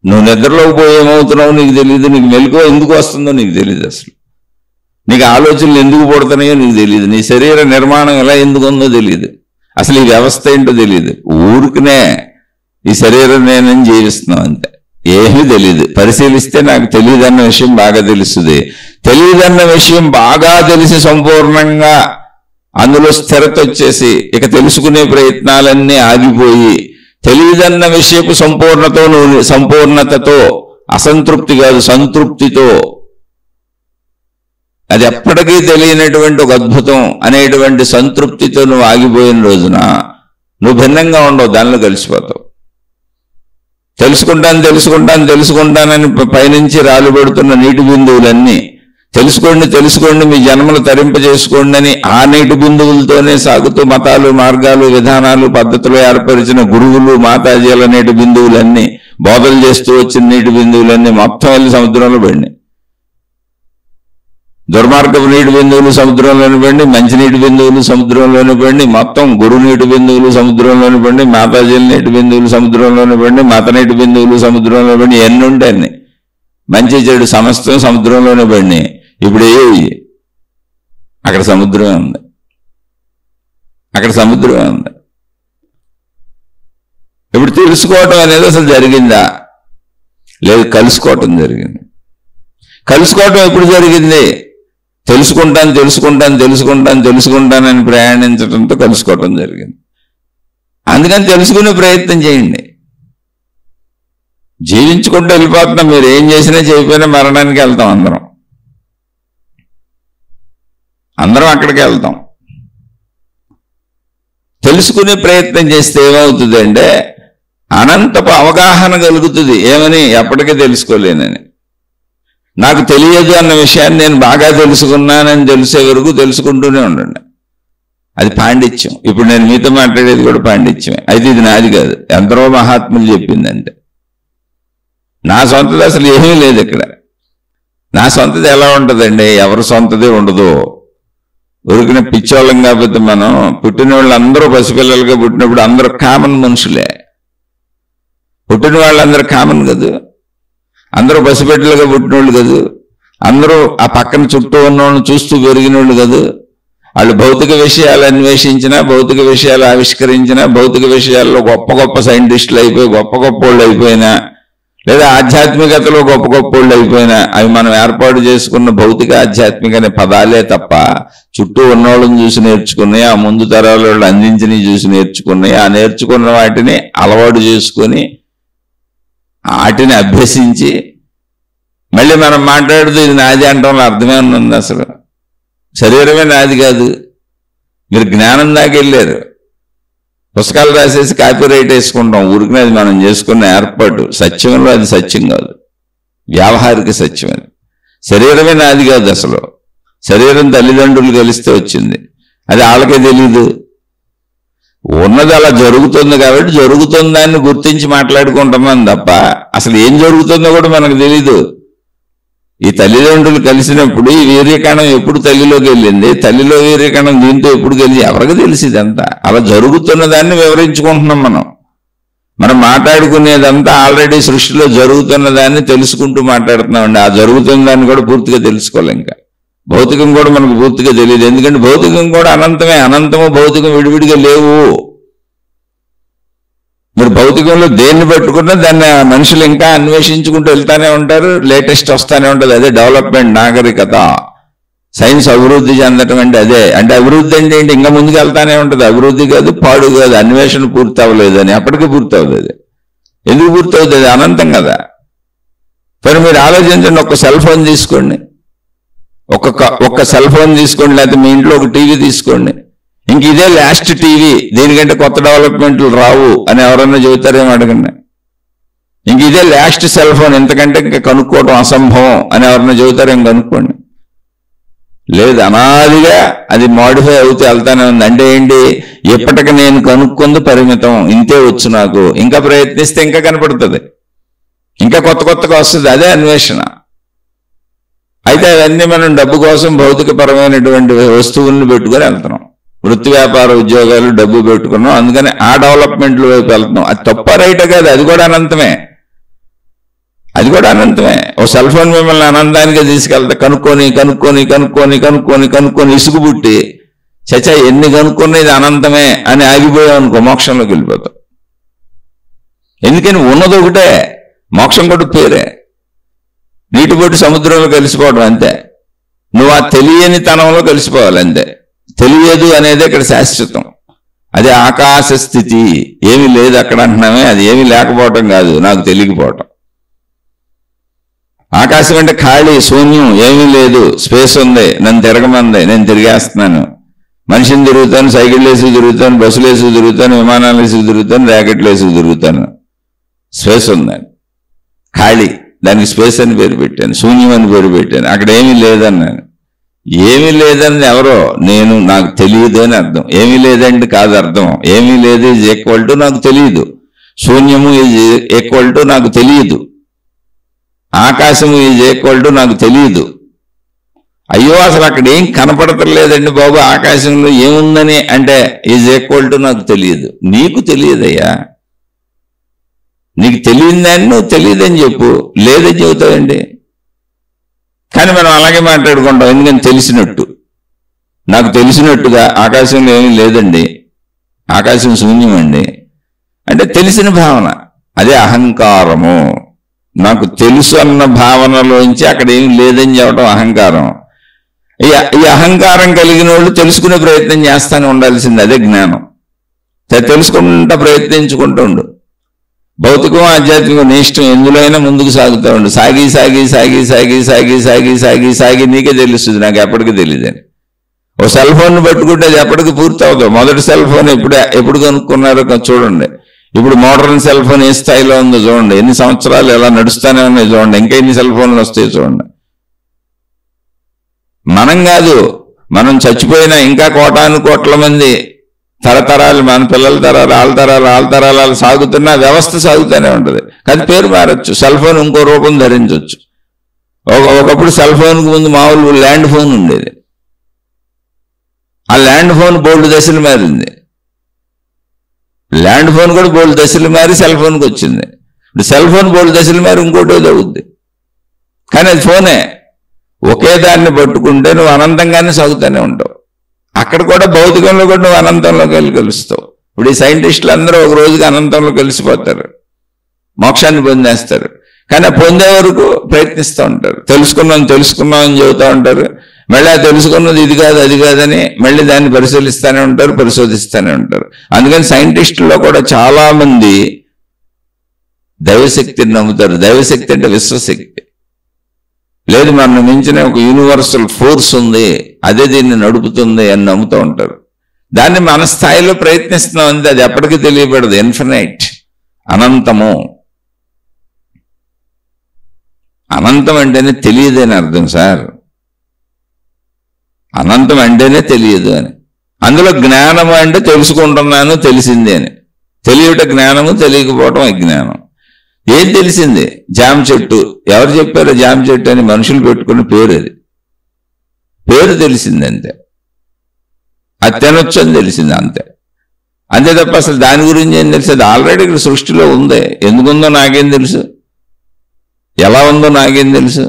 నువ్వు నిద్రలోకి పోయి ఏమవుతున్నావు నీకు తెలియదు, నీకు మెలకువ ఎందుకు వస్తుందో నీకు తెలియదు, అసలు నీకు ఆలోచనలు ఎందుకు పుడుతున్నాయో నీకు తెలియదు, నీ శరీర నిర్మాణం ఎలా ఎందుకు ఉందో తెలియదు, అసలు ఈ వ్యవస్థ ఏంటో తెలియదు. ఊరికనే ఈ శరీరం నేనని జీవిస్తున్నావు అంతే, ఏమీ తెలియదు. పరిశీలిస్తే నాకు తెలియదన్న విషయం బాగా తెలుస్తుంది. తెలియదన్న విషయం బాగా తెలిసి సంపూర్ణంగా అందులో స్థిరత వచ్చేసి ఇక తెలుసుకునే ప్రయత్నాలన్నీ ఆగిపోయి తెలియదన్న విషయపు సంపూర్ణతతో, అసంతృప్తి కాదు సంతృప్తితో, అది ఎప్పటికీ తెలియనటువంటి ఒక అద్భుతం అనేటువంటి సంతృప్తితో నువ్వు ఆగిపోయిన రోజున నువ్వు భిన్నంగా ఉండవు, దానిలో కలిసిపోతావు. తెలుసుకుంటానని పైనుంచి రాళ్ళు పెడుతున్న నీటి బిందువులన్నీ తెలుసుకోండి మీ జన్మలు తరింపజేసుకోండి అని ఆ నీటి బిందువులతోనే సాగుతూ మతాలు, మార్గాలు, విధానాలు, పద్ధతులు ఏర్పరిచిన గురువులు, మాతాజీల నీటి బిందువులన్నీ, బోధలు చేస్తూ వచ్చిన నీటి బిందువులన్నీ మొత్తం వెళ్ళి సముద్రంలో పడినాయి. దుర్మార్గపు నీటి బిందువులు సముద్రంలోని పడి, మంచి నీటి బిందువులు సముద్రంలోని పడి, మొత్తం గురు నీటి బిందువులు సముద్రంలోని పడి, మాతాజీల నీటి బిందువులు సముద్రంలోని పడి, మత నీటి బిందువులు సముద్రంలో పడి, ఎన్ని ఉంటాయి మంచి చెడు సమస్తం సముద్రంలోనే పడినాయి. ఇప్పుడు అక్కడ సముద్రమే ఉంది. ఇప్పుడు తెలుసుకోవటం అనేది అసలు జరిగిందా? లేదు, కలుసుకోవటం జరిగింది. కలుసుకోవటం ఎప్పుడు జరిగింది? తెలుసుకుంటానని ప్రయాణించడంతో కలుసుకోవటం జరిగింది. అందుకని తెలుసుకునే ప్రయత్నం చేయండి. జీవించుకుంటూ వెళ్ళిపోతున్నాం. మీరు ఏం చేసినా చేయకపోయినా మరణానికి వెళ్తాం. అందరం అక్కడికి వెళ్తాం. తెలుసుకునే ప్రయత్నం చేస్తే ఏమవుతుంది అంటే అనంతపు అవగాహన కలుగుతుంది. ఏమని? ఎప్పటికీ తెలుసుకోలేనని. నాకు తెలియదు అన్న విషయాన్ని నేను బాగా తెలుసుకున్నానని తెలిసే వరకు తెలుసుకుంటూనే ఉండండి. అది పాండిత్యం. ఇప్పుడు నేను మీతో మాట్లాడేది కూడా పాండిత్యమే. అయితే ఇది నాది కాదు, ఎందరో మహాత్ములు చెప్పిందంటే. నా సొంతది అసలు ఏమీ లేదు ఇక్కడ. నా సొంతది ఎలా ఉంటుందండి? ఎవరి సొంతదే ఉండదు. ఉరికిన పిచ్చోళ్ళం కాకపోతే మనం పుట్టిన వాళ్ళు అందరూ పసిపిల్లలుగా పుట్టినప్పుడు అందరూ కామన్ మనుషులే. పుట్టిన వాళ్ళందరూ కామన్ కాదు, అందరూ పసిబిడ్డలుగా పుట్టిన వాళ్ళు కాదు, అందరూ ఆ పక్కన చుట్టూ ఉన్నోళ్ళని చూస్తూ పెరిగిన వాళ్ళు కాదు. వాళ్ళు భౌతిక విషయాలు అన్వేషించినా, భౌతిక విషయాలు ఆవిష్కరించినా, భౌతిక విషయాల్లో గొప్ప గొప్ప సైంటిస్టులు అయిపోయి గొప్ప గొప్ప వాళ్ళు అయిపోయినా, లేదా ఆధ్యాత్మికతలో గొప్ప గొప్ప వాళ్ళు అయిపోయినా, అవి మనం ఏర్పాటు చేసుకున్న భౌతిక ఆధ్యాత్మిక అనే పదాలే తప్ప చుట్టూ ఉన్నోళ్ళని చూసి నేర్చుకున్నాయి, ఆ ముందు తరాల వాళ్ళు అందించినవి చూసి నేర్చుకున్నాయి, ఆ నేర్చుకున్న వాటిని అలవాటు చేసుకొని వాటిని అభ్యసించి మళ్ళీ మనం మాట్లాడుతూ ఇది నాది అంటంలో అర్థమే ఉంది. అసలు శరీరమే నాది కాదు. మీరు జ్ఞానం దాకా వెళ్ళారు, పుస్తకాలు రాసేసి కాపీరైట్ వేసుకుంటాం. ఊరికి అది మనం చేసుకున్న ఏర్పాటు. సత్యంలో అది సత్యం కాదు, వ్యావహారిక సత్యం. అది శరీరమే నాది కాదు. అసలు శరీరం తల్లిదండ్రులు కలిస్తే వచ్చింది, అది వాళ్ళకే తెలీదు. ఉన్నది అలా జరుగుతుంది కాబట్టి జరుగుతుందాన్ని గుర్తించి మాట్లాడుకుంటున్నాం తప్ప అసలు ఏం జరుగుతుందో కూడా మనకు తెలీదు. ఈ తల్లిదండ్రులు కలిసినప్పుడు ఈ వీర్యకణం ఎప్పుడు తల్లిలోకి వెళ్ళింది, తల్లిలో వీర్యకణం దీంతో ఎప్పుడు కలిసి ఎవరికి తెలిసి ఇదంతా అలా జరుగుతున్న దాన్ని వివరించుకుంటున్నాం. మనం మాట్లాడుకునేదంతా ఆల్రెడీ సృష్టిలో జరుగుతున్న దాన్ని తెలుసుకుంటూ మాట్లాడుతున్నామండి. ఆ జరుగుతున్న దాన్ని కూడా పూర్తిగా తెలుసుకోవాలి. ఇంకా భౌతికం కూడా మనకు పూర్తిగా తెలియదు. ఎందుకంటే భౌతికం కూడా అనంతమే. అనంతము భౌతికం విడివిడిగా లేవు. మీరు భౌతికంలో దేన్ని పట్టుకున్నా దాన్ని మనుషులు ఇంకా అన్వేషించుకుంటూ వెళ్తానే ఉంటారు. లేటెస్ట్ వస్తానే ఉంటుంది. అదే డెవలప్మెంట్, నాగరికత, సైన్స్ అభివృద్ధి చెందటం అంటే అదే. అంటే అభివృద్ధి అంటే ఏంటి? ఇంకా ముందుకు వెళ్తానే ఉంటుంది. అభివృద్ధి కాదు, పాడు కాదు. అన్వేషణ పూర్తి అవ్వలేదు అని అప్పటికీ పూర్తి అవ్వలేదు. ఎందుకు పూర్తి అవుతుంది? అనంతం కదా. మరి మీరు ఆలోచించండి. ఒక సెల్ ఫోన్ తీసుకోండి, ఒక్క సెల్ ఫోన్ తీసుకోండి, లేకపోతే మీ ఇంట్లో ఒక టీవీ తీసుకోండి. ఇంక ఇదే లాస్ట్ టీవీ, దీనికంటే కొత్త డెవలప్మెంట్లు రావు అని ఎవరన్నా చెబుతారేమో అడగండి. ఇంక ఇదే లాస్ట్ సెల్ ఫోన్, ఎంతకంటే ఇంకా కనుక్కోవడం అసంభవం అని ఎవరన్నా చెబుతారేమో కనుక్కోండి. లేదు, అనాదిగా అది మాడిఫై అవుతూ వెళ్తానే ఉంది. అంటే ఏంటి? ఎప్పటికి నేను కనుక్కుంది పరిమితం, ఇంతే వచ్చు నాకు. ఇంకా ప్రయత్నిస్తే ఇంకా కనపడుతుంది, ఇంకా కొత్త కొత్తగా వస్తుంది. అదే అన్వేషణ. అయితే అవన్నీ మనం డబ్బు కోసం భౌతికపరమైనటువంటి వస్తువులను పెట్టుకొని వెళ్తున్నాం. వృత్తి వ్యాపార ఉద్యోగాలు, డబ్బు పెట్టుకున్నాం. అందుకని ఆ డెవలప్మెంట్ల వైపు వెళ్తున్నాం. అది తప్ప రైట్ కాదు, అది కూడా అనంతమే. అది కూడా అనంతమే. ఓ సెల్ ఫోన్ మిమ్మల్ని అనంతానికి తీసుకెళ్తే కనుక్కొని కనుక్కొని కనుక్కొని కనుక్కొని కనుక్కొని ఇసుగు పుట్టి చచ్చా ఎన్ని కనుక్కునేది అనంతమే అని ఆగిపోయావు అనుకో, మోక్షంలోకి వెళ్ళిపోతావు. ఎందుకని ఉన్నది ఒకటే, మోక్షం కూడా పేరే. నీటి బొట్టు సముద్రంలో కలిసిపోవడం అంతే. నువ్వు ఆ తెలియని తనంలో కలిసిపోవాలి అంతే. తెలియదు అనేది ఇక్కడ శాశ్వతం. అదే ఆకాశ స్థితి. ఏమీ లేదు అక్కడ అంటున్నామే, అది ఏమీ లేకపోవటం కాదు, నాకు తెలియకపోవటం. ఆకాశం అంటే ఖాళీ, శూన్యం, ఏమీ లేదు. స్పేస్ ఉంది, నన్ను తిరగమంది, నేను తిరిగేస్తున్నాను. మనిషిని తిరుగుతాను, సైకిళ్ళు వేసి తిరుగుతాను, బస్సులు వేసి తిరుగుతాను, విమానాలు వేసి తిరుగుతాను, ర్యాకెట్లు వేసి తిరుగుతాను. స్పేస్ ఉందండి, ఖాళీ. దానికి స్పేస్ అని పేరు పెట్టాను, శూన్యం అని పేరు పెట్టాను. అక్కడ ఏమీ లేదన్నాను. ఏమీ లేదని ఎవరో, నేను నాకు తెలియదు అని అర్థం. ఏమీ లేదండి కాదు అర్థం. ఏమీ లేదు ఈజ్ ఈక్వల్ టు నాకు తెలియదు. శూన్యము ఈజ్ ఈక్వల్ టు నాకు తెలియదు. ఆకాశము ఈజ్ ఈక్వల్ టు నాకు తెలియదు. అయ్యో అసలు అక్కడ ఏం కనపడతలేదండి బాబు, ఆకాశంలో ఏముందని అంటే ఈజ్ ఈక్వల్ టు నాకు తెలియదు. నీకు తెలియదయ్యా. నీకు తెలియని దాన్ని నువ్వు తెలియదని చెప్పు, లేదని చెబుతావండి. కానీ మనం అలాగే మాట్లాడుకుంటాం. ఎందుకని? తెలిసినట్టు. నాకు తెలిసినట్టుగా ఆకాశంలో ఏమీ లేదండి, ఆకాశం శూన్యం అండి. అంటే తెలిసిన భావన, అదే అహంకారము. నాకు తెలుసు అన్న భావనలోంచి అక్కడ ఏం లేదని చెప్పడం అహంకారం. ఈ అహంకారం కలిగిన వాళ్ళు తెలుసుకునే ప్రయత్నం చేస్తానే ఉండాల్సింది, అదే జ్ఞానం. తెలుసుకుంటా ప్రయత్నించుకుంటూ ఉండు. భౌతికం ఆధ్యాత్మికం నీ ఇష్టం, ఎందులో అయినా ముందుకు సాగుతూ ఉండు. సాగి సాగి సాగి సాగి సాగి సాగి సాగి సాగి నీకే తెలుస్తుంది, నాకు ఎప్పటికీ తెలియదని. ఓ సెల్ ఫోన్ పట్టుకుంటే అది ఎప్పటికీ పూర్తి అవుతుంది. మొదటి సెల్ ఫోన్ ఎప్పుడు కనుక్కున్నారో చూడండి. ఇప్పుడు మోడర్న్ సెల్ ఫోన్ ఏ స్థాయిలో ఉందో చూడండి. ఎన్ని సంవత్సరాలు ఎలా నడుస్తానే ఉన్నాయి చూడండి. ఇంకా ఎన్ని సెల్ ఫోన్లు వస్తాయి చూడండి. మనం కాదు, మనం చచ్చిపోయినా ఇంకా కోటాను కోట్ల మంది తరతరాలు, మన పిల్లల తరాలు, వాళ్ళ తరాలు సాగుతున్నా వ్యవస్థ సాగుతూనే ఉంటుంది. కానీ పేరు మారచ్చు, సెల్ ఫోన్ ఇంకో రూపం ధరించవచ్చు. ఒకప్పుడు సెల్ ఫోన్కి ముందు మామూలు ల్యాండ్ ఫోన్ ఉండేది. ఆ ల్యాండ్ ఫోన్ బోల్డ్ దశలు మారింది. ల్యాండ్ ఫోన్ కూడా బోల్డ్ దశలు మారి సెల్ ఫోన్కి వచ్చింది. ఇప్పుడు సెల్ ఫోన్ బోల్డ్ దశలు మారి ఇంకోటి అవుద్ది. కానీ అది ఫోనే. ఒకే దాన్ని పట్టుకుంటే నువ్వు అనంతంగానే సాగుతూనే ఉంటావు. అక్కడ కూడా భౌతికంలో కూడా నువ్వు అనంతంలోకి వెళ్ళి కలుస్తావు. ఇప్పుడు ఈ సైంటిస్టులు అందరూ ఒక రోజుకి అనంతంలో కలిసిపోతారు, మోక్షాన్ని పొందేస్తారు. కానీ ఆ పొందే వరకు ప్రయత్నిస్తూ ఉంటారు. తెలుసుకున్నాం అని చెబుతూ ఉంటారు. మళ్ళీ ఆ తెలుసుకున్నది ఇది కాదు అది కాదని మళ్ళీ దాన్ని పరిశీలిస్తూనే ఉంటారు, పరిశోధిస్తూనే ఉంటారు. అందుకని సైంటిస్టుల్లో కూడా చాలా మంది దైవశక్తిని నమ్ముతారు. దైవశక్తి అంటే విశ్వశక్తి. లేదు, మనం మించిన ఒక యూనివర్సల్ ఫోర్స్ ఉంది, అదే దీన్ని నడుపుతుంది అని నమ్ముతూ ఉంటారు. దాన్ని మన స్థాయిలో ప్రయత్నిస్తున్నాం అంతే, అది ఎప్పటికీ తెలియబడదు. ఇన్ఫినైట్, అనంతము. అనంతం అంటేనే తెలియదని అర్థం సార్. అనంతం అంటేనే తెలియదు అని. అందులో జ్ఞానము అంటే తెలుసుకుంటున్నాను, తెలిసింది అని. తెలియట జ్ఞానము, తెలియకపోవటం అజ్ఞానం. ఏం తెలిసింది? జామ చెట్టు. ఎవరు చెప్పారో జామ చెట్టు అని? మనుషులు పెట్టుకున్న పేరు అది. పేరు తెలిసింది అంతే. అది తినొచ్చు అని తెలిసింది అంతే. అంతే తప్ప అసలు దాని గురించి ఏం తెలుసు? అది ఆల్రెడీ ఇక్కడ సృష్టిలో ఉంది. ఎందుకుందో నాకేం తెలుసు, ఎలా ఉందో నాకేం తెలుసు,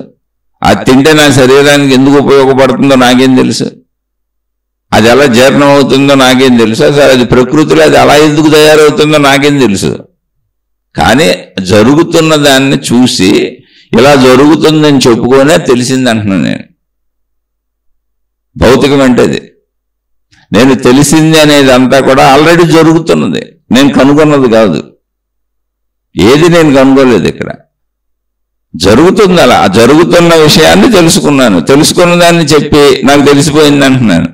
అది తింటే నా శరీరానికి ఎందుకు ఉపయోగపడుతుందో నాకేం తెలుసు, అది ఎలా జీర్ణం అవుతుందో నాకేం తెలుసు, అసలు అది ప్రకృతిలో అది అలా ఎందుకు తయారవుతుందో నాకేం తెలుసు. కానీ జరుగుతున్న దాన్ని చూసి ఇలా జరుగుతుందని చెప్పుకోనే తెలిసింది అంటున్నాను నేను. భౌతికం అంటే అది. నేను తెలిసింది అనేది అంతా కూడా ఆల్రెడీ జరుగుతున్నది, నేను కనుగొన్నది కాదు. ఏది నేను కనుగోలేదు, ఇక్కడ జరుగుతుంది. అలా ఆ జరుగుతున్న విషయాన్ని తెలుసుకున్నాను. తెలుసుకున్న దాన్ని చెప్పి నాకు తెలిసిపోయింది అంటున్నాను.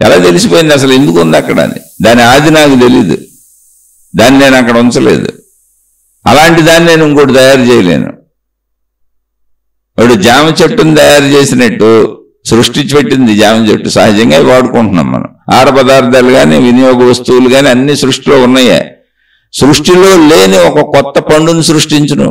ఎలా తెలిసిపోయింది? అసలు ఎందుకు ఉంది అక్కడ అని దాని ఆది నాకు తెలీదు. దాన్ని నేను అక్కడ ఉంచలేదు. అలాంటి దాన్ని నేను ఇంకోటి తయారు చేయలేను. వాడు జామ చెట్టును తయారు చేసినట్టు సృష్టించి పెట్టింది జామ చెట్టు. సహజంగా వాడుకుంటున్నాం మనం. ఆహార పదార్థాలు కానీ వినియోగ వస్తువులు కానీ అన్ని సృష్టిలో ఉన్నాయే. సృష్టిలో లేని ఒక కొత్త పండును సృష్టించును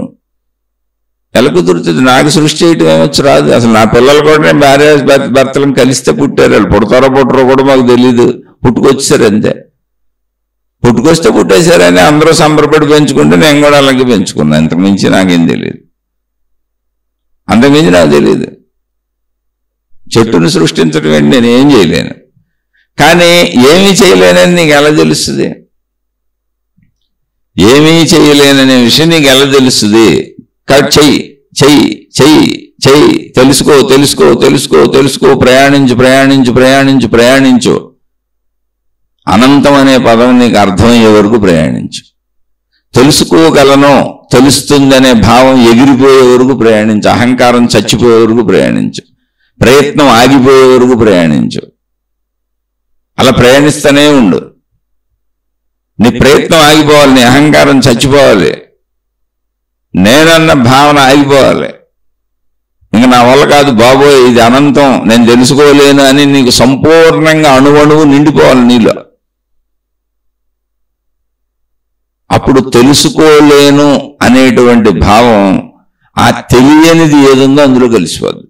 ఎలా కుదురుతుంది? నాకు సృష్టి చేయటం ఏమొచ్చు రాదు. అసలు నా పిల్లలు కూడా నేను భార్య భర్తలను కలిస్తే పుట్టారు. వాళ్ళు పుడతారో పుట్టరో కూడా మాకు తెలియదు. పుట్టుకొచ్చారు అంతే. పుట్టుకొస్తే పుట్టేశారని అందరూ సంబరపడి పెంచుకుంటే నేను కూడా అలాగే పెంచుకున్నాను. అంతకుమించి నాకేం తెలియదు. అంతకుమించి నాకు తెలియదు. చెట్టును సృష్టించడం ఏంటి? నేను ఏం చేయలేను. కానీ ఏమీ చేయలేనని నీకు ఎలా తెలుస్తుంది? ఏమీ చేయలేననే విషయం నీకు ఎలా తెలుస్తుంది? చెయ్యి చెయ్యి చెయ్యి చెయ్యి, తెలుసుకో తెలుసుకో తెలుసుకో తెలుసుకో, ప్రయాణించు ప్రయాణించు ప్రయాణించు ప్రయాణించు. అనంతం అనే పదం నీకు అర్థమయ్యే వరకు ప్రయాణించు. తెలుసుకోగలను, తెలుస్తుందనే భావం ఎగిరిపోయే వరకు ప్రయాణించు. అహంకారం చచ్చిపోయే వరకు ప్రయాణించు. ప్రయత్నం ఆగిపోయే వరకు ప్రయాణించు. అలా ప్రయాణిస్తూనే ఉండు. నీ ప్రయత్నం ఆగిపోవాలి, నీ అహంకారం చచ్చిపోవాలి, నేనన్న భావన ఆగిపోవాలి. ఇంకా నా వల్ల కాదు బాబోయ్, ఇది అనంతం, నేను తెలుసుకోలేను అని నీకు సంపూర్ణంగా అణువణువు నిండిపోవాలి నీలో. అప్పుడు తెలుసుకోలేను అనేటువంటి భావం, ఆ తెలియనిది ఏదుందో అందులో కలిసిపోద్ది.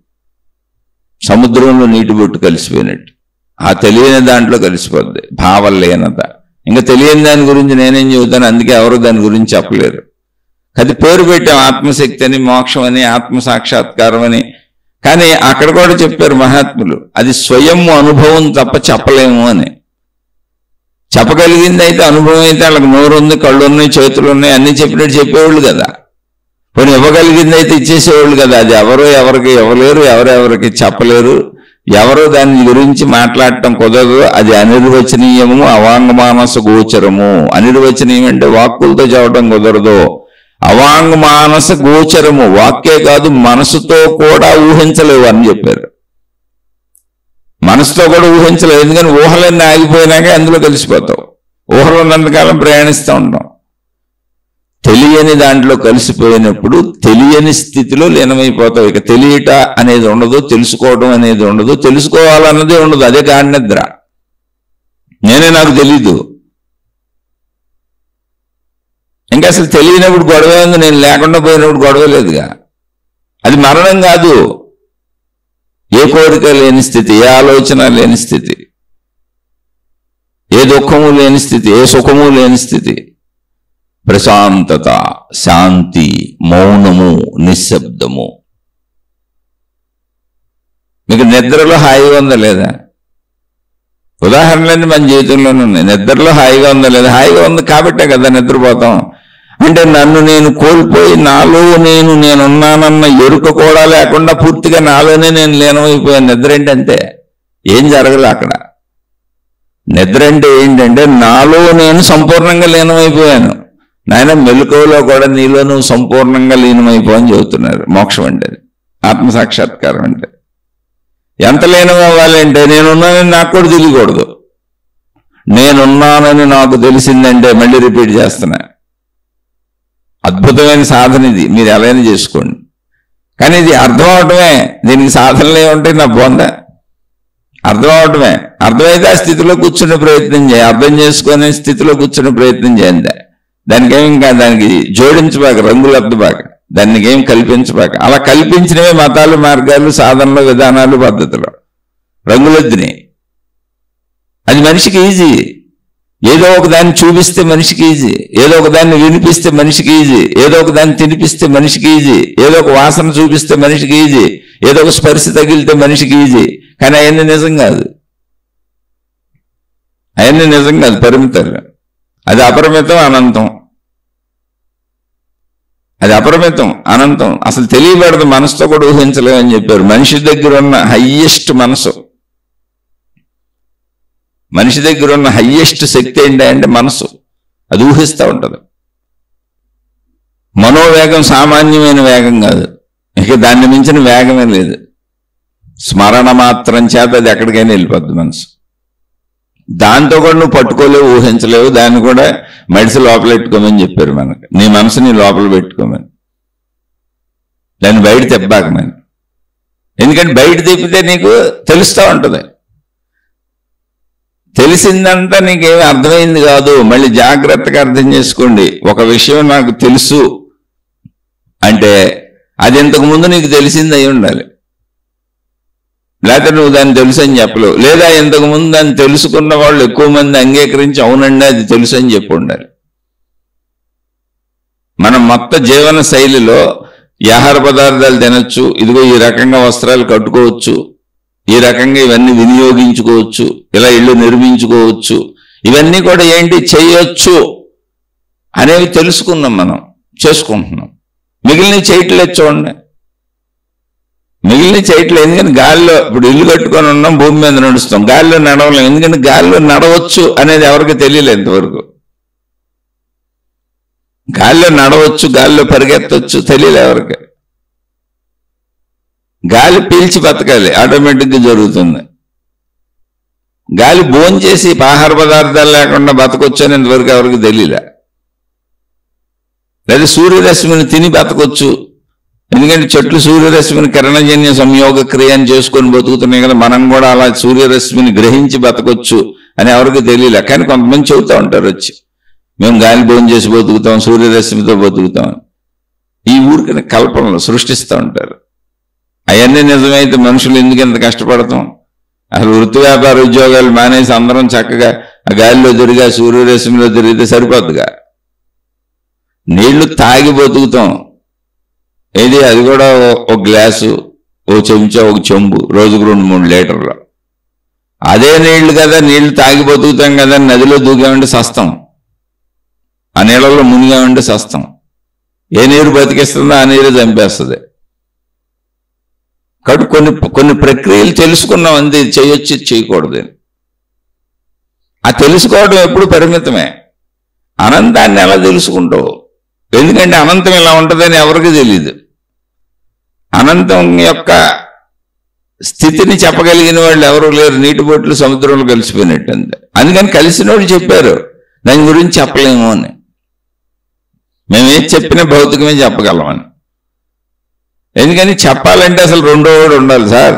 సముద్రంలో నీటి బొట్టు కలిసిపోయినట్టు ఆ తెలియని దాంట్లో కలిసిపోద్ది. భావలేనత. ఇంకా తెలియని దాని గురించి నేనేం చెబుతాను, అందుకే ఎవరు దాని గురించి చెప్పలేరు. అది పేరు పెట్టాం, ఆత్మశక్తి అని, మోక్షం అని, ఆత్మసాక్షాత్కారం అని. కానీ అక్కడ కూడా చెప్పారు మహాత్ములు, అది స్వయం అనుభవం తప్ప చెప్పలేము అని. చెప్పగలిగింది అయితే, అనుభవం అయితే వాళ్ళకి నోరు ఉంది, కళ్ళు ఉన్నాయి, చేతులు ఉన్నాయి, అన్ని చెప్పినట్టు చెప్పేవాళ్ళు కదా. కొన్ని ఇవ్వగలిగింది అయితే ఇచ్చేసేవాళ్ళు కదా. అది ఎవరికి ఇవ్వలేరు, ఎవరెవరికి చెప్పలేరు, ఎవరో దాని గురించి మాట్లాడటం కుదరదు. అది అనిర్వచనీయము, అవాంగ్మానస గోచరము. అనిర్వచనీయం అంటే వాక్కులతో చెప్పడం కుదరదు. అవాంగ్మానస గోచరము, వాక్యే కాదు మనసుతో కూడా ఊహించలేవు అని చెప్పారు. మనసుతో కూడా ఊహించలేవు, ఎందుకని ఊహలన్నీ ఆగిపోయినాక అందులో కలిసిపోతావు. ఊహలు ఉన్నంతకాలం ప్రయాణిస్తూ ఉంటాం. తెలియని దాంట్లో కలిసిపోయినప్పుడు తెలియని స్థితిలో లీనమైపోతావు. ఇక తెలియట అనేది ఉండదు, తెలుసుకోవడం అనేది ఉండదు, తెలుసుకోవాలన్నదే ఉండదు. అదే గాఢనిద్ర. నేనే నాకు తెలీదు. ఇంకా అసలు తెలియనప్పుడు గొడవ ఉంది, నేను లేకుండా పోయినప్పుడు గొడవ లేదుగా. అది మరణం కాదు. ఏ కోరిక లేని స్థితి, ఏ ఆలోచన లేని స్థితి, ఏ దుఃఖము లేని స్థితి, ఏ సుఖము లేని స్థితి. ప్రశాంతత, శాంతి, మౌనము, నిశ్శబ్దము. మీకు నిద్రలో హాయిగా ఉందా లేదా? ఉదాహరణలన్నీ మన జీవితంలోనే ఉన్నాయి. నిద్రలో హాయిగా ఉందా లేదా? హాయిగా ఉంది కాబట్టే కదా నిద్రపోతాం. అంటే నన్ను నేను కోల్పోయి నాలో నేనున్నానన్న ఎరుక కూడా లేకుండా పూర్తిగా నాలోనే నేను లీనమైపోయాను. నిద్ర ఏంటంటే ఏం జరగలే అక్కడ. నిద్ర అంటే ఏంటంటే నాలో నేను సంపూర్ణంగా లీనమైపోయాను. నాయన మెలకువలో కూడా నీలో నువ్వు సంపూర్ణంగా లీనమైపోవని చెబుతున్నారు. మోక్షం అంటే ఆత్మసాక్షాత్కారం అంటే ఎంత లీనం అవ్వాలి అంటే నేనున్నానని నాకు కూడా తెలియకూడదు. నేనున్నానని నాకు తెలిసిందంటే, మళ్ళీ రిపీట్ చేస్తున్నా, అద్భుతమైన సాధన ఇది. మీరు ఎలాగైనా చేసుకోండి, కానీ ఇది అర్థం అవటమే. దీనికి సాధనలు ఏముంటాయి? నా బోందా అర్థం అవటమే. అర్థమైతే ఆ స్థితిలో కూర్చునే ప్రయత్నం చేయి. అర్థం చేసుకునే స్థితిలో కూర్చునే ప్రయత్నం చేయండి. దానికేం ఇంకా దానికి జోడించబాక, రంగులు అద్దబాక, దానికి ఏం కల్పించబాక. అలా కల్పించినవే మతాలు, మార్గాలు, సాధనలు, విధానాలు, పద్ధతులు. రంగులొద్దుని. అది మనిషికి ఈజీ. ఏదో ఒక దాన్ని చూపిస్తే మనిషికి ఈజీ, ఏదో ఒక దాన్ని వినిపిస్తే మనిషికి ఈజీ, ఏదో ఒక దాన్ని తినిపిస్తే మనిషికి ఈజీ, ఏదో ఒక వాసన చూపిస్తే మనిషికి ఈజీ, ఏదో ఒక స్పర్శ తగిలితే మనిషికి ఈజీ. కానీ అవన్నీ నిజం కాదు. అవన్నీ నిజం కాదు, పరిమితాలు. అది అపరిమితం, అనంతం. అది అపరిమితం, అనంతం. అసలు తెలియబడదు, మనసుతో కూడా ఊహించలేమని చెప్పారు. మనిషి దగ్గర ఉన్న హయ్యెస్ట్ మనసు, మనిషి దగ్గర ఉన్న హయ్యెస్ట్ శక్తి ఏంటంటే మనసు. అది ఊహిస్తూ ఉంటుంది. మనోవేగం సామాన్యమైన వేగం కాదు, ఇక దాన్ని మించిన వేగమే లేదు. స్మరణ మాత్రం చేత అది ఎక్కడికైనా వెళ్ళిపోద్ది మనసు. దాంతో కూడా నువ్వు పట్టుకోలేవు, ఊహించలేవు. దాన్ని కూడా మెడిసి లోపల పెట్టుకోమని చెప్పారు మనకు. నీ మనసుని లోపల పెట్టుకోమని, దాన్ని బయట తెప్పాకమని. ఎందుకంటే బయట తిప్పితే నీకు తెలుస్తూ ఉంటుంది. తెలిసిందంతా నీకేమి అర్థమైంది కాదు. మళ్ళీ జాగ్రత్తగా అర్థం చేసుకోండి. ఒక విషయం నాకు తెలుసు అంటే అది ఇంతకు ముందు నీకు తెలిసింది అయి ఉండాలి, లేకపోతే నువ్వు దాన్ని తెలుసు అని చెప్పలేవు. లేదా ఇంతకు ముందు దాన్ని తెలుసుకున్న వాళ్ళు ఎక్కువ మంది అంగీకరించి అవునండి అది తెలుసు అని చెప్పి ఉండాలి. మనం మొత్తం జీవన శైలిలో ఈ ఆహార పదార్థాలు తినచ్చు, ఇదిగో ఈ రకంగా వస్త్రాలు కట్టుకోవచ్చు, ఈ రకంగా ఇవన్నీ వినియోగించుకోవచ్చు, ఇలా ఇళ్ళు నిర్మించుకోవచ్చు, ఇవన్నీ కూడా ఏంటి చేయొచ్చు అనేవి తెలుసుకున్నాం, మనం చేసుకుంటున్నాం. మిగిలిన చేయట్లేదు చూడండి. మిగిలిన చేయట్లేదు. ఎందుకంటే గాలిలో ఇప్పుడు ఇల్లు కట్టుకొని ఉన్నాం, భూమి మీద నడుస్తాం, గాలిలో నడవలేం. ఎందుకంటే గాలిలో నడవచ్చు అనేది ఎవరికి తెలియలేదు ఇంతవరకు. గాలిలో నడవచ్చు, గాలిలో పరిగెత్తవచ్చు, తెలియలే ఎవరికి. గాలి పీల్చి బతకాలి, ఆటోమేటిక్గా జరుగుతుంది. గాలి భోంచేసి ఆహార పదార్థాలు లేకుండా బతకొచ్చు అని ఇంతవరకు ఎవరికి తెలియలే. లేదా సూర్యరశ్మిని తిని బతకొచ్చు, ఎందుకంటే చెట్లు సూర్యరశ్మిని కిరణజన్య సంయోగ క్రియని చేసుకొని బతుకుతున్నాయి కదా. మనం కూడా అలా సూర్యరశ్మిని గ్రహించి బతకొచ్చు అని ఎవరికి తెలియలే. కానీ కొంతమంది చెబుతూ ఉంటారు వచ్చి, మేము గాలి భోజనం చేసి బతుకుతాం, సూర్యరశ్మితో బతుకుతాం. ఈ ఊరికి కల్పనలు సృష్టిస్తూ ఉంటారు. అవన్నీ నిజమైతే మనుషులు ఎందుకు ఎంత కష్టపడతాం? అసలు వృత్తి వ్యాపార ఉద్యోగాలు మానేసి అందరం చక్కగా ఆ గాలిలో తిరిగా సూర్యరశ్మిలో తిరిగితే సరిపోద్దుగా. నీళ్లు తాగి బతుకుతాం. ఏది అది కూడా ఒక గ్లాసు, ఓ చెంచా, ఒక చెంబు, రోజుకు 2-3 లీటర్లు. అదే నీళ్లు కదా, నీళ్లు తాగి బతుకుతాం కదా, నదిలో దూకామంటే సస్తాం, ఆ నీళ్ళలో మునిగామంటే సస్తాం. ఏ నీరు బతికిస్తుందో ఆ నీరు చంపేస్తుంది. కాబట్టి కొన్ని ప్రక్రియలు తెలుసుకున్నాం, అంతే. చేయొచ్చు, చేయకూడదు. ఆ తెలుసుకోవడం ఎప్పుడు పరిమితమే. అనంతాన్ని ఎలా తెలుసుకుంటావు? ఎందుకంటే అనంతం ఇలా ఉంటుందని ఎవరికి తెలియదు. అనంతం యొక్క స్థితిని చెప్పగలిగిన వాళ్ళు ఎవరు లేరు. నీటి బొట్లు సముద్రంలో కలిసిపోయినట్టు అంతే. అందుకని కలిసిన వాళ్ళు చెప్పారు, దాని గురించి చెప్పలేము అని. మేమేం చెప్పినా భౌతికమే చెప్పగలమని. ఎందుకని చెప్పాలంటే అసలు రెండో వాడు ఉండాలి సార్.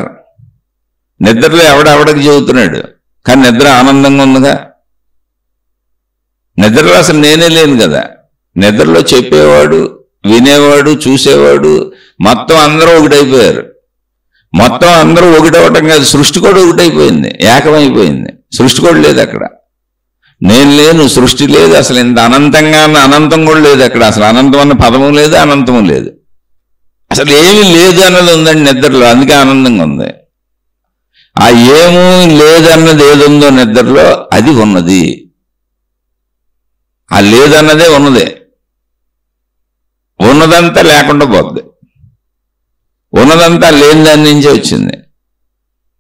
నిద్రలో ఎవడెవడికి చెబుతున్నాడు, కానీ నిద్ర ఆనందంగా ఉందిగా. నిద్రలో అసలు నేనే లేను కదా. నిద్రలో చెప్పేవాడు, వినేవాడు, చూసేవాడు మొత్తం అందరూ ఒకటైపోయారు. మొత్తం అందరూ ఒకటవటం కాదు, సృష్టి కూడా ఒకటైపోయింది, ఏకమైపోయింది. సృష్టి కూడా లేదు అక్కడ. నేను లేను, సృష్టి లేదు, అసలు ఇంత అనంతంగా అనంతం కూడా లేదు అక్కడ. అసలు అనంతం అన్న పదము లేదు, అనంతము లేదు, అసలు ఏమీ లేదు అన్నది ఉందండి నిద్రలో. అందుకే ఆనందంగా ఉంది. ఆ ఏమీ లేదన్నది ఏదుందో నిద్రలో అది ఉన్నది. ఆ లేదన్నదే ఉన్నదే. ఉన్నదంతా లేకుండా పోద్ది. ఉన్నదంతా లేని దాని నుంచే వచ్చింది.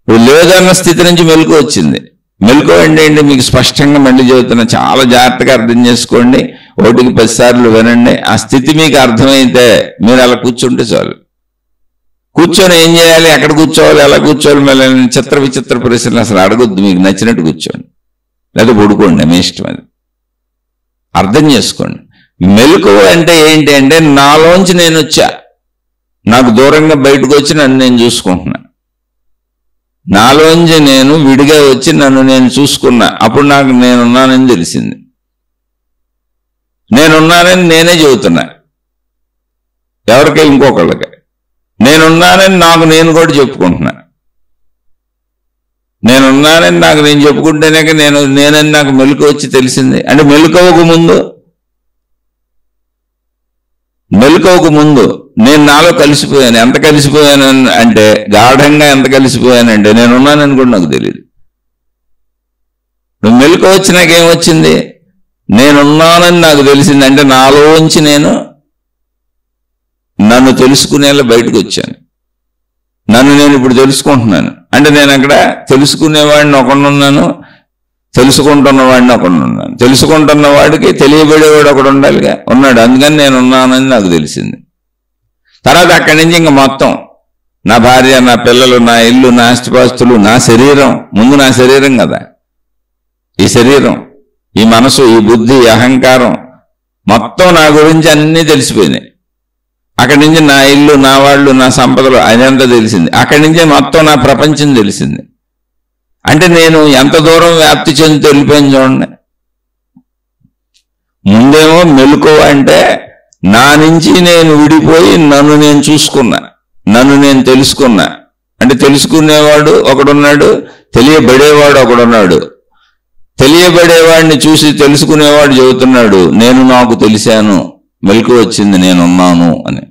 ఇప్పుడు లేదన్న స్థితి నుంచి మెలకు వచ్చింది. మెలకు ఏంటి మీకు స్పష్టంగా మళ్ళీ చెబుతున్నా, చాలా జాగ్రత్తగా అర్థం చేసుకోండి. 1కి 10 సార్లు వినండి. ఆ స్థితి మీకు అర్థమైతే మీరు అలా కూర్చుంటే చాలు. కూర్చొని ఏం చేయాలి, ఎక్కడ కూర్చోవాలి, ఎలా కూర్చోవాలి, మళ్ళీ చిత్ర విచిత్ర ప్రశ్నలు అసలు అడగొద్దు. మీకు నచ్చినట్టు కూర్చోండి, లేదా పడుకోండి, మీ ఇష్టం. అది అర్థం చేసుకోండి. మెలకువ అంటే ఏంటి అంటే, నాలోంచి నేను వచ్చా, నాకు దూరంగా బయటకు వచ్చి నన్ను నేను చూసుకుంటున్నా. నాలోంచి నేను విడిగా వచ్చి నన్ను నేను చూసుకున్నా. అప్పుడు నాకు నేనున్నానని తెలిసింది. నేనున్నానని నేనే చెబుతున్నా ఎవరికై, ఇంకొకళ్ళకి. నేనున్నానని నాకు నేను కూడా చెప్పుకుంటున్నా. నేనున్నానని నాకు నేను చెప్పుకుంటేనే నేనని నాకు మెలకువ వచ్చి తెలిసింది. అంటే మెలకువకు ముందు నేను నాలో కలిసిపోయాను. ఎంత కలిసిపోయాను అంటే, గాఢంగా ఎంత కలిసిపోయానంటే నేనున్నానని కూడా నాకు తెలియదు. నువ్వు మెలకువ వచ్చి నాకేమొచ్చింది, నేనున్నానని నాకు తెలిసింది. అంటే నాలోంచి నన్ను తెలుసుకునేలా బయటకు వచ్చాను. నన్ను నేను ఇప్పుడు తెలుసుకుంటున్నాను. అంటే నేను అక్కడ తెలుసుకునేవాడిని ఒకడున్నాను, తెలుసుకుంటున్నవాడిని ఒకడున్నాను. తెలుసుకుంటున్న వాడికి తెలియబడేవాడు ఒకడు ఉండాలిగా, ఉన్నాడు. అందుకని నేను ఉన్నానని నాకు తెలిసింది. తర్వాత అక్కడి నుంచి ఇంకా మొత్తం నా భార్య, నా పిల్లలు, నా ఇల్లు, నా ఆస్తిపాస్తులు, నా శరీరం. ముందు నా శరీరం కదా, ఈ శరీరం, ఈ మనసు, ఈ బుద్ధి, ఈ అహంకారం మొత్తం నా గురించి అన్నీ తెలిసిపోయినాయి. అక్కడి నుంచి నా ఇల్లు, నా వాళ్ళు, నా సంపదలు అదంతా తెలిసింది. అక్కడి నుంచే మొత్తం నా ప్రపంచం తెలిసింది. అంటే నేను ఎంత దూరం వ్యాప్తి చెంది వెళ్ళిపోయింది చూడండి. ముందేమో మెలకువ అంటే నా నుంచి నేను విడిపోయి నన్ను నేను చూసుకున్నా, నన్ను నేను తెలుసుకున్నా. అంటే తెలుసుకునేవాడు ఒకడున్నాడు, తెలియబడేవాడు ఒకడున్నాడు. తెలియబడేవాడిని చూసి తెలుసుకునేవాడు చెబుతున్నాడు, నేను నాకు తెలిసాను, మెలకువ వచ్చింది, నేనున్నాను అని.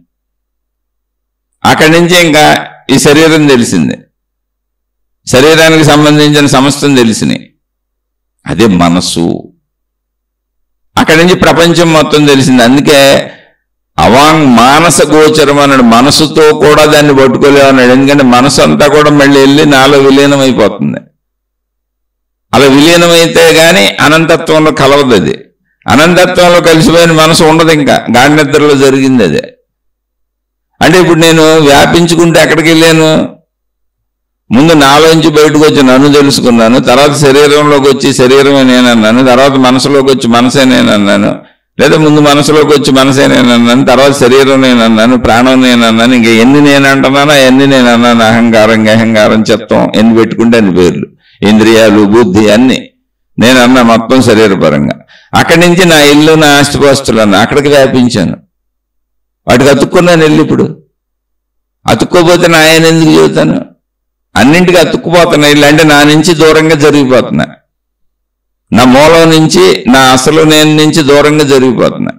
అక్కడి నుంచి ఇంకా ఈ శరీరం తెలిసింది, శరీరానికి సంబంధించిన సమస్తం తెలిసినాయి, అదే మనసు. అక్కడి నుంచి ప్రపంచం మొత్తం తెలిసింది. అందుకే మానస గోచరం అన్నాడు. మనసుతో కూడా దాన్ని పట్టుకోలేమన్నాడు. ఎందుకంటే మనసు అంతా కూడా మళ్ళీ వెళ్ళి నాలో విలీనం అయిపోతుంది. అలా విలీనమైతే గాని అనంతత్వంలో కలవదు. అది అనంతత్వంలో కలిసిపోయిన మనసు ఉండదు. ఇంకా గాఢ నిద్రలో జరిగింది అదే. అంటే ఇప్పుడు నేను వ్యాపించుకుంటే ఎక్కడికి వెళ్ళాను, ముందు నాలోంచి బయటకు వచ్చి నన్ను తెలుసుకున్నాను, తర్వాత శరీరంలోకి వచ్చి శరీరమే నేనన్నాను, తర్వాత మనసులోకి వచ్చి మనసే నేనన్నాను, లేదా ముందు మనసులోకి వచ్చి మనసే నేనన్నాను, తర్వాత శరీరం నేనన్నాను, ప్రాణం నేనన్నాను. ఇంకా ఎన్ని నేనంటున్నానో ఎన్ని నేనన్నాను. అహంకారం చిత్తం ఎన్ని పెట్టుకుంటే అన్ని పేర్లు, ఇంద్రియాలు, బుద్ధి అన్ని నేనన్నా మొత్తం శరీరపరంగా. అక్కడి నుంచి నా ఇల్లు, నా ఆస్తిపాస్తులు అన్నా అక్కడికి వ్యాపించాను. వాటికి అతుక్కున్నాను వెళ్ళి. ఇప్పుడు అతుక్కోపోతే నా ఆయన ఎందుకు చెబుతాను? అన్నింటికి అతుక్కుపోతున్నా ఇల్లు. అంటే నా నుంచి దూరంగా జరిగిపోతున్నా, నా మూలం నుంచి, నా అసలు నేను నుంచి దూరంగా జరిగిపోతున్నా.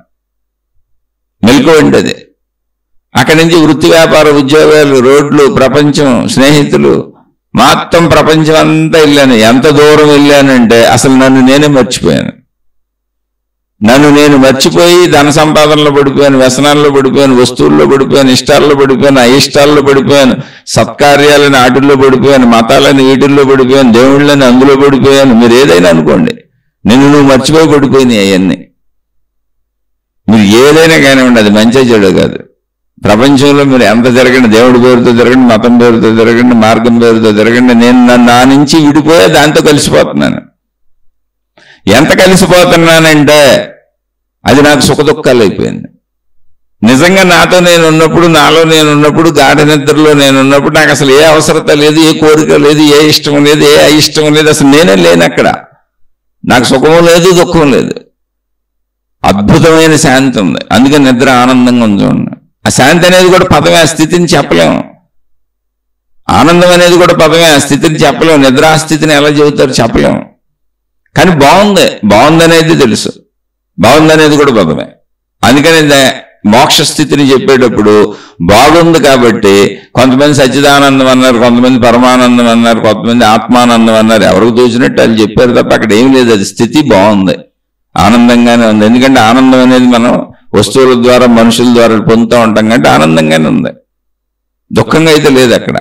మెలకువ అంటే అది. అక్కడి నుంచి వృత్తి, వ్యాపార, ఉద్యోగాలు, రోడ్లు, ప్రపంచం, స్నేహితులు మొత్తం ప్రపంచం అంతా వెళ్ళాను. ఎంత దూరం వెళ్ళానంటే అసలు నన్ను నేనే మర్చిపోయాను. నన్ను నేను మర్చిపోయి ధన సంపాదనలో పడిపోయాను, వ్యసనాల్లో పడిపోయాను, వస్తువుల్లో పడిపోయాను, ఇష్టాల్లో పడిపోయాను, అయిష్టాల్లో పడిపోయాను, సత్కార్యాలని ఆటుల్లో పడిపోయాను, మతాలని వీటిల్లో పడిపోయాను, దేవుళ్ళని అందులో పడిపోయాను. మీరు ఏదైనా అనుకోండి, నువ్వు మర్చిపోయి పడిపోయినాయి అవన్నీ. మీరు ఏదైనా కానివ్వండి, అది మంచి చెడు కాదు. ప్రపంచంలో మీరు ఎంత తిరగండి, దేవుడి పేరుతో తిరగండి, మతం పేరుతో తిరగండి, మార్గం పేరుతో తిరగండి, నేను నా నుంచి విడిపోయే దాంతో కలిసిపోతున్నాను. ఎంత కలిసిపోతున్నానంటే అది నాకు సుఖదుఖాలు అయిపోయింది. నిజంగా నాతో నేను ఉన్నప్పుడు, నాలో నేను ఉన్నప్పుడు, గాఢ నిద్రలో నేను ఉన్నప్పుడు నాకు అసలు ఏ అవసరత లేదు, ఏ కోరిక లేదు, ఏ ఇష్టం లేదు, ఏ అయిష్టం లేదు. అసలు నేనే లేను అక్కడ. నాకు సుఖము లేదు, దుఃఖం లేదు. అద్భుతమైన శాంతి ఉంది. అందుకే నిద్ర ఆనందంగా ఉంది. ఆ శాంతి అనేది కూడా పదమే, ఆ స్థితిని చెప్పలేము. ఆనందం అనేది కూడా పదమే, ఆ స్థితిని చెప్పలేము. నిద్రా స్థితిని ఎలా చెబుతారు చెప్పలేము. కానీ బాగుంది అనేది తెలుసు, బాగుందనేది కూడా పదమే. అందుకని మోక్ష స్థితిని చెప్పేటప్పుడు బాగుంది కాబట్టి కొంతమంది సచ్చిదానందం అన్నారు, కొంతమంది పరమానందం అన్నారు, కొంతమంది ఆత్మానందం అన్నారు. ఎవరికి తోచినట్టు వాళ్ళు చెప్పారు తప్ప అక్కడ ఏం లేదు. అది స్థితి బాగుంది, ఆనందంగానే ఉంది. ఎందుకంటే ఆనందం అనేది మనం వస్తువుల ద్వారా, మనుషుల ద్వారా పొందుతూ ఉంటాం కాబట్టి ఆనందంగానే ఉంది, దుఃఖంగా అయితే లేదు అక్కడ.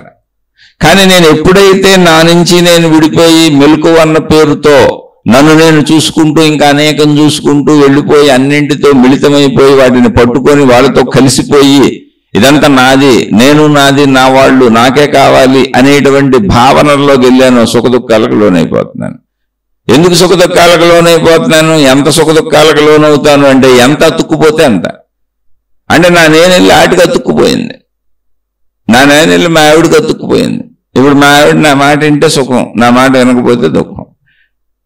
కానీ నేను ఎప్పుడైతే నా నుంచి నేను విడిపోయి మెలకువ అన్న పేరుతో నన్ను నేను చూసుకుంటూ ఇంకా అనేకం చూసుకుంటూ వెళ్ళిపోయి అన్నింటితో మిళితమైపోయి వాటిని పట్టుకొని వాళ్ళతో కలిసిపోయి ఇదంతా నాది, నేను నాది, నా వాళ్ళు, నాకే కావాలి అనేటువంటి భావనల్లోకి వెళ్ళాను. సుఖదుఖాలకు లోనైపోతున్నాను. ఎందుకు సుఖదుఖాలకు లోనైపోతున్నాను? ఎంత సుఖదుఖాలకు లోనవుతాను అంటే ఎంత అతుక్కుపోతే అంత. అంటే నా నేనెళ్ళి ఆటికి అతుక్కుపోయింది, నా నేనెళ్ళి మా ఆవిడికి అతుక్కుపోయింది. ఇప్పుడు మా ఆవిడ నా మాట వింటే సుఖం, నా మాట వినకపోతే దుఃఖం.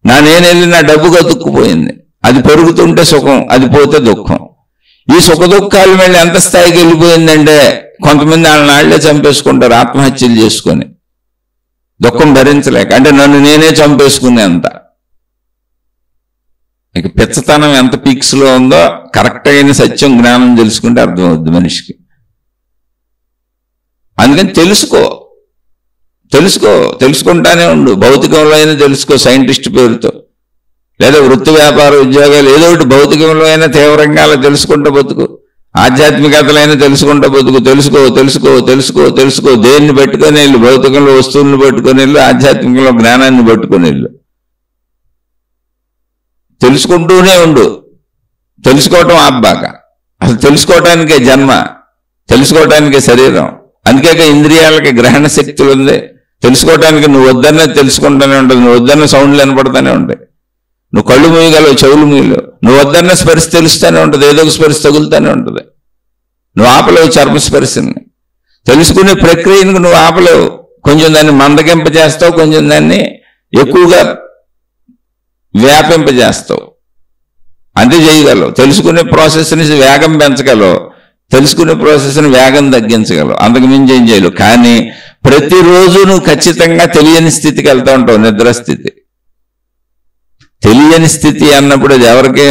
నా నేనెళ్ళి నా డబ్బుకు అతుక్కుపోయింది, అది పెరుగుతుంటే సుఖం, అది పోతే దుఃఖం. ఈ సుఖ దుఃఖాలు మళ్ళీ ఎంత స్థాయికి వెళ్ళిపోయిందంటే కొంతమంది వాళ్ళ నాళ్లే చంపేసుకుంటారు ఆత్మహత్యలు చేసుకొని, దుఃఖం భరించలేక. అంటే నన్ను నేనే చంపేసుకునే అంత. ఇక పిచ్చతనం ఎంత పీక్స్ లో ఉందో కరెక్ట్ అయిన సత్యం జ్ఞానం తెలుసుకుంటే అర్థమవుద్ది మనిషికి. అందుకని తెలుసుకుంటానే ఉండు. భౌతికంలో అయినా తెలుసుకో, సైంటిస్ట్ పేరుతో, లేదా వృత్తి వ్యాపార ఉద్యోగాలు, ఏదో ఒకటి భౌతికంలో అయినా తీవ్రంగా అలా తెలుసుకుంటూ బతుకు. ఆధ్యాత్మికతలైనా తెలుసుకుంటూ బతుకు. తెలుసుకో. దేన్ని పట్టుకొని వెళ్ళు, భౌతికంలో వస్తువులను పట్టుకొని వెళ్ళు, ఆధ్యాత్మికంలో జ్ఞానాన్ని పట్టుకొని వెళ్ళు. తెలుసుకుంటూనే ఉండు. తెలుసుకోవటం ఆబ్బాక. అసలు తెలుసుకోవటానికే జన్మ, తెలుసుకోవటానికే శరీరం. అందుకే ఇంద్రియాలకి గ్రహణ శక్తులు ఉంది. తెలుసుకోవటానికి నువ్వు వద్దనే తెలుసుకుంటూనే ఉంటుంది, నువ్వు వద్దన్న సౌండ్లు వినపడుతూనే ఉంటాయి. నువ్వు కళ్ళు మూయగలవు, చెవులు మూయలేవు. నువ్వు వద్దన్న స్పర్శ తెలుస్తూనే ఉంటుంది, ఏదో ఒక స్పర్శ తగులుతూనే ఉంటుంది. నువ్వు ఆపలేవు చర్మస్పర్శని. తెలుసుకునే ప్రక్రియను నువ్వు ఆపలేవు. కొంచెం దాన్ని మందగింపజేస్తావు, కొంచెం దాన్ని ఎక్కువగా వ్యాపింపజేస్తావు, అంతే చేయగలవు. తెలుసుకునే ప్రాసెస్ని వేగం పెంచగలవు, తెలుసుకునే ప్రాసెస్ని వేగం తగ్గించగలవు, అంతకు మించి ఏం చేయలేవు. కానీ ప్రతిరోజు నువ్వు ఖచ్చితంగా తెలియని స్థితికి వెళ్తూ ఉంటావు, నిద్రస్థితి. తెలియని స్థితి అన్నప్పుడు అది ఎవరికే?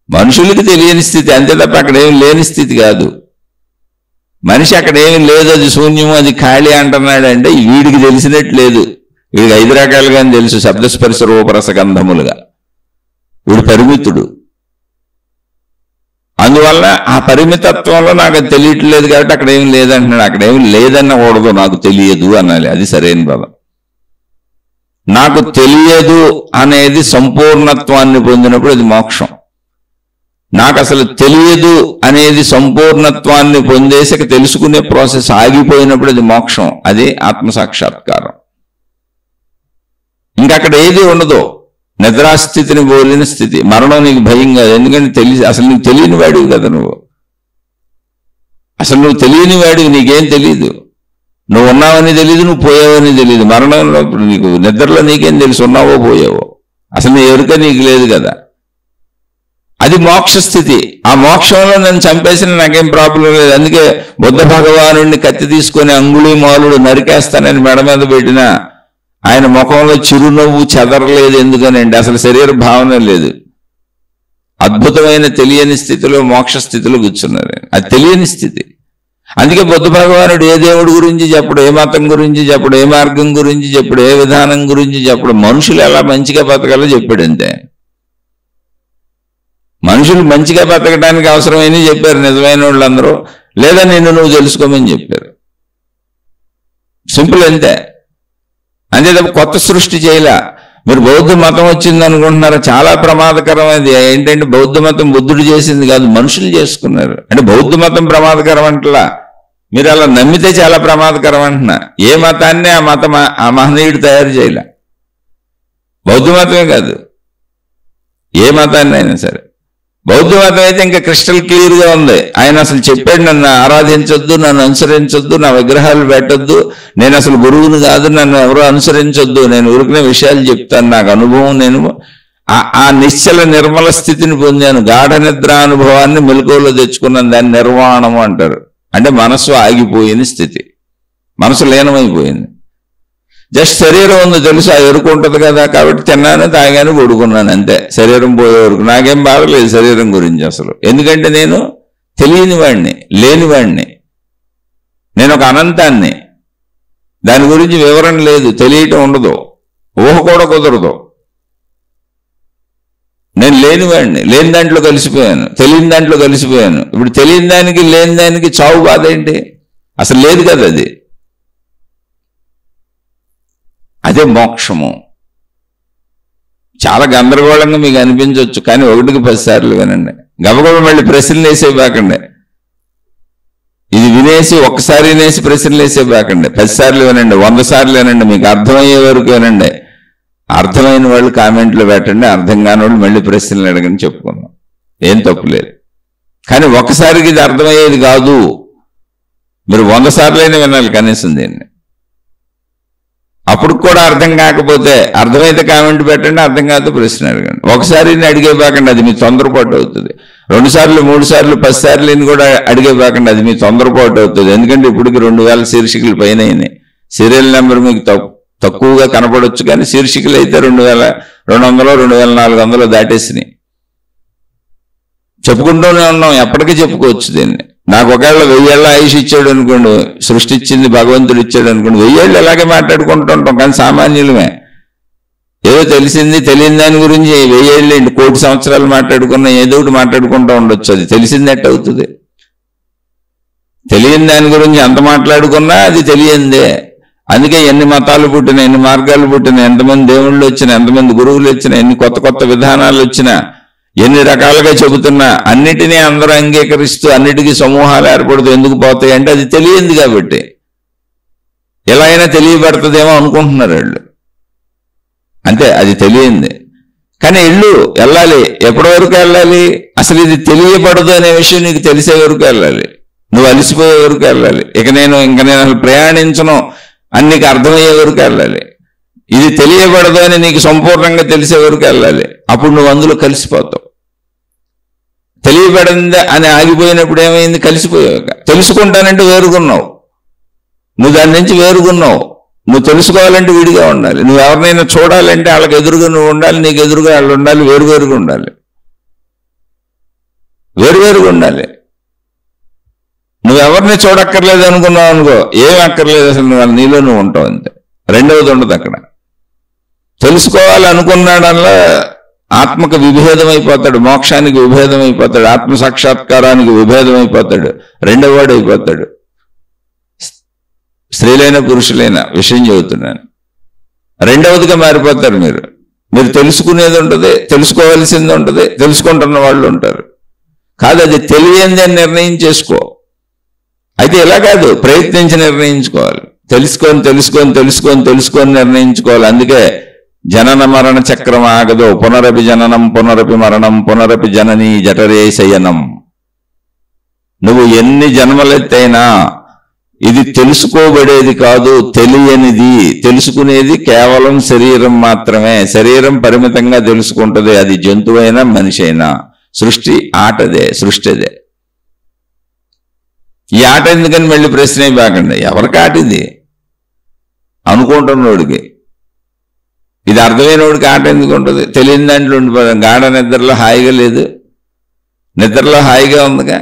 మనుషులకి తెలియని స్థితి అంతే తప్ప అక్కడ ఏమి లేని స్థితి కాదు. మనిషి అక్కడ ఏమి లేదు, అది శూన్యము, అది ఖాళీ అంటున్నాడు అంటే వీడికి తెలిసినట్టు లేదు. వీడికి 5 రకాలుగానే తెలుసు, శబ్దస్పర్శ రూపరసగంధములుగా. వీడు పరిమితుడు. అందువల్ల ఆ పరిమితత్వంలో నాకు అది తెలియట్లేదు కాబట్టి అక్కడ ఏమి లేదంటున్నాడు. అక్కడ ఏమి లేదన్నకూడదు, నాకు తెలియదు అనాలి. అది సరైన పదం. నాకు తెలియదు అనేది సంపూర్ణత్వాన్ని పొందినప్పుడు అది మోక్షం. నాకు అసలు తెలియదు అనేది సంపూర్ణత్వాన్ని పొందేసి తెలుసుకునే ప్రాసెస్ ఆగిపోయినప్పుడు అది మోక్షం, అది ఆత్మసాక్షాత్కారం. ఇంకక్కడ ఏది ఉండదు, నిద్రాస్థితిని పోలిన స్థితి. మరణం నీకు భయం కాదు, ఎందుకంటే అసలు నీకు తెలియని వాడివి కదా నువ్వు. అసలు నువ్వు తెలియని వాడివి, నీకేం తెలియదు. నువ్వు ఉన్నావని తెలియదు, నువ్వు పోయావని తెలియదు. మరణంలో నీకు నిద్రలో నీకేం తెలుసు, ఉన్నావో పోయావో, అసలు నీ ఎరుక నీకు లేదు కదా. అది మోక్ష స్థితి. ఆ మోక్షంలో నన్ను చంపేసిన నాకేం ప్రాబ్లం లేదు. అందుకే బుద్ధ భగవానుడిని కత్తి తీసుకొని అంగుళీ మాలుడు నరికేస్తానని మెడ మీద పెట్టిన ఆయన ముఖంలో చిరునవ్వు చెదరలేదు. ఎందుకనండి, అసలు శరీర భావన లేదు. అద్భుతమైన తెలియని స్థితిలో, మోక్ష స్థితిలో కూర్చున్నారు. అది తెలియని స్థితి. అందుకే బుద్ధ భగవానుడు ఏ దేవుడి గురించి చెప్పడు, ఏ మతం గురించి చెప్పడు, ఏ మార్గం గురించి చెప్పడు, ఏ విధానం గురించి చెప్పడు. మనుషులు ఎలా మంచిగా బతకాలో చెప్పాడు అంతే. మనుషులు మంచిగా బతకడానికి అవసరమైనవి చెప్పారు నిజమైన వాళ్ళందరూ, లేదా నిన్ను నువ్వు తెలుసుకోమని చెప్పారు. సింపుల్ అంతే. అంతే తప్ప కొత్త సృష్టి చేయలే. మీరు బౌద్ధ మతం వచ్చింది అనుకుంటున్నారా? చాలా ప్రమాదకరం అది. ఏంటంటే బౌద్ధ మతం బుద్ధుడు చేసింది కాదు, మనుషులు చేసుకున్నారు. అంటే బౌద్ధ మతం ప్రమాదకరం అంటలా, మీరు అలా నమ్మితే చాలా ప్రమాదకరం అంటున్నా. ఏ మతాన్ని ఆ మహనీయుడు తయారు చేయలే. బౌద్ధ మతమే కాదు, ఏ మతాన్ని అయినా సరే. బౌద్ధ మతం అయితే ఇంకా క్రిస్టల్ క్లియర్గా ఉంది. ఆయన అసలు చెప్పాడు, నన్ను ఆరాధించొద్దు, నన్ను అనుసరించొద్దు, నా విగ్రహాలు పెట్టొద్దు, నేను అసలు గురువుని కాదు, నన్ను ఎవరో అనుసరించొద్దు, నేను ఊరికిన విషయాలు చెప్తాను, నాకు అనుభవం, నేను ఆ నిశ్చల నిర్మల స్థితిని పొందాను, గాఢ నిద్ర అనుభవాన్ని మెలకువలో తెచ్చుకున్నాను. దాన్ని నిర్వాణము అంటారు. అంటే మనసు ఆగిపోయిన స్థితి, మనసు లీనమైపోయింది. జస్ట్ శరీరం ఉంది తెలుసు, ఆ ఎరుకు ఉంటుంది కదా, కాబట్టి తిన్నాను, తాగాను, పడుకున్నాను అంతే. శరీరం పోయే వరకు నాకేం బాధలేదు శరీరం గురించి అసలు. ఎందుకంటే నేను తెలియని వాడిని, లేనివాడిని, నేను ఒక అనంతాన్ని. దాని గురించి వివరణ లేదు, తెలియటం ఉండదు, ఊహ కూడా కుదరదు. నేను లేనివాడిని, లేని దాంట్లో కలిసిపోయాను, తెలియని దాంట్లో కలిసిపోయాను. ఇప్పుడు తెలియని దానికి లేని దానికి చావు బాధ ఏంటి? అసలు లేదు కదా అది. అదే మోక్షము. చాలా గందరగోళంగా మీకు అనిపించవచ్చు, కానీ 1కి 10 సార్లు వినండి. గబగబ మళ్ళీ ప్రశ్నలు వేసేబాకండి. ఇది వినేసి ఒక్కసారి వినేసి ప్రశ్నలు వేసేబాకండి. 10 సార్లు వినండి, 100 సార్లు వినండి, మీకు అర్థమయ్యే వరకు వినండి. అర్థమైన వాళ్ళు కామెంట్లు పెట్టండి, అర్థం కాని వాళ్ళు మళ్ళీ ప్రశ్నలు అడగని చెప్పుకుందాం, ఏం తప్పు లేదు. కానీ ఒక్కసారికి ఇది అర్థమయ్యేది కాదు. మీరు 100 సార్లైనా వినాలి కనీసం దీన్ని. అప్పుడు కూడా అర్థం కాకపోతే, అర్థమైతే కామెంట్ పెట్టండి, అర్థం కాకపోతే ప్రశ్న అడగండి. ఒకసారి అడిగేబాకండి, అది మీ తొందరపాటు అవుతుంది. 2 సార్లు 3 సార్లు 10 సార్లు కూడా అడిగేబాకండి, అది మీ తొందరపాటు అవుతుంది. ఎందుకంటే ఇప్పటికి 2000 శీర్షికలు పైన అయినాయి. సీరియల్ నెంబర్ మీకు తక్కువగా కనపడవచ్చు, కానీ శీర్షికలు అయితే 2200 2400 దాటేసినాయి. చెప్పుకుంటూనే ఉన్నాం, ఎప్పటికీ చెప్పుకోవచ్చు దీన్ని. నాకు ఒకవేళ 1000 ఏళ్ళ ఆయుష్ ఇచ్చాడు అనుకోండి, సృష్టి ఇచ్చింది భగవంతుడు ఇచ్చాడు అనుకోండి, 1000 ఏళ్ళు ఎలాగే మాట్లాడుకుంటూ ఉంటాం. కానీ సామాన్యులమే, ఏదో తెలిసింది తెలియని దాని గురించి 1000 ఏళ్ళు ఏంటి, 1,000,000 సంవత్సరాలు మాట్లాడుకున్నా ఏదో ఒకటి మాట్లాడుకుంటూ ఉండొచ్చు. అది తెలిసింది ఎట్ట అవుతుంది? తెలియని దాని గురించి ఎంత మాట్లాడుకున్నా అది తెలియందే. అందుకే ఎన్ని మతాలు పుట్టినా, ఎన్ని మార్గాలు పుట్టినా, ఎంతమంది దేవుళ్ళు వచ్చినా, ఎంతమంది గురువులు వచ్చినా, ఎన్ని కొత్త కొత్త విధానాలు వచ్చినా, ఎన్ని రకాలుగా చెబుతున్నా, అన్నిటినీ అందరూ అంగీకరిస్తూ అన్నిటికీ సమూహాలు ఏర్పడుతూ ఎందుకు పోతాయి అంటే అది తెలియంది కాబట్టి. ఎలా అయినా తెలియబడుతుందేమో అనుకుంటున్నారు వాళ్ళు, అంతే, అది తెలియంది. కానీ వెళ్ళాలి. ఎప్పటి వరకు వెళ్ళాలి? అసలు ఇది తెలియబడదు అనే విషయం నీకు తెలిసే వరకు వెళ్ళాలి, నువ్వు అలసిపోయే వరకు వెళ్ళాలి. ఇంక నేను అసలు ప్రయాణించను అని నీకు అర్థమయ్యే వరకు వెళ్ళాలి. ఇది తెలియబడదు అని నీకు సంపూర్ణంగా తెలిసే వరకు వెళ్ళాలి. అప్పుడు నువ్వు అందులో కలిసిపోతావు. తెలియబడింది అని ఆగిపోయినప్పుడు ఏమైంది? కలిసిపోయావు. తెలుసుకుంటానంటే వేరుగున్నావు, నువ్వు దాని నుంచి వేరుగున్నావు. నువ్వు తెలుసుకోవాలంటే విడిగా ఉండాలి. నువ్వు ఎవరినైనా చూడాలంటే వాళ్ళకి ఎదురుగా నువ్వు ఉండాలి, నీకు ఎదురుగా వాళ్ళు ఉండాలి, వేరువేరుగా ఉండాలి, వేరువేరుగా ఉండాలి. నువ్వెవరిని చూడక్కర్లేదు అనుకున్నావు అనుకో, ఏం అక్కర్లేదు, అసలు నువ్వు నీలో నువ్వు ఉంటావు అంతే. రెండవది ఉండదు అక్కడ. తెలుసుకోవాలనుకున్నాడల్లా ఆత్మకు విభేదం అయిపోతాడు, మోక్షానికి విభేదం అయిపోతాడు, ఆత్మ సాక్షాత్కారానికి విభేదం అయిపోతాడు, రెండవవాడు అయిపోతాడు. స్త్రీలైనా పురుషులైనా విషయం చెబుతున్నాను, రెండవదిగా మారిపోతారు. మీరు తెలుసుకునేది ఉంటుంది, తెలుసుకోవాల్సింది ఉంటుంది, తెలుసుకుంటున్న వాళ్ళు ఉంటారు. కాదు, అది తెలియంది అని నిర్ణయం చేసుకో. అయితే ఇలా కాదు, ప్రయత్నించి నిర్ణయించుకోవాలి. తెలుసుకొని నిర్ణయించుకోవాలి. అందుకే జనన మరణ చక్రం ఆగదు. పునరపి జననం పునరపి మరణం పునరపి జననీ జఠరే శయనం. నువ్వు ఎన్ని జన్మలెత్తైనా ఇది తెలుసుకోబడేది కాదు, తెలియనిది. తెలుసుకునేది కేవలం శరీరం మాత్రమే. శరీరం పరిమితంగా తెలుసుకుంటుంది, అది జంతువైనా మనిషి అయినా. సృష్టి ఆటదే, సృష్టి అదే. ఈ ఆట ఎందుకని మళ్ళీ ప్రశ్న బాగండి, ఎవరికి ఆట ఇది? అనుకుంటున్నోడికి. ఇది అర్థమైనోడికి ఆట ఎందుకు ఉంటుంది? తెలియని దాంట్లో ఉండిపోదాం. గాఢ నిద్రలో హాయిగా లేదు, నిద్రలో హాయిగా ఉందిగా.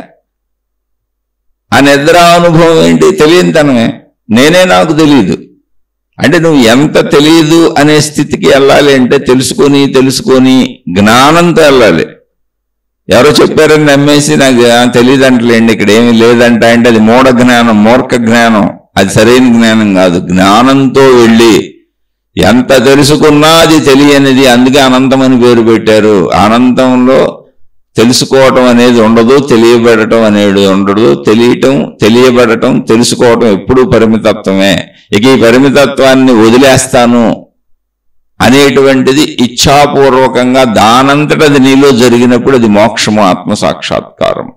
ఆ నిద్ర అనుభవం ఏంటి? తెలియనితనమే. నేనే నాకు తెలియదు అంటే నువ్వు ఎంత తెలియదు అనే స్థితికి వెళ్ళాలి అంటే తెలుసుకొని జ్ఞానంతో వెళ్ళాలి. ఎవరో చెప్పారని నమ్మేసి నాకు తెలియదు అంటలేండి, ఇక్కడ ఏమీ లేదంట అంటే అది మూఢ జ్ఞానం, మూర్ఖ జ్ఞానం, అది సరైన జ్ఞానం కాదు. జ్ఞానంతో వెళ్ళి ఎంత తెలుసుకున్నా అది తెలియనిది, అందుకే అనంతం అని పేరు పెట్టారు. అనంతంలో తెలుసుకోవటం అనేది ఉండదు, తెలియబడటం అనేది ఉండదు. తెలియటం, తెలియబడటం, తెలుసుకోవటం ఎప్పుడూ పరిమితత్వమే. ఇక ఈ పరిమితత్వాన్ని వదిలేస్తాను అనేటువంటిది ఇచ్ఛాపూర్వకంగా దానంతట అది నీలో జరిగినప్పుడు అది మోక్షము, ఆత్మసాక్షాత్కారం.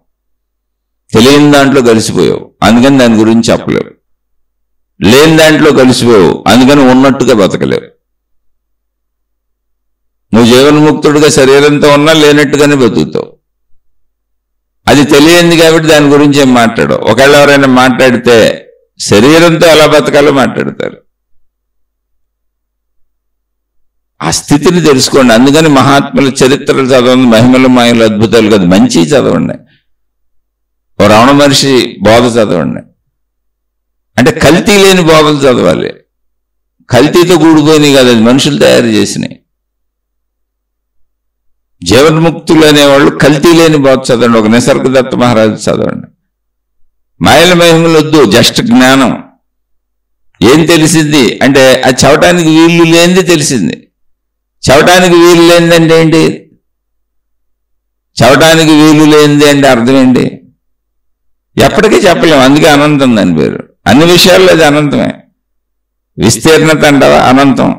తెలియని దాంట్లో కలిసిపోయావు, అందుకని దాని గురించి చెప్పలేవు. లేని దాంట్లో కలిసిపోయావు, అందుకని ఉన్నట్టుగా బతకలేవు. నువ్వు జీవన్ముక్తుడిగా శరీరంతో ఉన్నా లేనట్టుగానే బతుకుతావు. అది తెలియంది కాబట్టి దాని గురించి ఏం మాట్లాడవు. ఒకవేళ ఎవరైనా మాట్లాడితే శరీరంతో ఎలా బతకాలో మాట్లాడతారు. ఆ స్థితిని తెలుసుకోండి. అందుకని మహాత్ముల చరిత్రలు చదవండి, మహిమల మాయలు అద్భుతాలు కాదు, మంచి చదవండి. ఓ రమణ మహర్షి బోధ చదవండి. అంటే కల్తీ లేని బోధలు చదవాలి. కల్తీతో కూడిపోయినాయి కాదు, అది మనుషులు తయారు చేసినాయి. జీవన్ముక్తులు అనేవాళ్ళు కల్తీ లేని బోధ చదవండి. ఒక నిసర్గదత్త మహారాజు చదవండి. మాయల మహిమలు వద్దు, జస్ట్ జ్ఞానం. ఏం తెలిసింది అంటే అది చవటానికి వీలు లేనిది తెలిసింది. చవటానికి వీలు లేనిదంటే ఏంటి? చవటానికి వీలు లేనిది అంటే అర్థం ఏంటి? ఎప్పటికీ చెప్పలేము, అందుకే అనంతం దాని పేరు. అన్ని విషయాల్లో అది అనంతమే. విస్తీర్ణత అంటావా అనంతం,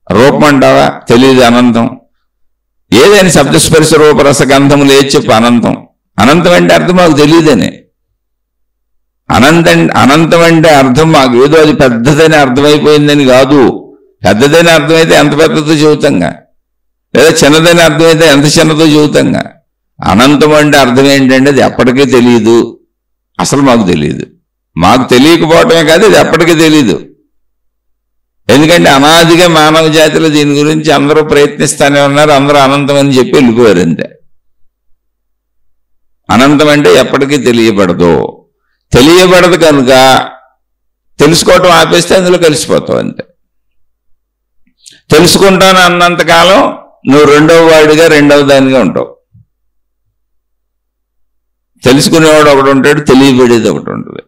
రూపం అంటావా తెలియదు అనంతం. ఏదైనా శబ్దస్పర్శ రూపరస గంధములు ఏది చెప్పు అనంతం. అనంతం అంటే అర్థం మాకు తెలియదని. అనంతం అంటే అర్థం మాకు ఏదో అది పెద్దదని అర్థమైపోయిందని కాదు. పెద్దదని అర్థమైతే ఎంత పెద్దదో చెబుతాంగా, లేదా చిన్నదని అర్థమైతే ఎంత చిన్నదో చెబుతాంగా. అనంతం అంటే అర్థం ఏంటంటే అది ఎప్పటికీ తెలియదు, అసలు మాకు తెలియదు. మాకు తెలియకపోవటమే కాదు, అది ఎప్పటికీ తెలియదు. ఎందుకంటే అనాదిగా మానవ జాతిలో దీని గురించి అందరూ ప్రయత్నిస్తూనే ఉన్నారు. అందరూ అనంతం అని చెప్పి వెళ్ళిపోయారు అంతే. అనంతం అంటే ఎప్పటికీ తెలియబడదు. తెలియబడదు కనుక తెలుసుకోవటం ఆపేస్తే అందులో కలిసిపోతావు అంతే. తెలుసుకుంటాను అన్నంతకాలం నువ్వు రెండవ వాడిగా, రెండవ దానిగా ఉంటావు. తెలుసుకునేవాడు ఒకడు ఉంటాడు, తెలియబడేది ఒకటి ఉంటుంది.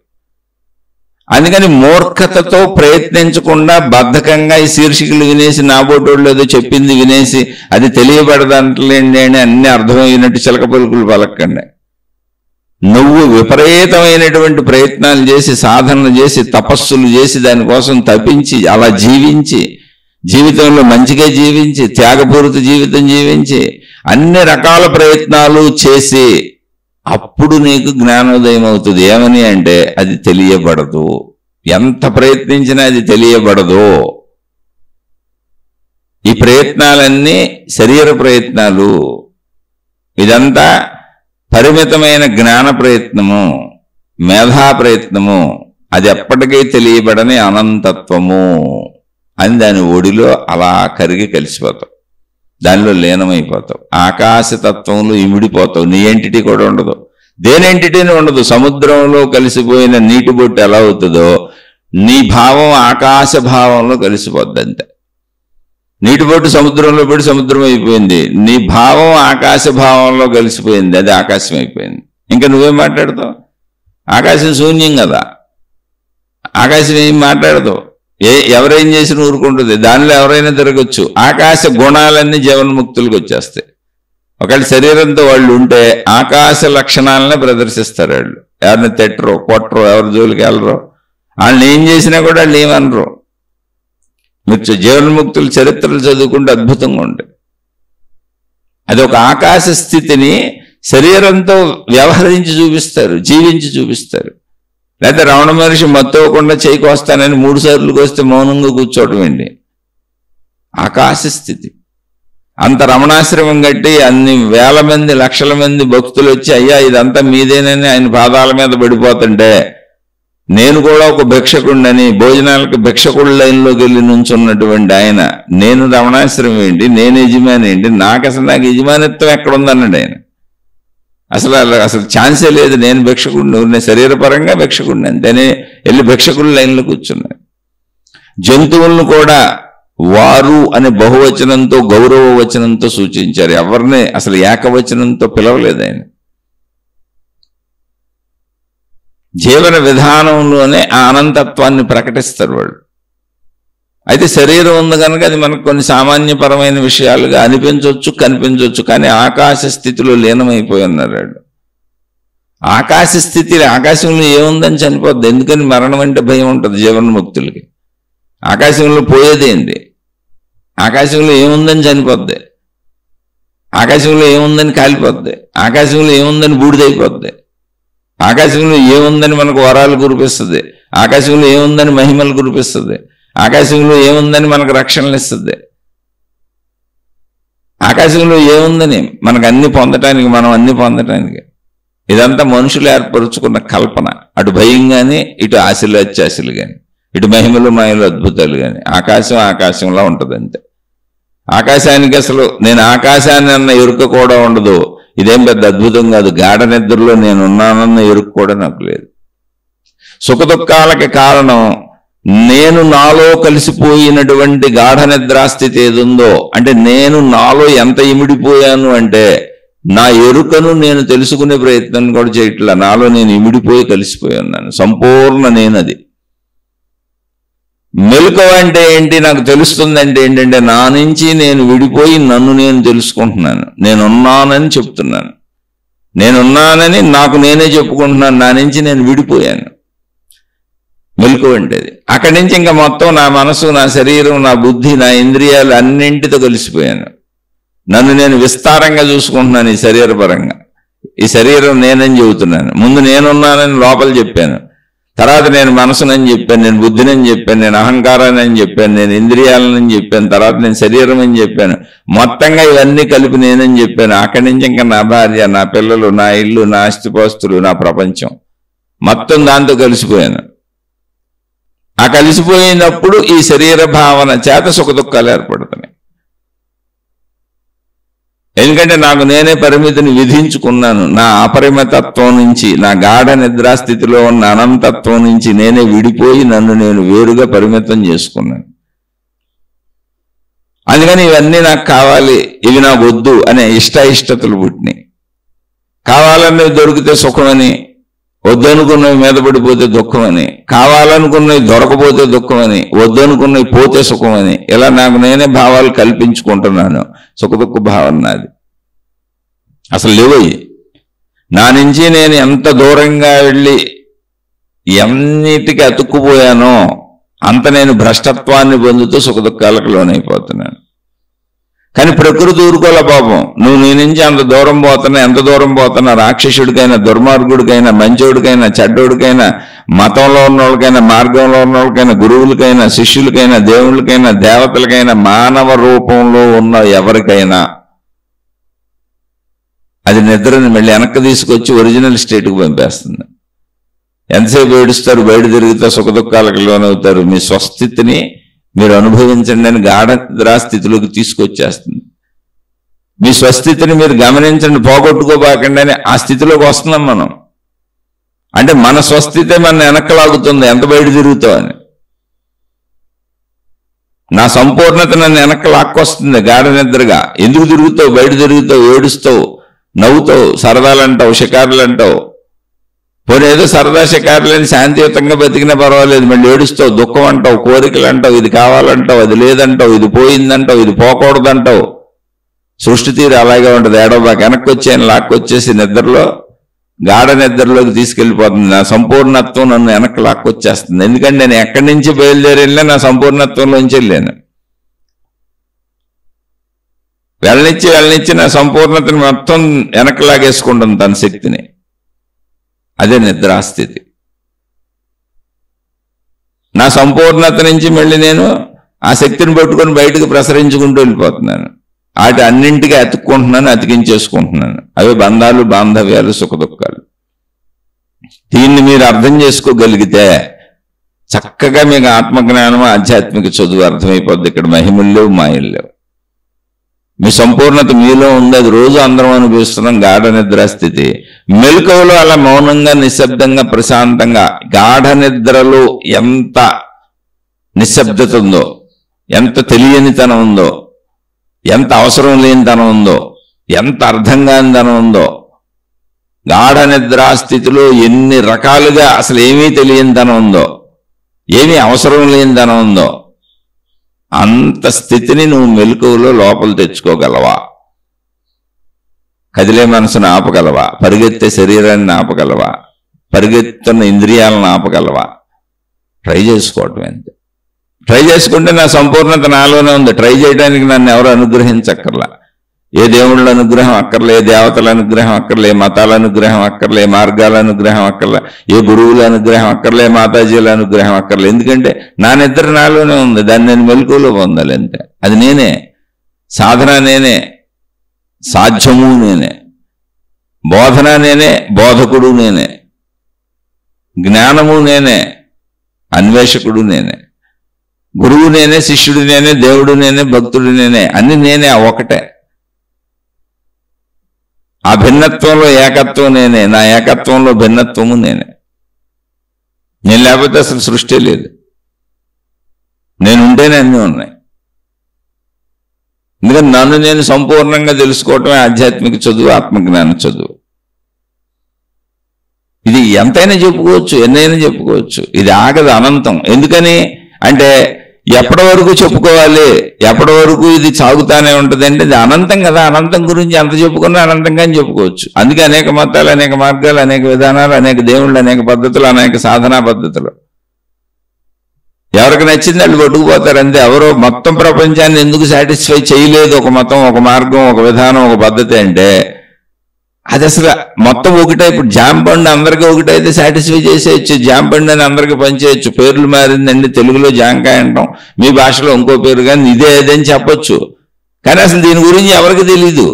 అందుకని మూర్ఖతతో ప్రయత్నించకుండా బద్ధకంగా ఈ శీర్షికలు వినేసి, నాబోటోళ్ళు ఏదో చెప్పింది వినేసి అది తెలియబడదంటలేండి అని అన్ని అర్థమైనట్టు చిలక పలుకులు పలకండి. నువ్వు విపరీతమైనటువంటి ప్రయత్నాలు చేసి, సాధనలు చేసి, తపస్సులు చేసి, దానికోసం తప్పించి, అలా జీవించి, జీవితంలో మంచిగా జీవించి, త్యాగపూరిత జీవితం జీవించి, అన్ని రకాల ప్రయత్నాలు చేసి అప్పుడు నీకు జ్ఞానోదయం అవుతుంది. ఏమని అంటే అది తెలియబడదు. ఎంత ప్రయత్నించినా అది తెలియబడదు. ఈ ప్రయత్నాలన్నీ శరీర ప్రయత్నాలు. ఇదంతా పరిమితమైన జ్ఞాన ప్రయత్నము, మేధా ప్రయత్నము. అది ఎప్పటికీ తెలియబడని అనంతత్వము అని దాని ఒడిలో అలా కరిగి కలిసిపోతావు, దానిలో లీనమైపోతావు. ఆకాశతత్వంలో ఇమిడిపోతావు. నీ ఎంటిటీ కూడా ఉండదు, దేని ఎంటిటీని ఉండదు. సముద్రంలో కలిసిపోయిన నీటి బొట్టు ఎలా అవుతుందో నీ భావం ఆకాశ భావంలో కలిసిపోద్ది అంతే. నీటి బొట్టు సముద్రంలో పడి సముద్రం అయిపోయింది, నీ భావం ఆకాశ భావంలో కలిసిపోయింది, అది ఆకాశం అయిపోయింది. ఇంకా నువ్వేం మాట్లాడతావు? ఆకాశం శూన్యం కదా, ఆకాశం ఏం మాట్లాడదు. ఎవరేం చేసిన ఊరుకుంటుంది, దానిలో ఎవరైనా తిరగచ్చు. ఆకాశ గుణాలన్నీ జీవన్ముక్తులకు వచ్చేస్తాయి. ఒకవేళ శరీరంతో వాళ్ళు ఉంటే ఆకాశ లక్షణాలనే ప్రదర్శిస్తారు. వాళ్ళు ఎవరిని తిట్టరు, కొట్టరు, ఎవరి జోలికి వెళ్ళరు. వాళ్ళని ఏం చేసినా కూడా వాళ్ళు ఏమనరు. మీరు జీవన్ముక్తుల చరిత్రలు చదువుకుంటే అద్భుతంగా ఉంటాయి. అది ఒక ఆకాశ స్థితిని శరీరంతో వ్యవహరించి చూపిస్తారు, జీవించి చూపిస్తారు. లేకపోతే రమణ మహర్షి మత్తవకుండా చేయికి వస్తానని 3 సార్లు వస్తే మౌనంగా కూర్చోవటం ఏంటి? ఆకాశ స్థితి. అంత రమణాశ్రమం కట్టి అన్ని వేల మంది, లక్షల మంది భక్తులు వచ్చి అయ్యా ఇదంతా మీదేనని ఆయన పాదాల మీద పడిపోతుంటే, నేను కూడా ఒక భిక్షకుడిని, భోజనాలకు భిక్షకుడి లైన్లోకి వెళ్ళి నుంచున్నటువంటి ఆయన, నేను రమణాశ్రమం ఏంటి, నేను యజమాని ఏంటి, నాకు యజమానిత్వం ఎక్కడుందన్నాడు ఆయన. అసలు ఛాన్సే లేదు. నేను భిక్షకుడిని, నేను శరీరపరంగా భిక్షకుడిని అంతేనే వెళ్ళి భిక్షకుడి లైన్లో కూర్చున్నాను. జంతువులను కూడా వారు అనే బహువచనంతో గౌరవ వచనంతో సూచించారు. ఎవరిని అసలు ఏకవచనంతో పిలవలేదు ఆయన. జీవన విధానంలోనే ఆ అనంతత్వాన్ని ప్రకటిస్తారు వాళ్ళు. అయితే శరీరం ఉంది కనుక అది మనకు కొన్ని సామాన్యపరమైన విషయాలుగా అనిపించవచ్చు, కనిపించవచ్చు. కానీ ఆకాశ స్థితిలో లీనమైపోయి ఉన్నారు వాళ్ళు. ఆకాశ స్థితి, ఆకాశంలో ఏముందని చనిపోద్ది. ఎందుకని మరణం అంటే భయం ఉంటుంది జీవన్ముక్తులకి. ఆకాశంలో పోయేదేంటి? ఆకాశంలో ఏముందని చనిపోద్ది, ఆకాశంలో ఏముందని కాలిపోద్ది, ఆకాశంలో ఏముందని బూడిదైపోద్ది, ఆకాశంలో ఏముందని మనకు వరాలు కురిపిస్తుంది, ఆకాశంలో ఏముందని మహిమలు కురిపిస్తుంది, ఆకాశంలో ఏముందని మనకు రక్షణలు ఇస్తుంది, ఆకాశంలో ఏముందని మనకు అన్ని పొందటానికి, మనం అన్ని పొందటానికి. ఇదంతా మనుషులు ఏర్పరుచుకున్న కల్పన. అటు భయం కానీ, ఇటు ఆశలు అత్యాశలు కానీ, ఇటు మహిమలు మాయలు అద్భుతాలు కానీ. ఆకాశం ఆకాశంలా ఉంటుంది అంతే. ఆకాశానికి అసలు నేను ఆకాశాన్ని అన్న ఎరుక కూడా ఉండదు. ఇదేం పెద్ద అద్భుతం కాదు. గాఢ నిద్రలో నేను ఉన్నానన్న ఎరుక కూడా నాకు లేదు. సుఖదుఖాలకి కారణం నేను నాలో కలిసిపోయినటువంటి గాఢ నిద్రాస్థితి ఏదుందో, అంటే నేను నాలో ఎంత ఇమిడిపోయాను అంటే నా ఎరుకను నేను తెలుసుకునే ప్రయత్నం కూడా చేయట్లా. నాలో నేను ఇమిడిపోయి కలిసిపోయి ఉన్నాను. సంపూర్ణ నేనది. మెలకువ అంటే ఏంటి నాకు తెలుస్తుంది అంటే ఏంటంటే నా నుంచి నేను విడిపోయి నన్ను నేను తెలుసుకుంటున్నాను. నేనున్నానని చెప్తున్నాను, నేనున్నానని నాకు నేనే చెప్పుకుంటున్నాను. నా నుంచి నేను విడిపోయాను. మెలకువ అంటే అది. అక్కడి నుంచి ఇంకా మొత్తం నా మనసు, నా శరీరం, నా బుద్ధి, నా ఇంద్రియాలు అన్నింటితో కలిసిపోయాను. నన్ను నేను విస్తారంగా చూసుకుంటున్నాను. ఈ శరీరపరంగా ఈ శరీరం నేనని చెబుతున్నాను. ముందు నేనున్నానని లోపల చెప్పాను, తర్వాత నేను మనసునని చెప్పాను, నేను బుద్ధినని చెప్పాను, నేను అహంకారాన్ని అని చెప్పాను, నేను ఇంద్రియాలని చెప్పాను, తర్వాత నేను శరీరం అని చెప్పాను. మొత్తంగా ఇవన్నీ కలిపి నేనని చెప్పాను. అక్కడి నుంచి ఇంకా నా భార్య, నా పిల్లలు, నా ఇల్లు, నా ఆస్తిపాస్తులు, నా ప్రపంచం మొత్తం దాంతో కలిసిపోయాను. ఆ కలిసిపోయినప్పుడు ఈ శరీర భావన చేత సుఖదుఖాలు ఏర్పడుతున్నాయి. ఎందుకంటే నాకు నేనే పరిమితిని విధించుకున్నాను. నా అపరిమితత్వం నుంచి, నా గాఢ నిద్రాస్థితిలో ఉన్న అనంతత్వం నుంచి నేనే విడిపోయి నన్ను నేను వేరుగా పరిమితం చేసుకున్నాను. అందుకని ఇవన్నీ నాకు కావాలి, ఇవి నాకు వద్దు అనే ఇష్టతలు పుట్టినాయి. కావాలన్నవి దొరికితే సుఖమని, వద్దనుకున్నవి మీద పడిపోతే దుఃఖమని, కావాలనుకున్నవి దొరకపోతే దుఃఖమని, వద్దనుకున్నవి పోతే సుఖమని, ఇలా నాకు నేనే భావాలు కల్పించుకుంటున్నాను. సుఖదుఖ భావన నాది అసలు లేవయ్యి. నా నుంచి నేను ఎంత దూరంగా వెళ్ళి ఎన్నిటికీ అతుక్కుపోయానో అంత నేను భ్రష్టత్వాన్ని పొందుతూ సుఖదుఖాలకు లోనైపోతున్నాను. కానీ ప్రకృతి ఊరుకోలే పాపం. నువ్వు నీ నుంచి అంత దూరం పోతున్నా, ఎంత దూరం పోతున్నా, రాక్షసుడికైనా, దుర్మార్గుడికైనా, మంచోడికైనా, చెడ్డోడికైనా, మతంలో ఉన్నోళ్ళకైనా, మార్గంలో ఉన్నోళ్ళకైనా, గురువులకైనా, శిష్యులకైనా, దేవుళ్ళకైనా, దేవతలకైనా, మానవ రూపంలో ఉన్న ఎవరికైనా అది నిద్రని మళ్ళీ వెనక్కి తీసుకొచ్చి ఒరిజినల్ స్టేట్కి పంపేస్తుంది. ఎంతసేపు ఏడుస్తారు, బయట తిరుగుతా, సుఖదుఖాలకు లోనవుతారు. మీ స్వస్థితిని మీరు అనుభవించండి అని గాఢ నిద్రాస్థితిలోకి తీసుకొచ్చేస్తుంది. మీ స్వస్థితిని మీరు గమనించండి, పోగొట్టుకోబాకండి అని ఆ స్థితిలోకి వస్తున్నాం మనం. అంటే మన స్వస్థితే మన వెనక్కలాగుతుంది, ఎంత బయట తిరుగుతావు. నా సంపూర్ణత నన్ను వెనక్కి లాక్కొస్తుంది గాఢ నిద్రగా. ఎందుకు తిరుగుతావు, బయట తిరుగుతావు, ఏడుస్తావు, నవ్వుతావు, సరదాలంటావు, షికారులు అంటావు. పోనీ ఏదో సరదా షికారులని శాంతియుతంగా బతికినా పర్వాలేదు, మళ్ళీ ఏడుస్తావు, దుఃఖం అంటావు, కోరికలు అంటావు, ఇది కావాలంటావు, అది లేదంటావు, ఇది పోయిందంటావు, ఇది పోకూడదంటావు. సృష్టి తీరు అలాగే ఉంటుంది. ఏడవబాక, వెనక్కి వచ్చాయని లాక్కొచ్చేసి నిద్రలో, గాఢ నిద్రలోకి తీసుకెళ్ళిపోతుంది. నా సంపూర్ణత్వం నన్ను వెనక్కి లాక్కొచ్చేస్తుంది. ఎందుకంటే నేను ఎక్కడి నుంచి బయలుదేరి వెళ్ళినా నా సంపూర్ణత్వంలోంచి వెళ్ళాను. వెళ్ళనిచ్చి నా సంపూర్ణతని మొత్తం వెనక్కి లాగేసుకుంటుంది తన శక్తిని. అదే నిద్రాస్థితి. నా సంపూర్ణత నుంచి మళ్ళీ నేను ఆ శక్తిని పట్టుకొని బయటకు ప్రసరించుకుంటూ వెళ్ళిపోతున్నాను. వాటి అన్నింటికీ అతుక్కుంటున్నాను, అతికించేసుకుంటున్నాను. అవే బంధాలు, బాంధవ్యాలు, సుఖదుఖాలు. దీన్ని మీరు అర్థం చేసుకోగలిగితే చక్కగా మీకు ఆత్మజ్ఞానం, ఆధ్యాత్మిక చదువు అర్థమైపోద్ది. ఇక్కడ మహిమలు లేవు, మాయలు లేవు. మీ సంపూర్ణత మీలో ఉంది, అది రోజు అందరం అనుభవిస్తున్నాం గాఢ నిద్ర స్థితి. మెలకువలో అలా మౌనంగా నిశ్శబ్దంగా ప్రశాంతంగా, గాఢ నిద్రలో ఎంత నిశ్శబ్దత ఉందో, ఎంత తెలియనితనం ఉందో, ఎంత అవసరం లేనితనం ఉందో, ఎంత అర్థం కానితనం ఉందో, గాఢ నిద్రాస్థితిలో ఎన్ని రకాలుగా అసలు ఏమీ తెలియనితనం ఉందో, ఏమీ అవసరం లేనితనం ఉందో, అంత స్థితిని నువ్వు మెలకువలో లోపల తెచ్చుకోగలవా? కదిలే మనసును ఆపగలవా? పరిగెత్తే శరీరాన్ని ఆపగలవా? పరిగెత్తున్న ఇంద్రియాలను ఆపగలవా? ట్రై చేసుకోవటం అంతే. ట్రై చేసుకుంటే నా సంపూర్ణత నాలోనే ఉంది. ట్రై చేయడానికి నన్ను ఎవరు అనుగ్రహించక్కర్లా. ఏ దేవుళ్ళ అనుగ్రహం అక్కర్లే, ఏ దేవతల అనుగ్రహం అక్కర్లే, మతాల అనుగ్రహం అక్కర్లే, మార్గాల అనుగ్రహం అక్కర్లే, ఏ గురువుల అనుగ్రహం అక్కర్లే, మాతాజీల అనుగ్రహం అక్కర్లే. ఎందుకంటే నా నిద్ర నాలోనే ఉంది, దాన్ని నేను మెలకువలో పొందాలి అంతే. అది నేనే, సాధన నేనే, సాధ్యము నేనే, బోధన నేనే, బోధకుడు నేనే, జ్ఞానము నేనే, అన్వేషకుడు నేనే, గురువు నేనే, శిష్యుడు నేనే, దేవుడు నేనే, భక్తుడు నేనే, అన్ని నేనే. ఆ ఒకటే. ఆ భిన్నత్వంలో ఏకత్వం నేనే, నా ఏకత్వంలో భిన్నత్వము నేనే. నేను లేకపోతే అసలు సృష్టి లేదు. నేనుంటేనే అన్నీ ఉన్నాయి. ఎందుకంటే నన్ను నేను సంపూర్ణంగా తెలుసుకోవటమే ఆధ్యాత్మిక చదువు, ఆత్మజ్ఞాన చదువు. ఇది ఎంతైనా చెప్పుకోవచ్చు, ఎన్నైనా చెప్పుకోవచ్చు. ఇది ఆగదు, అనంతం. ఎందుకని అంటే ఎప్పటి వరకు చెప్పుకోవాలి, ఎప్పటి వరకు ఇది సాగుతానే ఉంటుంది అంటే ఇది అనంతం కదా. అనంతం గురించి ఎంత చెప్పుకున్నా అనంతంగా చెప్పుకోవచ్చు. అందుకే అనేక మతాలు, అనేక మార్గాలు, అనేక విధానాలు, అనేక దేవుళ్ళు, అనేక పద్ధతులు, అనేక సాధనా పద్ధతులు. ఎవరికి నచ్చింది వాళ్ళు కొట్టుకుపోతారు అంతే. ఎవరో మొత్తం ప్రపంచాన్ని ఎందుకు సాటిస్ఫై చేయలేదు ఒక మతం, ఒక మార్గం, ఒక విధానం, ఒక పద్ధతి అంటే అది అసలు మొత్తం ఒకటే. ఇప్పుడు జాంపండు అందరికీ ఒకటైతే సాటిస్ఫై చేసేయచ్చు. జాంపండు అని అందరికీ పనిచేయచ్చు. పేర్లు మారిందండి, తెలుగులో జాంకాయ అంటాం, మీ భాషలో ఇంకో పేరు, కానీ ఇదే ఏదని చెప్పొచ్చు. కానీ అసలు దీని గురించి ఎవరికి తెలీదు.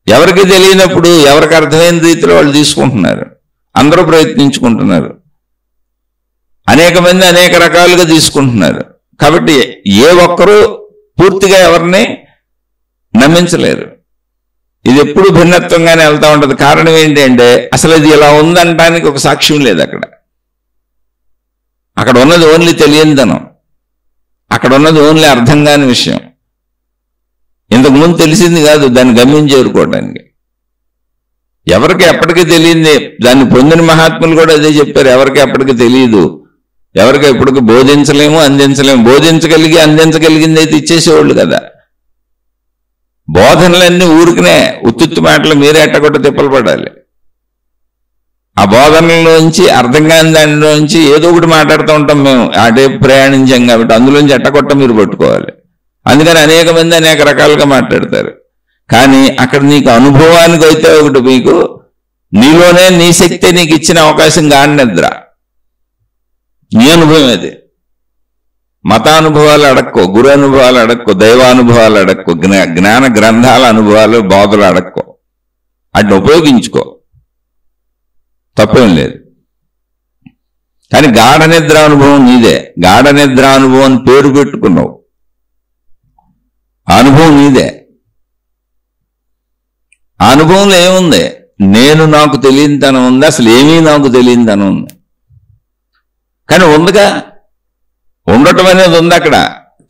ఎవరికి తెలియనప్పుడు ఎవరికి అర్థమైన రీతిలో వాళ్ళు తీసుకుంటున్నారు. అందరూ ప్రయత్నించుకుంటున్నారు. అనేక మంది అనేక రకాలుగా తీసుకుంటున్నారు. కాబట్టి ఏ ఒక్కరూ పూర్తిగా ఎవరిని నమ్మించలేరు. ఇది ఎప్పుడు భిన్నత్వంగానే వెళ్తూ ఉంటుంది. కారణం ఏంటి అంటే అసలు ఇది ఇలా ఉందనడానికి ఒక సాక్ష్యం లేదు. అక్కడ ఉన్నది ఓన్లీ తెలియనిదనం, అక్కడ ఉన్నది ఓన్లీ అర్థం కాని విషయం. ఇంతకుముందు తెలిసింది కాదు, దాన్ని గమ్యం చేరుకోవడానికి. ఎవరికి ఎప్పటికీ తెలియంది, దాన్ని పొందిన మహాత్ములు కూడా అదే చెప్పారు. ఎవరికి ఎప్పటికీ తెలియదు, ఎవరికి ఎప్పటికీ బోధించలేము, అందించలేము. బోధించగలిగి అందించగలిగింది అయితే ఇచ్చేసేవాళ్ళు కదా. బోధనలన్నీ ఊరికినే ఉత్తుత్తి మాటలు మీరే ఎట్టగొట్ట తిప్పలు పడాలి. ఆ బోధనలోంచి అర్థం కాని దానిలోంచి ఏదో ఒకటి మాట్లాడుతూ ఉంటాం మేము. అటే ప్రయాణించాం కాబట్టి అందులోంచి ఎట్టగొట్ట మీరు పట్టుకోవాలి. అందుకని అనేక మంది అనేక రకాలుగా మాట్లాడతారు. కానీ అక్కడ నీకు అనుభవానికి అయితే ఒకటి, మీకు నీలోనే నీ శక్తి నీకు ఇచ్చిన అవకాశం గాఢ నిద్ర. నీ అనుభవం అది. మతానుభవాలు అడక్కో, గురు అనుభవాలు అడక్కో, దైవానుభవాలు అడక్కో, జ్ఞాన గ్రంథాల అనుభవాలు, బోధలు అడక్కో. వాటిని ఉపయోగించుకో, తప్పేం లేదు. కానీ గాఢ నిద్ర అనుభవం నీదే. గాఢ నిద్ర అనుభవం పేరు పెట్టుకున్నావు, ఆ అనుభవం నీదే. ఆ అనుభవంలో ఏముంది? నేను నాకు తెలియనితనం ఉంది, అసలు ఏమీ నాకు తెలియనితనం ఉంది. కానీ ఉందిగా, ఉండటం అనేది ఉంది. అక్కడ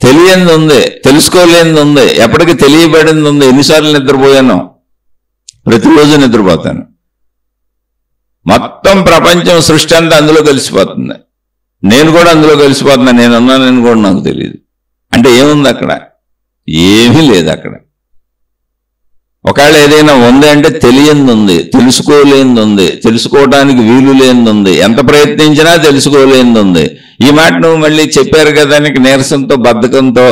తెలియనిది ఉంది, తెలుసుకోలేనిది ఉంది, ఎప్పటికీ తెలియబడింది ఉంది. ఎన్నిసార్లు నిద్రపోయాను? ప్రతిరోజు నిద్రపోతాను. మొత్తం ప్రపంచం, సృష్టి అంతా అందులో కలిసిపోతుంది. నేను కూడా అందులో కలిసిపోతున్నా. నేనున్నానని కూడా నాకు తెలియదు. అంటే ఏముంది అక్కడ? ఏమీ లేదు అక్కడ. ఒకవేళ ఏదైనా ఉంది అంటే తెలియనిది ఉంది, తెలుసుకోలేనిది ఉంది, తెలుసుకోవడానికి వీలు లేనిది ఉంది, ఎంత ప్రయత్నించినా తెలుసుకోలేనిది ఉంది. ఈ మాట నువ్వు మళ్ళీ చెప్పారు కదా, నీకు నీరసంతో బద్ధకంతో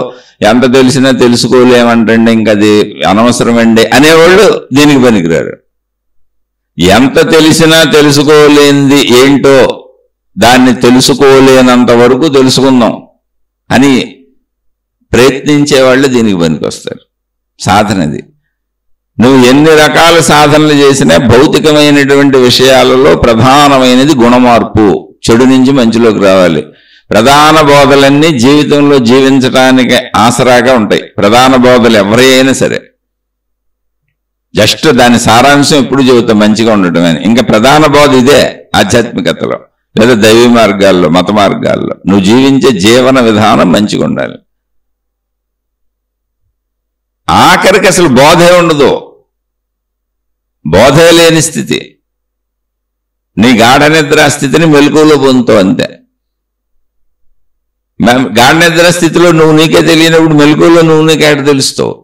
ఎంత తెలిసినా తెలుసుకోలేమంటండి, ఇంక అది అనవసరమండి అనేవాళ్ళు దీనికి పనికిరారు. ఎంత తెలిసినా తెలుసుకోలేనిది ఏంటో దాన్ని తెలుసుకోలేనంత వరకు తెలుసుకుందాం అని ప్రయత్నించేవాళ్ళు దీనికి పనికొస్తారు. సాధనది. నువ్వు ఎన్ని రకాల సాధనలు చేసినా భౌతికమైనటువంటి విషయాలలో ప్రధానమైనది గుణమార్పు. చెడు నుంచి మంచిలోకి రావాలి. ప్రధాన బోధలన్నీ జీవితంలో జీవించడానికి ఆసరాగా ఉంటాయి. ప్రధాన బోధలు ఎవరైనా సరే జస్ట్ దాని సారాంశం ఎప్పుడు చెబుతా మంచిగా ఉండటం అని. ఇంకా ప్రధాన బోధ ఇదే ఆధ్యాత్మికతలో లేదా దైవీ మార్గాల్లో మత మార్గాల్లో నువ్వు జీవించే జీవన విధానం మంచిగా ఉండాలి. ఆఖరికి అసలు బోధే ఉండదు, బోధే లేని స్థితి. నీ గాఢ నిద్ర స్థితిని మెలకువలో పొందుతావు అంతే. గాఢ నిద్ర స్థితిలో నువ్వు నీకే తెలియనప్పుడు మెలకువలో నువ్వు నీకేట తెలుస్తావు.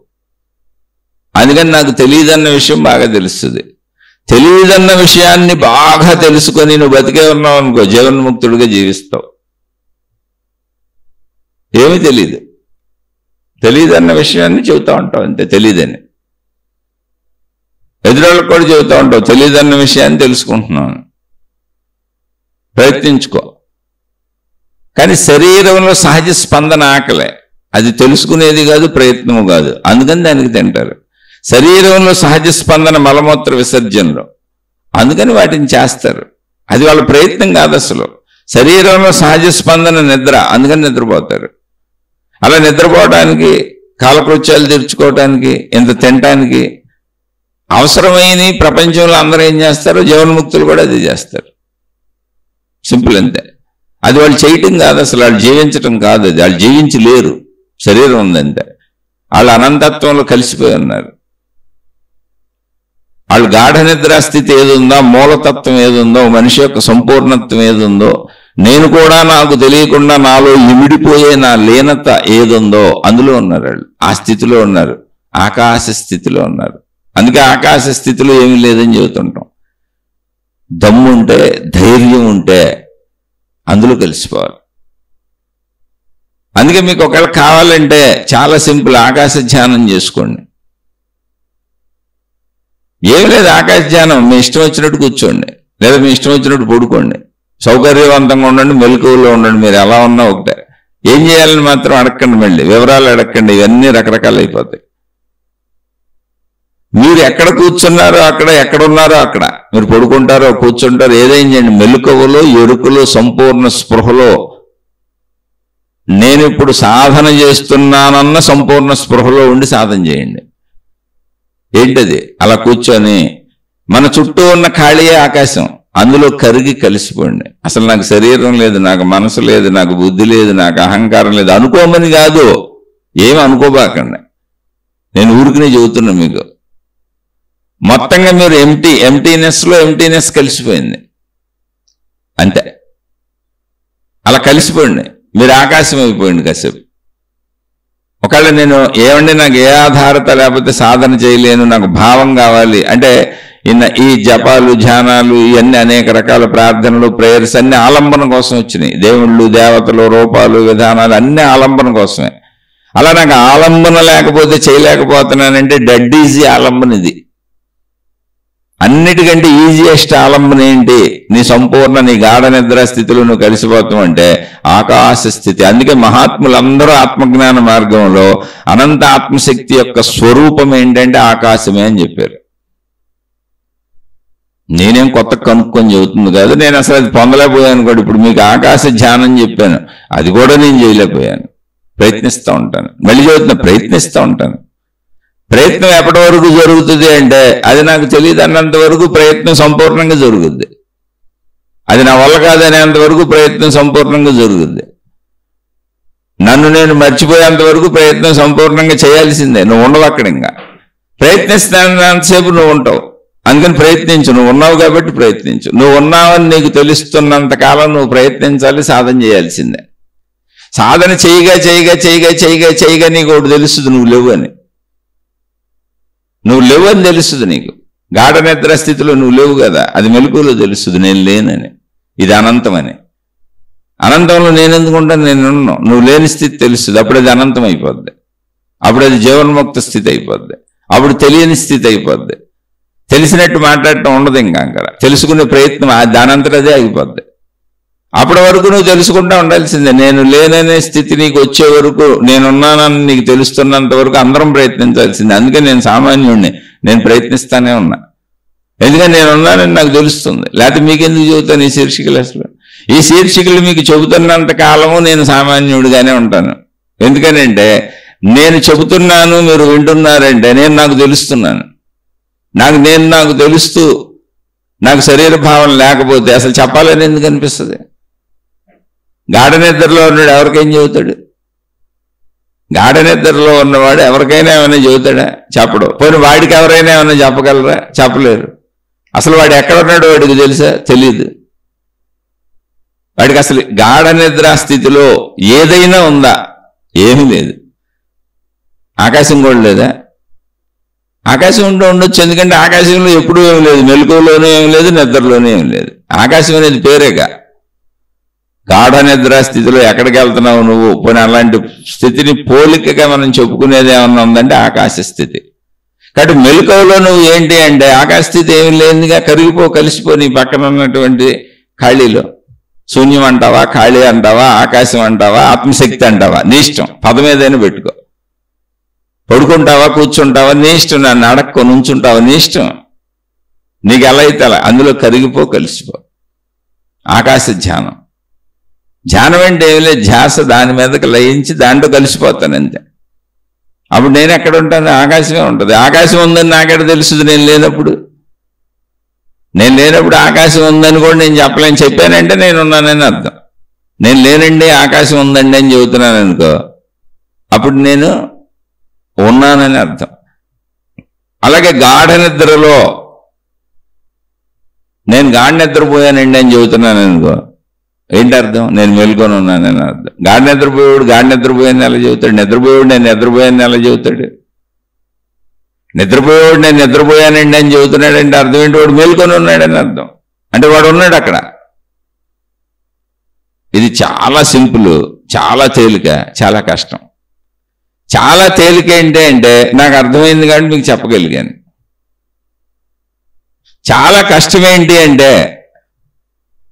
అందుకని నాకు తెలియదన్న విషయం బాగా తెలుస్తుంది. తెలియదన్న విషయాన్ని బాగా తెలుసుకొని నువ్వు బతికే ఉన్నావు అనుకో, జీవన్ముక్తుడిగా జీవిస్తావు. ఏమీ తెలియదు, తెలియదన్న విషయాన్ని చెబుతూ ఉంటావు అంతే. తెలియదని ఎదురోళ్ళకి కూడా చెబుతూ ఉంటావు, తెలియదన్న విషయాన్ని తెలుసుకుంటున్నాను, ప్రయత్నించుకో. కానీ శరీరంలో సహజ స్పందన ఆకలే, అది తెలుసుకునేది కాదు, ప్రయత్నము కాదు. అందుకని దానికి తింటారు. శరీరంలో సహజ స్పందన మలమూత్ర విసర్జనలో, అందుకని వాటిని చేస్తారు. అది వాళ్ళ ప్రయత్నం కాదు అసలు. శరీరంలో సహజ స్పందన నిద్ర, అందుకని నిద్రపోతారు. అలా నిద్రపోవడానికి, కాలకృత్యాలు తీర్చుకోవటానికి, ఇంత తినటానికి అవసరమైన ప్రపంచంలో అందరూ ఏం చేస్తారో జీవన్ముక్తులు కూడా అది చేస్తారు. సింపుల్ అంతే. అది వాళ్ళు చేయటం కాదు అసలు, వాళ్ళు జీవించటం కాదు, అది వాళ్ళు జీవించలేరు. శరీరం ఉందంతే. వాళ్ళు అనంతత్వంలో కలిసిపోయి ఉన్నారు. వాళ్ళు గాఢ నిద్రా స్థితి ఏదుందో, మూలతత్వం ఏదుందో, మనిషి యొక్క సంపూర్ణత్వం ఏదుందో, నేను కూడా నాకు తెలియకుండా నాలో ఇమిడిపోయే నా లీనత ఏదుందో అందులో ఉన్నారు. వాళ్ళు ఆ స్థితిలో ఉన్నారు, ఆకాశ స్థితిలో ఉన్నారు. అందుకే ఆకాశ స్థితిలో ఏమీ లేదని చెబుతుంటాం. దమ్ము ఉంటే, ధైర్యం ఉంటే అందులో కలిసిపోవాలి. అందుకే మీకు ఒకవేళ కావాలంటే చాలా సింపుల్, ఆకాశ ధ్యానం చేసుకోండి. ఏమి లేదు, ఆకాశ ధ్యానం. మీ ఇష్టం వచ్చినట్టు కూర్చోండి, లేదా మీ ఇష్టం వచ్చినట్టు పడుకోండి. సౌకర్యవంతంగా ఉండండి, మెలకువలో ఉండండి. మీరు ఎలా ఉన్నా ఒకటే. ఏం చేయాలని మాత్రం అడగండి, మళ్ళీ వివరాలు అడగండి. ఇవన్నీ రకరకాలు అయిపోతాయి. మీరు ఎక్కడ కూర్చున్నారో అక్కడ, ఎక్కడున్నారో అక్కడ, మీరు పడుకుంటారో కూర్చుంటారో ఏదైనా చేయండి. మెలకువలో, ఎరుకలో, సంపూర్ణ స్పృహలో, నేను ఇప్పుడు సాధన చేస్తున్నానన్న సంపూర్ణ స్పృహలో ఉండి సాధన చేయండి. ఏంటది? అలా కూర్చొని మన చుట్టూ ఉన్న ఖాళీయే ఆకాశం, అందులో కరిగి కలిసిపోండి. అసలు నాకు శరీరం లేదు, నాకు మనసు లేదు, నాకు బుద్ధి లేదు, నాకు అహంకారం లేదు అనుకోమని కాదు, ఏమి అనుకోబాకండి. నేను ఊరికినే చెబుతున్నా మీకు. మొత్తంగా మీరు ఎంటీనెస్ కలిసిపోయింది అంతే. అలా కలిసిపోండి, మీరు ఆకాశం అయిపోయింది కాసేపు. ఒకవేళ నేను ఏమండి నాకు ఏ ఆధారత లేకపోతే సాధన చేయలేను, నాకు భావం కావాలి అంటే, ఈ జపాలు, ధ్యానాలు, ఇవన్నీ అనేక రకాల ప్రార్థనలు, ప్రేయర్స్ అన్ని ఆలంబన కోసం వచ్చినాయి. దేవుళ్ళు, దేవతలు, రూపాలు, విధానాలు అన్ని ఆలంబన కోసమే. అలా నాకు ఆలంబన లేకపోతే చేయలేకపోతున్నానంటే డెడ్ ఈజీ ఆలంబన ఇది. అన్నిటికంటే ఈజియెస్ట్ ఆలంబన ఏంటి? నీ సంపూర్ణ, నీ గాఢ నిద్ర స్థితిలో నువ్వు కలిసిపోతాం అంటే ఆకాశ స్థితి. అందుకే మహాత్ములందరూ ఆత్మజ్ఞాన మార్గంలో అనంత ఆత్మశక్తి యొక్క స్వరూపం ఏంటంటే ఆకాశమే అని చెప్పారు. నేనేం కొత్త కనుక్కొని చెబుతుంది కాదు, నేను అసలు అది పొందలేకపోయాను కూడా. ఇప్పుడు మీకు ఆకాశ ధ్యానం చెప్పాను, అది కూడా నేను చేయలేకపోయాను. ప్రయత్నిస్తూ ఉంటాను, మళ్ళీ చెబుతున్నా, ప్రయత్నిస్తూ ఉంటాను. ప్రయత్నం ఎప్పటి వరకు జరుగుతుంది అంటే, అది నాకు తెలియదు అన్నంత వరకు ప్రయత్నం సంపూర్ణంగా జరుగుద్ది. అది నా వల్ల కాదనేంత వరకు ప్రయత్నం సంపూర్ణంగా జరుగుద్ది. నన్ను నేను మర్చిపోయేంత వరకు ప్రయత్నం సంపూర్ణంగా చేయాల్సిందే. నువ్వు ఉండవు అక్కడ. ఇంకా ప్రయత్నిస్తున్నంతసేపు నువ్వు ఉంటావు. అందుకని ప్రయత్నించు. నువ్వు ఉన్నావు కాబట్టి ప్రయత్నించు. నువ్వు ఉన్నావని నీకు తెలుస్తున్నంత కాలం నువ్వు ప్రయత్నించాలి, సాధన చేయాల్సిందే. సాధన చేయగా చేయగా చేయగా చేయగా చేయగా నీకు ఒకటి తెలుస్తుంది, నువ్వు లేవు అని. నువ్వు లేవు అని తెలుస్తుంది నీకు. గాఢ నిద్ర స్థితిలో నువ్వు లేవు కదా, అది మెలకువలో తెలుస్తుంది, నేను లేనని. ఇది అనంతమని. అనంతంలో నేను ఎందుకుంటాను? నేను ఉన్నాను. నువ్వు లేని స్థితి తెలుస్తుంది, అప్పుడు అది అనంతం అయిపోద్ది. అప్పుడు అది జీవన్ముక్త స్థితి అయిపోద్ది. అప్పుడు తెలియని స్థితి అయిపోద్ది. తెలిసినట్టు మాట్లాడటం ఉండదు. ఇంకా అక్కడ తెలుసుకునే ప్రయత్నం దానంతట అదే అయిపోద్ది. అప్పటి వరకు నువ్వు తెలుసుకుంటా ఉండాల్సిందే. నేను లేననే స్థితి నీకు వచ్చే వరకు, నేనున్నానని నీకు తెలుస్తున్నంత వరకు అందరం ప్రయత్నించాల్సిందే. అందుకే నేను సామాన్యుడిని, నేను ప్రయత్నిస్తానే ఉన్నా. ఎందుకంటే నేనున్నానని నాకు తెలుస్తుంది. లేకపోతే మీకెందుకు చెబుతాను ఈ శీర్షికలు? అసలు ఈ శీర్షికలు మీకు చెబుతున్నంత కాలము నేను సామాన్యుడిగానే ఉంటాను. ఎందుకనంటే నేను చెబుతున్నాను, మీరు వింటున్నారంటే నేను నాకు తెలుస్తున్నాను. నాకు తెలుస్తూ నాకు శరీర భావన లేకపోతే అసలు చెప్పాలని ఎందుకు అనిపిస్తుంది? గాఢ నిద్రలో ఉన్నాడు ఎవరికేం చెబుతాడు? గాఢ నిద్రలో ఉన్నవాడు ఎవరికైనా ఏమైనా చెబుతాడా? చెప్పడు. పోనీ వాడికి ఎవరైనా ఏమైనా చెప్పగలరా? చెప్పలేరు. అసలు వాడు ఎక్కడ ఉన్నాడో వాడికి తెలుసా? తెలియదు. వాడికి అసలు గాఢ నిద్రా స్థితిలో ఏదైనా ఉందా? ఏమీ లేదు. ఆకాశం కూడా లేదా? ఆకాశం ఉండొచ్చు, ఎందుకంటే ఆకాశంలో ఎప్పుడూ ఏమి లేదు, మెలకువలోనూ ఏమి లేదు, నిద్రలోనూ ఏమి లేదు. ఆకాశం అనేది పేరేగా. గాఢ నిద్రా స్థితిలో ఎక్కడికి వెళ్తున్నావు నువ్వు? పోనీ అలాంటి స్థితిని పోలికగా మనం చెప్పుకునేది ఏమన్నా ఉందంటే ఆకాశ స్థితి. కాబట్టి మెలకువలో నువ్వు ఏంటి అంటే ఆకాశ స్థితి ఏమి లేదుగా, కలిసిపో నీ పక్కన ఉన్నటువంటి ఖాళీలో. శూన్యం అంటావా, ఖాళీ అంటావా, ఆకాశం అంటావా, ఆత్మశక్తి అంటావా, నీ ఇష్టం. పదం ఏదైనా పెట్టుకో. పడుకుంటావా, కూర్చుంటావా, నీ ఇష్టం. నన్ను అడక్కో, నుంచుంటావా, నీ ఇష్టం. నీకు ఎలా అయితే అలా అందులో కలిసిపో. ఆకాశ ధ్యానం. ధ్యానం అంటే ఏమి లేదు, ధ్యాస దాని మీదకి లయించి దాంట్లో కలిసిపోతాను అంతే. అప్పుడు నేను ఎక్కడ ఉంటాను? ఆకాశమే ఉంటుంది. ఆకాశం ఉందని నాకెక్కడ తెలుస్తుంది నేను లేనప్పుడు? ఆకాశం ఉందని కూడా నేను చెప్పలేను. చెప్పానంటే నేను ఉన్నానని అర్థం. నేను లేనండి ఆకాశం ఉందండి అని చెబుతున్నాను అనుకో, అప్పుడు నేను ఉన్నానని అర్థం. అలాగే గాఢ నిద్రలో నేను గాఢ నిద్రపోయానండి అని చెబుతున్నాను అనుకో, ఏంటి అర్థం? నేను మెలుకొని ఉన్నానని అర్థం. గాఢ నిద్రపోయాను ఎలా చెబుతాడు? నిద్రపోయేవాడు నేను నిద్రపోయాను ఎలా చెబుతాడు? నిద్రపోయేవాడు నేను నిద్రపోయానండి అని చెబుతున్నాడంటే అర్థం ఏంటి? వాడు మేల్కొని ఉన్నాడని అర్థం. అంటే వాడు ఉన్నాడు అక్కడ. ఇది చాలా సింపుల్, చాలా తేలిక, చాలా కష్టం. చాలా తేలిక ఏంటి అంటే నాకు అర్థమైంది కాబట్టి మీకు చెప్పగలిగాను. చాలా కష్టం ఏంటి అంటే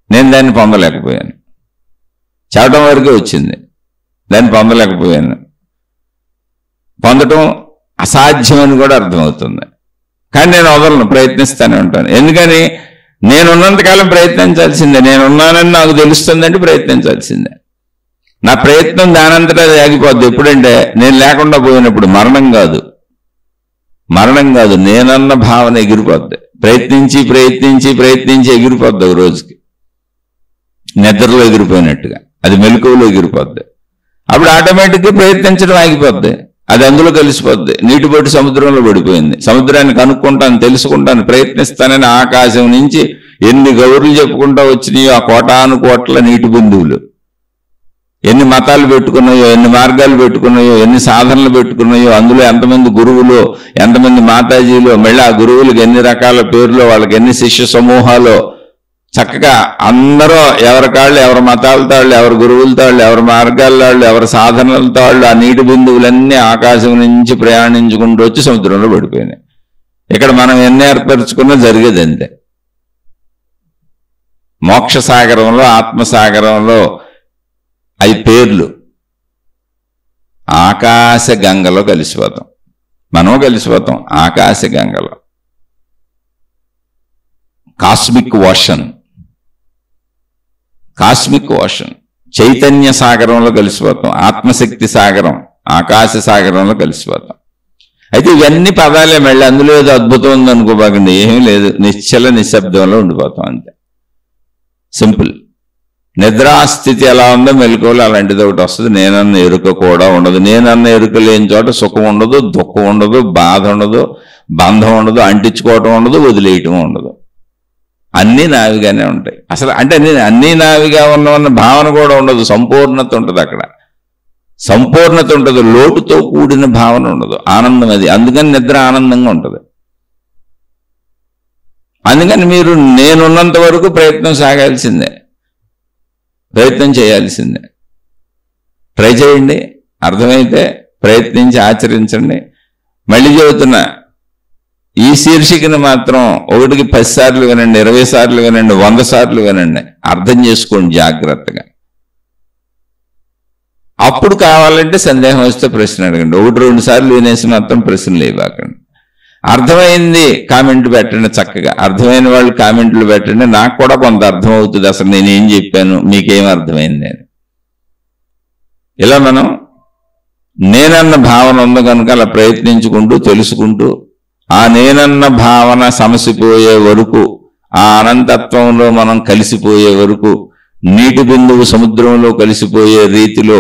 నేను దాన్ని పొందలేకపోయాను. చెప్పడం వరకే వచ్చింది, దాన్ని పొందలేకపోయాను. పొందటం అసాధ్యమని కూడా అర్థమవుతుంది. కానీ నేను వదలను, ప్రయత్నిస్తూనే ఉంటాను. ఎందుకని? నేనున్నంతకాలం ప్రయత్నించాల్సిందే. నేనున్నానని నాకు తెలుస్తుందంటే ప్రయత్నించాల్సిందే. నా ప్రయత్నం దానంతటా అది ఆగిపోద్ది. ఎప్పుడంటే నేను లేకుండా పోయినప్పుడు. మరణం కాదు, నేనన్న భావన ఎగిరిపోద్ది. ప్రయత్నించి ఎగిరిపోద్ది ఒక రోజుకి. నిద్రలో ఎగిరిపోయినట్టుగా అది మెలకువలో ఎగిరిపోద్ది. అప్పుడు ఆటోమేటిక్గా ప్రయత్నించడం ఆగిపోద్ది. అది అందులో కలిసిపోద్ది. నీటి బొట్టు సముద్రంలో పడిపోయింది. సముద్రాన్ని కనుక్కుంటాను, తెలుసుకుంటాను, ప్రయత్నిస్తానని ఆకాశం నుంచి ఎన్ని గౌరులు చెప్పుకుంటా వచ్చినాయో ఆ కోటాను కోట్ల నీటి బిందువులు, ఎన్ని మతాలు పెట్టుకున్నాయో, ఎన్ని మార్గాలు పెట్టుకున్నాయో, ఎన్ని సాధనలు పెట్టుకున్నాయో, అందులో ఎంతమంది గురువులు, ఎంతమంది మాతాజీలు, మళ్ళీ ఆ గురువులకు ఎన్ని రకాల పేర్లు, వాళ్ళకి ఎన్ని శిష్య సమూహాలు, చక్కగా అందరూ ఎవరి కాళ్ళు, ఎవరి మతాలతో వాళ్ళు, ఎవరి గురువులతో వాళ్ళు, ఎవరి మార్గాల వాళ్ళు, ఎవరి సాధనలతో వాళ్ళు ఆ నీటి బిందువులన్నీ ఆకాశం నుంచి ప్రయాణించుకుంటూ వచ్చి సముద్రంలో పడిపోయినాయి. ఇక్కడ మనం ఎన్ని ఏర్పరచుకున్నా జరిగేది అంతే. మోక్ష సాగరంలో, ఆత్మసాగరంలో అవి పేర్లు. ఆకాశ గంగలో కలిసిపోతాం, మనం కలిసిపోతాం ఆకాశ గంగలో. కాస్మిక్ ఓషన్ చైతన్య సాగరంలో కలిసిపోతాం. ఆత్మశక్తి సాగరం, ఆకాశ సాగరంలో కలిసిపోతాం. అయితే ఇవన్నీ పదాలే. మళ్ళీ అందులో ఏదో అద్భుతం ఉందనుకోబాకండి, ఏమీ లేదు. నిశ్చల నిశ్శబ్దంలో ఉండిపోతాం అంతే. సింపుల్. నిద్రాస్థితి ఎలా ఉందో మెలకువలో అలాంటిది ఒకటి వస్తుంది. నేనన్న ఎరుక కూడా ఉండదు. నేనన్న ఎరుక లేని చోట సుఖం ఉండదు, దుఃఖం ఉండదు, బాధ ఉండదు, బంధం ఉండదు, అంటించుకోవటం ఉండదు, వదిలేయటం ఉండదు. అన్నీ నావిగానే ఉంటాయి. అసలు అంటే నేను అన్నీ నావిగా ఉన్న భావన కూడా ఉండదు. సంపూర్ణత ఉంటుంది అక్కడ. సంపూర్ణత ఉంటుంది, లోటుతో కూడిన భావన ఉండదు. ఆనందం అది. అందుకని నిద్ర ఆనందంగా ఉంటుంది. అందుకని మీరు నేనున్నంత వరకు ప్రయత్నం సాగాల్సిందే, ప్రయత్నం చేయాల్సిందే. ట్రై చేయండి, అర్థమైతే ప్రయత్నించి ఆచరించండి. మళ్ళీ చెబుతున్నా, ఈ శీర్షికను మాత్రం 1కి 10 సార్లు వినండి, 20 సార్లు వినండి, 100 సార్లు వినండి. అర్థం చేసుకోండి జాగ్రత్తగా. అప్పుడు కావాలంటే సందేహం వస్తే ప్రశ్న అడగండి. 1-2 సార్లు వినేసి మాత్రం ప్రశ్నలు ఇవ్వకండి. అర్థమైంది కామెంట్ పెట్టండి, చక్కగా అర్థమైన వాళ్ళు కామెంట్లు పెట్టండి. నాకు కూడా కొంత అర్థం అవుతుంది అసలు నేనేం చెప్పాను, మీకేం అర్థమైంది అని. ఇలా మనం నేనన్న భావన ఉంది కనుక అలా ప్రయత్నించుకుంటూ తెలుసుకుంటూ ఆ నేనన్న భావన సమసిపోయే వరకు, ఆ అనంతత్వంలో మనం కలిసిపోయే వరకు, నీటి బిందువు సముద్రంలో కలిసిపోయే రీతిలో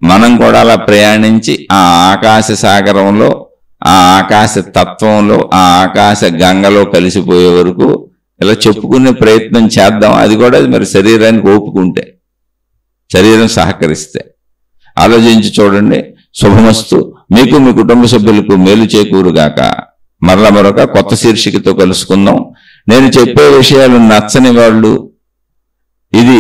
మనం కూడా అలా ప్రయాణించి ఆ ఆకాశ సాగరంలో, ఆ ఆకాశ తత్వంలో, ఆ ఆకాశ గంగలో కలిసిపోయే వరకు ఇలా చెప్పుకునే ప్రయత్నం చేద్దాం. అది కూడా మరి శరీరానికి ఓపుకుంటే, శరీరం సహకరిస్తే. ఆలోచించి చూడండి. శుభమస్తు. మీకు మీ కుటుంబ సభ్యులకు మేలు చేకూరుగాక. మరల మరొక కొత్త శీర్షికతో కలుసుకుందాం. నేను చెప్పే విషయాలు నచ్చని వాళ్ళు, ఇది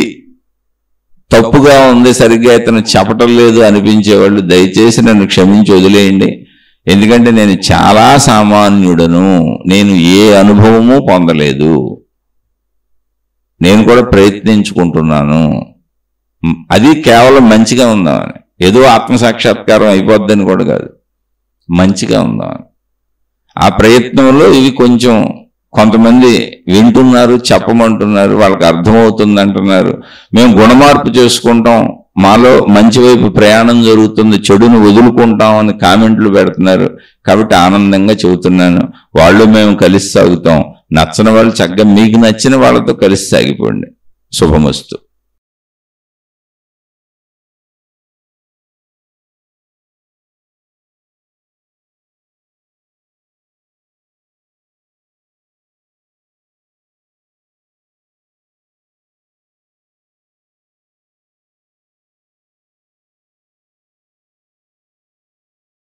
తప్పుగా ఉంది, సరిగ్గా ఇతను చెప్పటం లేదు అనిపించేవాళ్ళు దయచేసి నన్ను క్షమించి వదిలేయండి. ఎందుకంటే నేను చాలా సామాన్యుడను, నేను ఏ అనుభవము పొందలేదు, నేను కూడా ప్రయత్నించుకుంటున్నాను. అది కేవలం మంచిగా ఉందామని, ఏదో ఆత్మసాక్షాత్కారం అయిపోద్దని కూడా కాదు, మంచిగా ఉందామని. ఆ ప్రయత్నంలో ఇవి కొంచెం కొంతమంది వింటున్నారు, చెప్పమంటున్నారు, వాళ్ళకి అర్థమవుతుంది అంటున్నారు. మేము గుణమార్పు చేసుకుంటాం, మాలో మంచి వైపు ప్రయాణం జరుగుతుంది, చెడును వదులుకుంటాం అని కామెంట్లు పెడుతున్నారు. కాబట్టి ఆనందంగా చెబుతున్నాను. వాళ్ళు మేము కలిసి సాగుతాం. నచ్చని వాళ్ళు చక్కగా మీకు నచ్చిన వాళ్ళతో కలిసి సాగిపోండి. శుభమస్తు.